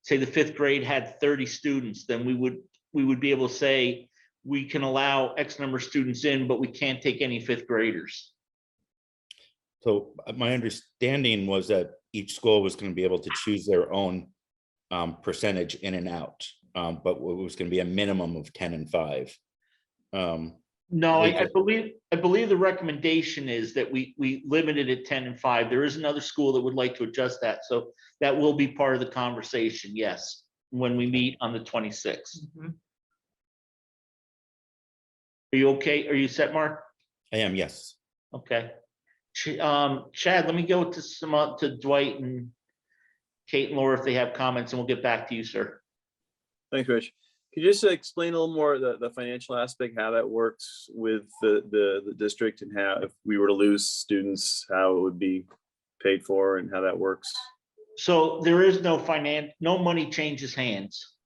say the 5th grade had 30 students, then we would be able to say, we can allow X number of students in, but we can't take any 5th graders. So my understanding was that each school was going to be able to choose their own percentage in and out, but it was going to be a minimum of 10 and 5. No, I believe the recommendation is that we limited it 10 and 5. There is another school that would like to adjust that, so that will be part of the conversation. Yes, when we meet on the 26th. Are you okay? Are you set, Mark? I am, yes. Okay. Chad, let me go to Dwight and Kate and Laura if they have comments, and we'll get back to you, sir. Thanks, Rich. Could you just explain a little more the financial aspect, how that works with the district, and how if we were to lose students, how it would be paid for and how that works? So there is no money changes hands.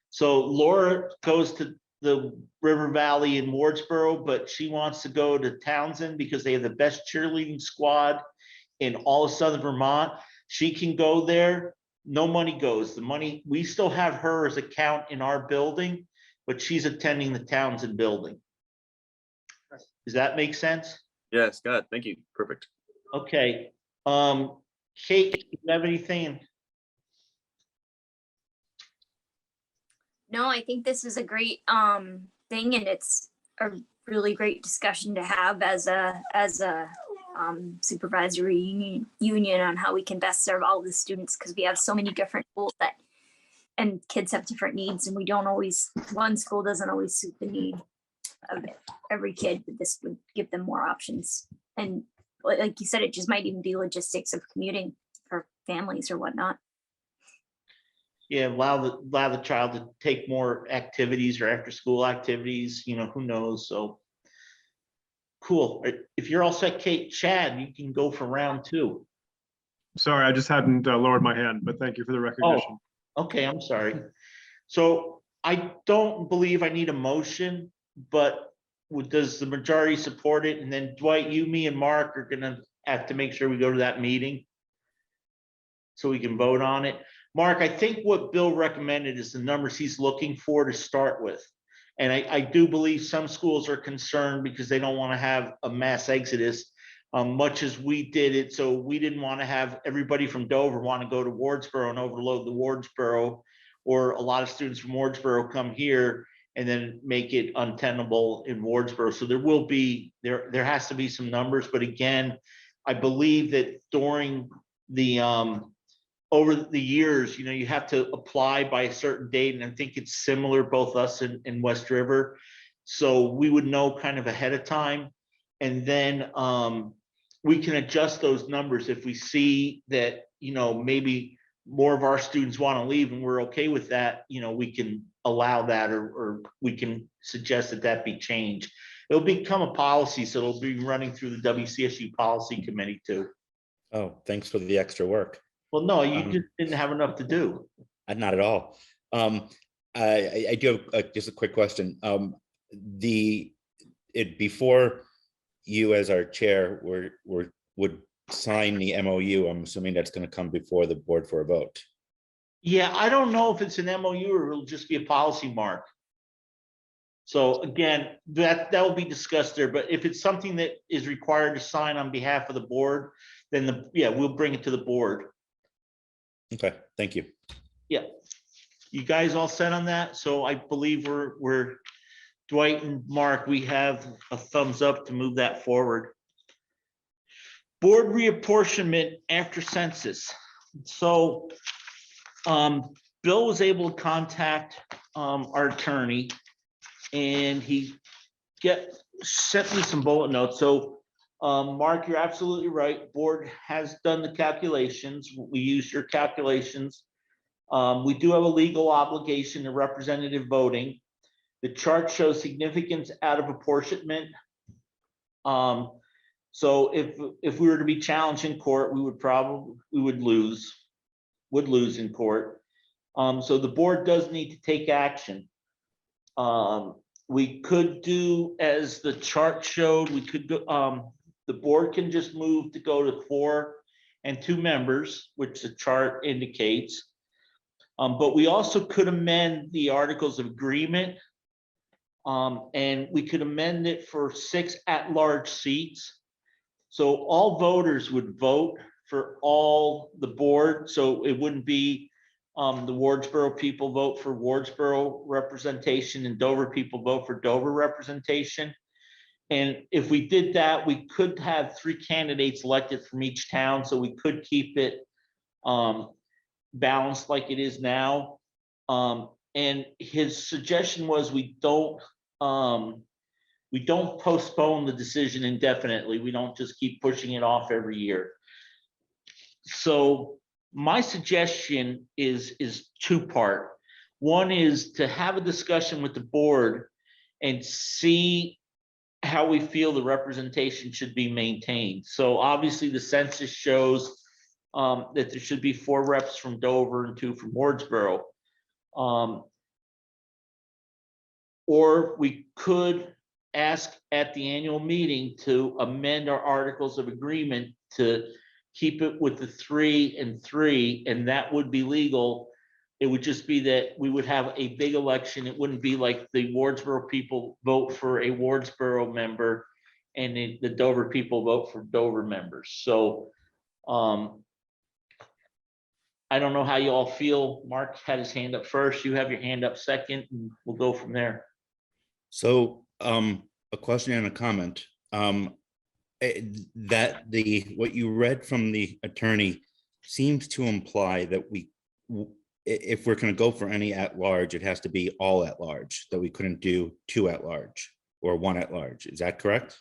So Laura goes to the River Valley in Wardsboro, but she wants to go to Townsend because they have the best cheerleading squad in all of Southern Vermont. She can go there. No money goes. The money, we still have her as account in our building, but she's attending the Townsend building. Does that make sense? Yes, got it. Thank you. Perfect. Okay. Kate, do you have anything? No, I think this is a great thing, and it's a really great discussion to have as a supervisory union on how we can best serve all the students, because we have so many different schools and kids have different needs, and one school doesn't always suit the need of every kid, but this would give them more options. And like you said, it just might even be logistics of commuting for families or whatnot. Yeah, allow the child to take more activities or after school activities, who knows? So cool. If you're all set, Kate, Chad, you can go for round 2. Sorry, I just hadn't lowered my hand, but thank you for the recognition. Okay, I'm sorry. So I don't believe I need a motion, but does the majority support it? And then Dwight, you, me, and Mark are gonna have to make sure we go to that meeting so we can vote on it. Mark, I think what Bill recommended is the numbers he's looking for to start with. And I do believe some schools are concerned because they don't want to have a mass exodus, much as we did it. So we didn't want to have everybody from Dover want to go to Wardsboro and overload the Wardsboro, or a lot of students from Wardsboro come here and then make it untenable in Wardsboro. So there has to be some numbers. But again, I believe that during the over the years, you have to apply by a certain date, and I think it's similar, both us and West River. So we would know kind of ahead of time, and then we can adjust those numbers if we see that, maybe more of our students want to leave and we're okay with that, we can allow that, or we can suggest that be changed. It'll become a policy, so it'll be running through the WCSU policy committee too. Oh, thanks for the extra work. Well, no, you just didn't have enough to do. Not at all. I do have just a quick question. Before you as our chair would sign the MOU, I'm assuming that's going to come before the board for a vote. Yeah, I don't know if it's an MOU or it'll just be a policy, Mark. So again, that will be discussed there. But if it's something that is required to sign on behalf of the board, then we'll bring it to the board. Okay, thank you. Yeah, you guys all set on that? So I believe we're Dwight and Mark, we have a thumbs up to move that forward. Board reapportionment after census. So Bill was able to contact our attorney, and he sent me some bullet notes. So Mark, you're absolutely right. Board has done the calculations. We used your calculations. We do have a legal obligation to representative voting. The chart shows significance out of apportionment. So if we were to be challenged in court, we would lose in court. So the board does need to take action. We could do, as the chart showed, we could go, the board can just move to go to 4 and 2 members, which the chart indicates. But we also could amend the articles of agreement. And we could amend it for 6 at-large seats. So all voters would vote for all the board. So it wouldn't be the Wardsboro people vote for Wardsboro representation and Dover people vote for Dover representation. And if we did that, we could have 3 candidates elected from each town. So we could keep it balanced like it is now. And his suggestion was we don't postpone the decision indefinitely. We don't just keep pushing it off every year. So my suggestion is 2-part. One is to have a discussion with the board and see how we feel the representation should be maintained. So obviously the census shows that there should be 4 reps from Dover and 2 from Wardsboro. Or we could ask at the annual meeting to amend our articles of agreement to keep it with the 3 and 3, and that would be legal. It would just be that we would have a big election. It wouldn't be like the Wardsboro people vote for a Wardsboro member and the Dover people vote for Dover members. So I don't know how you all feel. Mark had his hand up first. You have your hand up second, and we'll go from there. So a question and a comment. That what you read from the attorney seems to imply that if we're going to go for any at large, it has to be all at large, that we couldn't do 2 at large or 1 at large. Is that correct?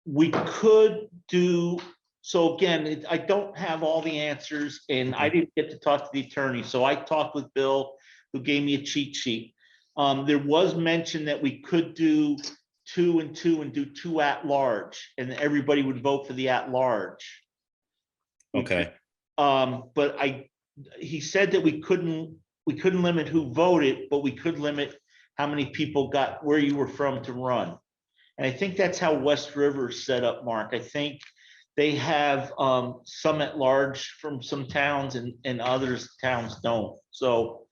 We could do, so again, I don't have all the answers and I didn't get to talk to the attorney. So I talked with Bill, who gave me a cheat sheet. There was mention that we could do 2 and 2 and do 2 at large, and everybody would vote for the at large. Okay. But he said that we couldn't limit who voted, but we could limit how many people got where you were from to run. And I think that's how West River is set up, Mark. I think they have some at large from some towns and others towns don't. So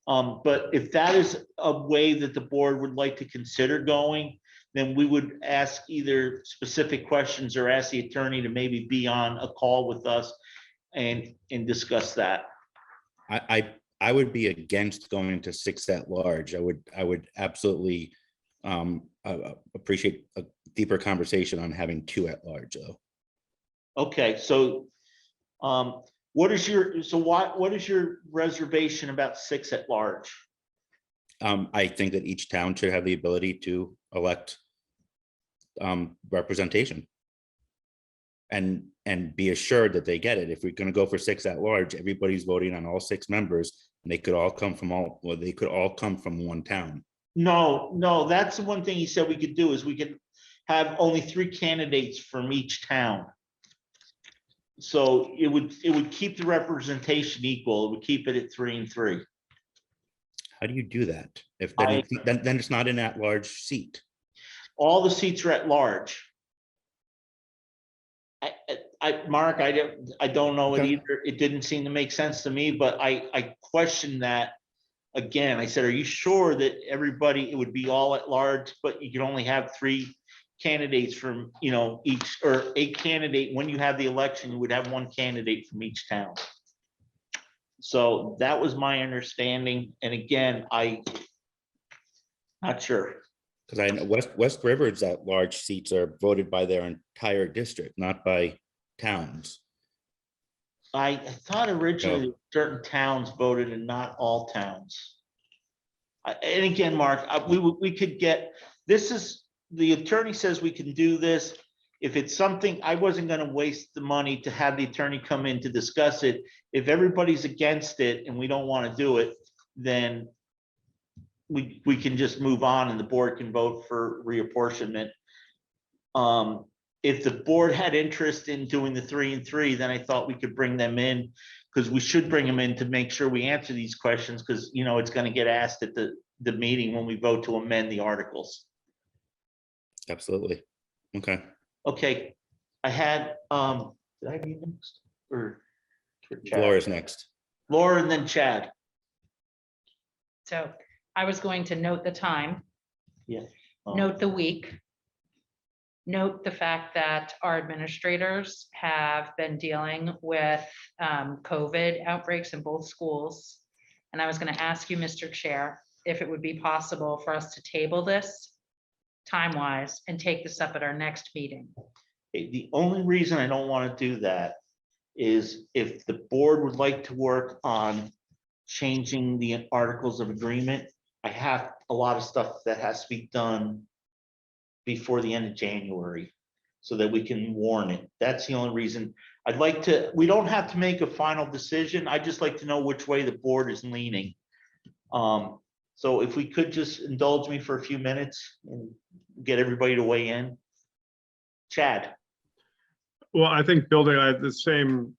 but if that is a way that the board would like to consider going, then we would ask either specific questions or ask the attorney to maybe be on a call with us and discuss that. I would be against going to 6 at large. I would absolutely appreciate a deeper conversation on having 2 at large though. Okay, so what is your reservation about 6 at large? I think that each town should have the ability to elect representation and be assured that they get it. If we're going to go for 6 at large, everybody's voting on all 6 members, and they could all come from one town. No, that's the one thing he said we could do is we could have only 3 candidates from each town. So it would keep the representation equal. It would keep it at 3 and 3. How do you do that? If then it's not an at-large seat. All the seats are at large. Mark, I don't know it either. It didn't seem to make sense to me, but I questioned that again. I said, are you sure that it would be all at large, but you can only have 3 candidates from, each, or a candidate when you have the election, you would have 1 candidate from each town. So that was my understanding. And again, not sure. Because I know West River's at large seats are voted by their entire district, not by towns. I thought originally certain towns voted and not all towns. And again, Mark, we could get, the attorney says we can do this. If it's something, I wasn't going to waste the money to have the attorney come in to discuss it. If everybody's against it and we don't want to do it, then we can just move on and the board can vote for reapportionment. If the board had interest in doing the 3 and 3, then I thought we could bring them in, because we should bring them in to make sure we answer these questions, because it's going to get asked at the the meeting when we vote to amend the articles. Absolutely. Okay. Okay, I had, did I be next? Or Chad? Laura's next. Laura and then Chad. So I was going to note the time, Yeah. note the week, note the fact that our administrators have been dealing with COVID outbreaks in both schools. And I was going to ask you, Mr. Chair, if it would be possible for us to table this time-wise and take this up at our next meeting. The only reason I don't want to do that is if the board would like to work on changing the articles of agreement, I have a lot of stuff that has to be done before the end of January so that we can warn it. That's the only reason. I'd like to, we don't have to make a final decision. I just like to know which way the board is leaning. So if we could just indulge me for a few minutes and get everybody to weigh in. Chad. Well, I think building, I had the same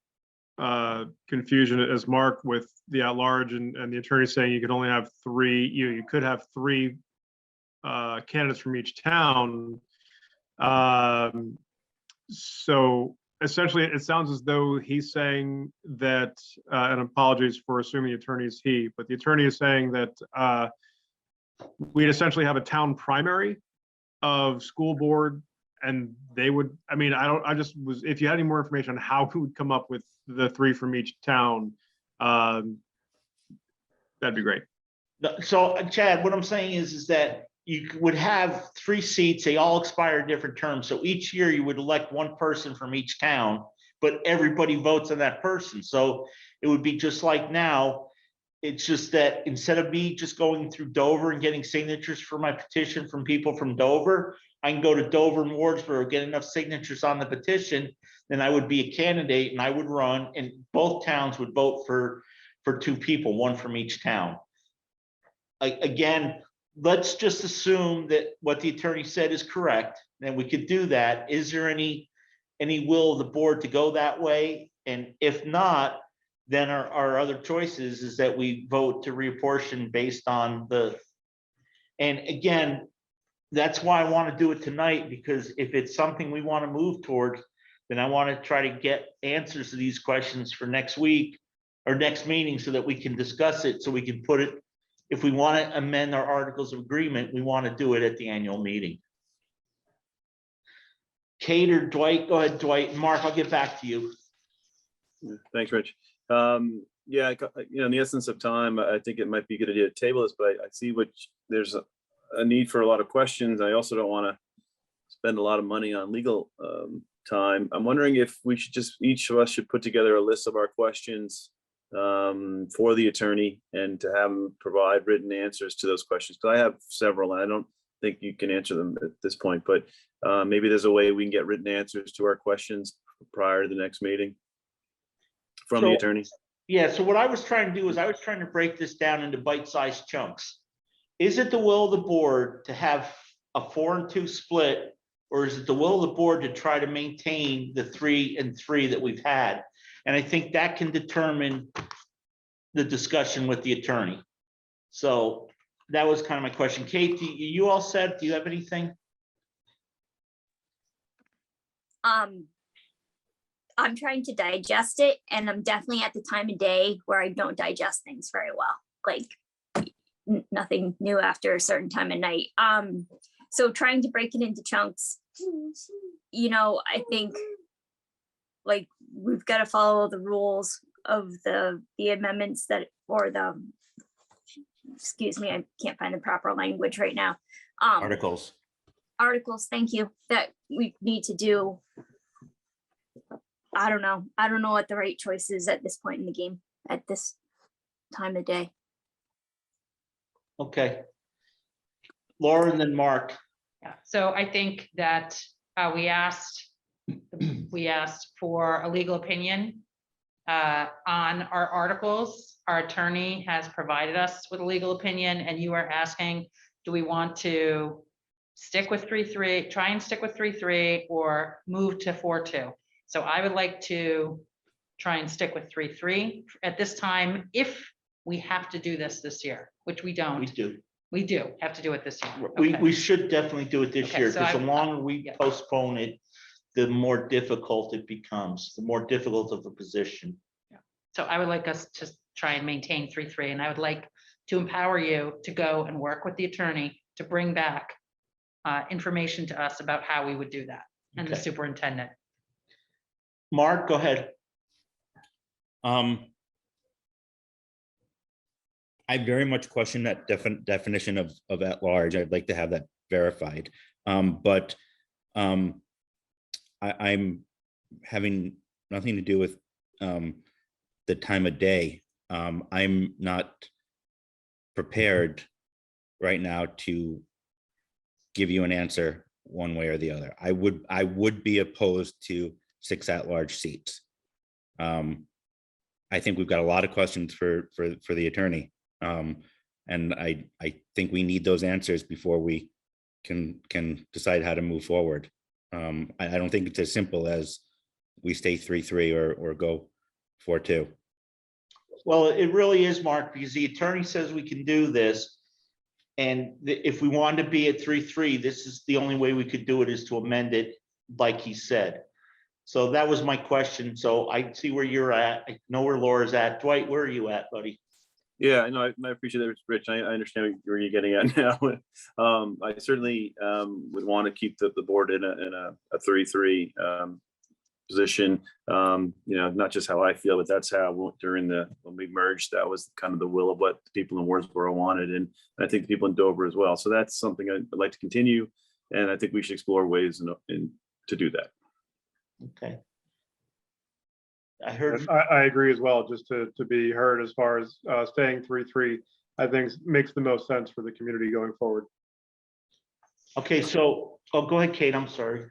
confusion as Mark with the at-large and the attorney saying you could only have three, you could have three candidates from each town. So essentially, it sounds as though he's saying that, and apologies for assuming the attorney is he, but the attorney is saying that we'd essentially have a town primary of school board, and they would, I mean, I just was, if you had any more information on how we would come up with the three from each town, that'd be great. So Chad, what I'm saying is that you would have 3 seats, they all expire at different terms. So each year you would elect one person from each town, but everybody votes on that person. So it would be just like now. It's just that instead of me just going through Dover and getting signatures for my petition from people from Dover, I can go to Dover and Wardsboro, get enough signatures on the petition, then I would be a candidate and I would run, and both towns would vote for 2 people, one from each town. Again, let's just assume that what the attorney said is correct, then we could do that. Is there any will of the board to go that way? And if not, then our other choices is that we vote to reapportion based on the, and again, that's why I want to do it tonight, because if it's something we want to move towards, then I want to try to get answers to these questions for next week or next meeting so that we can discuss it, so we can put it, if we want to amend our articles of agreement, we want to do it at the annual meeting. Kate or Dwight, go ahead, Dwight. Mark, I'll get back to you. Thanks, Rich. Yeah, in the essence of time, I think it might be a good idea to table this, but I see there's a need for a lot of questions. I also don't want to spend a lot of money on legal time. I'm wondering if we should just, each of us should put together a list of our questions for the attorney and to have him provide written answers to those questions. Because I have several and I don't think you can answer them at this point, but maybe there's a way we can get written answers to our questions prior to the next meeting from the attorney. Yeah, so what I was trying to do is I was trying to break this down into bite-sized chunks. Is it the will of the board to have a 4-2 split, or is it the will of the board to try to maintain the 3-3 that we've had? And I think that can determine the discussion with the attorney. So that was kind of my question. Kate, you all said, do you have anything? I'm trying to digest it, and I'm definitely at the time of day where I don't digest things very well. Like nothing new after a certain time of night. So trying to break it into chunks, I think like we've got to follow the rules of the amendments that, or the, excuse me, I can't find the proper language right now. Articles, thank you, that we need to do. I don't know what the right choice is at this point in the game, at this time of day. Okay. Laura and then Mark. Yeah, so I think that we asked for a legal opinion on our articles. Our attorney has provided us with a legal opinion, and you are asking, do we want to stick with 3-3, try and stick with 3-3, or move to 4-2? So I would like to try and stick with 3-3 at this time, if we have to do this year, which we don't. We do. We do have to do it this year. We Okay. should definitely do it this Okay, year, so because the I- longer we yeah. postpone it, the more difficult it becomes, the more difficult of a position. So I would like us to try and maintain 3-3, and I would like to empower you to go and work with the attorney to bring back information to us about how we would do that, and the Okay. superintendent. Mark, go ahead. I very much question that definition of at large. I'd like to have that verified. But I'm having nothing to do with the time of day. I'm not prepared right now to give you an answer one way or the other. I would be opposed to 6 at-large seats. I think we've got a lot of questions for the attorney. And I think we need those answers before we can decide how to move forward. I don't think it's as simple as we stay 3-3 or go 4-2. Well, it really is, Mark, because the attorney says we can do this. And if we wanted to be at 3-3, this is the only way we could do it, is to amend it like he said. So that was my question. So I see where you're at. I know where Laura's at. Dwight, where are you at, buddy? Yeah, I know. I appreciate that, Rich. I understand where you're getting at now. I certainly would want to keep the board in a 3-3 position. Not just how I feel, but that's how when we merged, that was kind of the will of what the people in Wardsboro wanted, and I think the people in Dover as well. So that's something I'd like to continue, and I think we should explore ways to do that. Okay. I heard. I agree as well, just to be heard as far as staying 3-3, I think makes the most sense for the community going forward. Okay, so, go ahead, Kate, I'm sorry.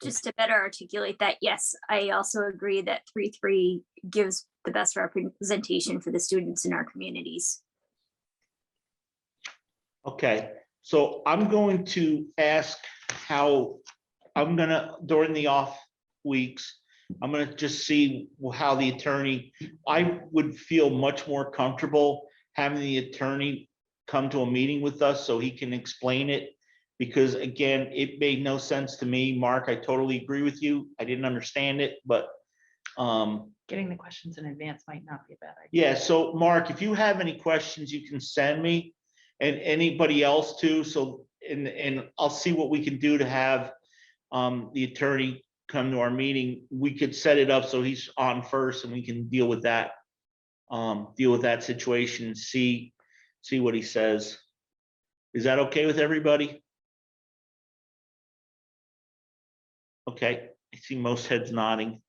Just to better articulate that, yes, I also agree that 3-3 gives the best representation for the students in our communities. Okay, so I'm going to ask during the off weeks, I'm gonna just see how the attorney, I would feel much more comfortable having the attorney come to a meeting with us so he can explain it. Because again, it made no sense to me. Mark, I totally agree with you. I didn't understand it, but Getting the questions in advance might not be a bad idea. yeah, so Mark, if you have any questions, you can send me, and anybody else too. So, and I'll see what we can do to have the attorney come to our meeting. We could set it up so he's on first, and we can deal with that situation and see what he says. Is that okay with everybody? Okay, I see most heads nodding.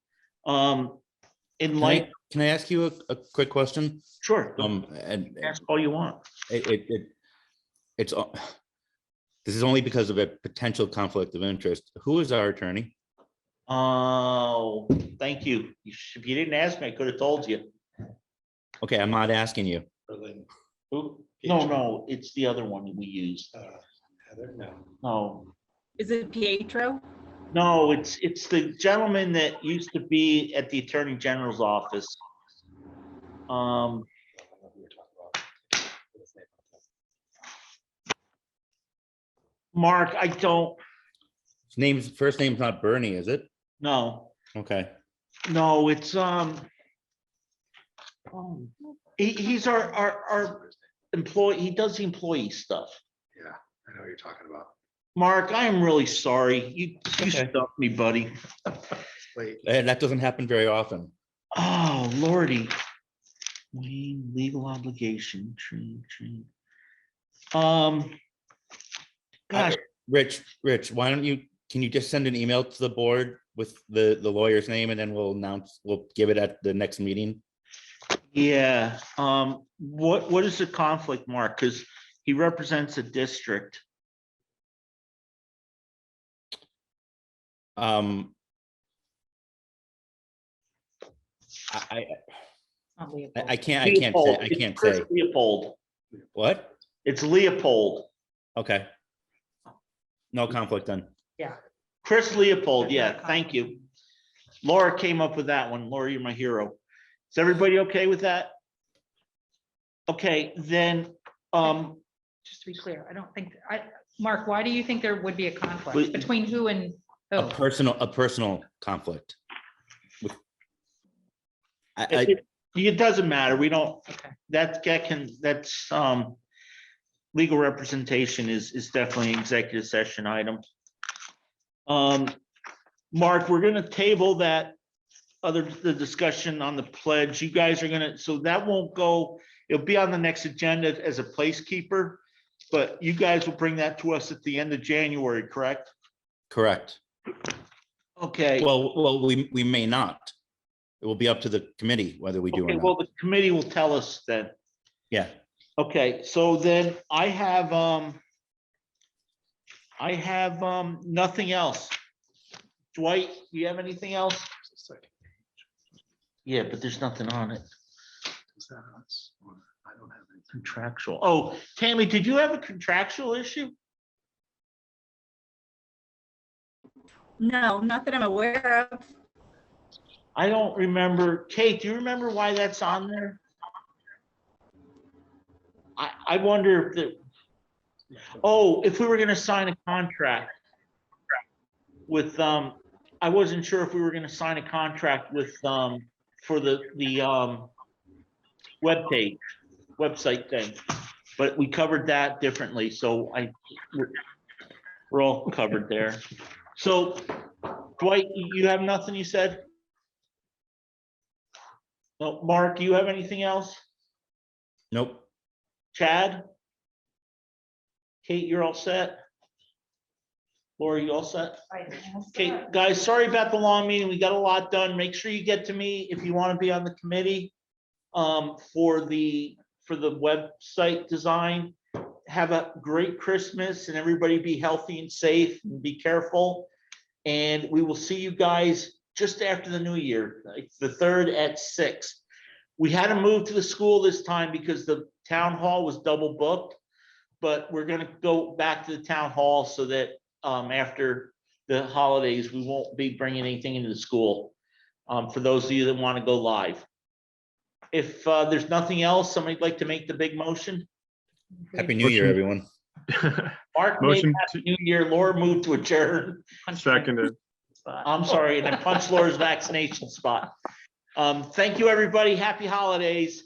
In light, Can I ask you a quick question? sure, And ask all you want. this is only because of a potential conflict of interest. Who is our attorney? Oh, thank you. If you didn't ask me, I could have told you. Okay, I'm not asking you. Who? No, it's the other one we used. No. Is it Pietro? No, it's the gentleman that used to be at the Attorney General's office. Mark, I don't, First name's not Bernie, is it? no, Okay. no, it's, he's our employee, he does the employee stuff. Yeah, I know what you're talking about. Mark, I am really sorry. You Okay. stumped me, buddy. Wait. And that doesn't happen very often. Oh, Lordy. Wayne, legal obligation, train. Gosh, Rich, why don't can you just send an email to the board with the lawyer's name, and then we'll give it at the next meeting? yeah. What is the conflict, Mark? Because he represents a district. I can't Chris say. Leopold. What? It's Leopold. Okay. No conflict then. Yeah. Chris Leopold, yeah, thank you. Laura came up with that one. Laura, you're my hero. Is everybody okay with that? Okay, then Just to be clear, I don't think, Mark, why do you think there would be a conflict Wait. between who and who? A personal conflict. With- I, It doesn't matter. We don't, Okay. that's legal representation is definitely an executive session item. Mark, we're gonna table the discussion on the pledge. You guys are gonna, so that won't go, it'll be on the next agenda as a placekeeper, but you guys will bring that to us at the end of January, correct? correct. Okay. Well, we may not. It will be up to the committee whether we do or Okay, well, not. the committee will tell us then. Yeah. Okay, so then I have nothing else. Dwight, do you have anything else? Yeah, but there's nothing on it. I don't have any contractual. Oh, Tammy, did you have a contractual issue? No, not that I'm aware of. I don't remember. Kate, do you remember why that's on there? I wonder if if we were gonna sign a contract with, I wasn't sure if we were gonna sign a contract with, for the website thing, but we covered that differently, so we're all covered there. So Dwight, you have nothing, you said? No, Mark, do you have anything else? Nope. Chad? Kate, you're all set? Laura, you all set? Okay, guys, sorry about the long meeting. We got a lot done. Make sure you get to me if you want to be on the committee for the website design. Have a great Christmas and everybody be healthy and safe and be careful. And we will see you guys just after the new year, like the 3rd at 6. We had to move to the school this time because the town hall was double booked, but we're gonna go back to the town hall so that after the holidays, we won't be bringing anything into the school. For those of you that want to go live. If there's nothing else, somebody'd like to make the big motion. Happy New Year, everyone. Mark made Motion Happy New Year. Laura moved to adjourn. Seconded. I'm sorry, and I punched Laura's vaccination spot. Thank you, everybody. Happy holidays.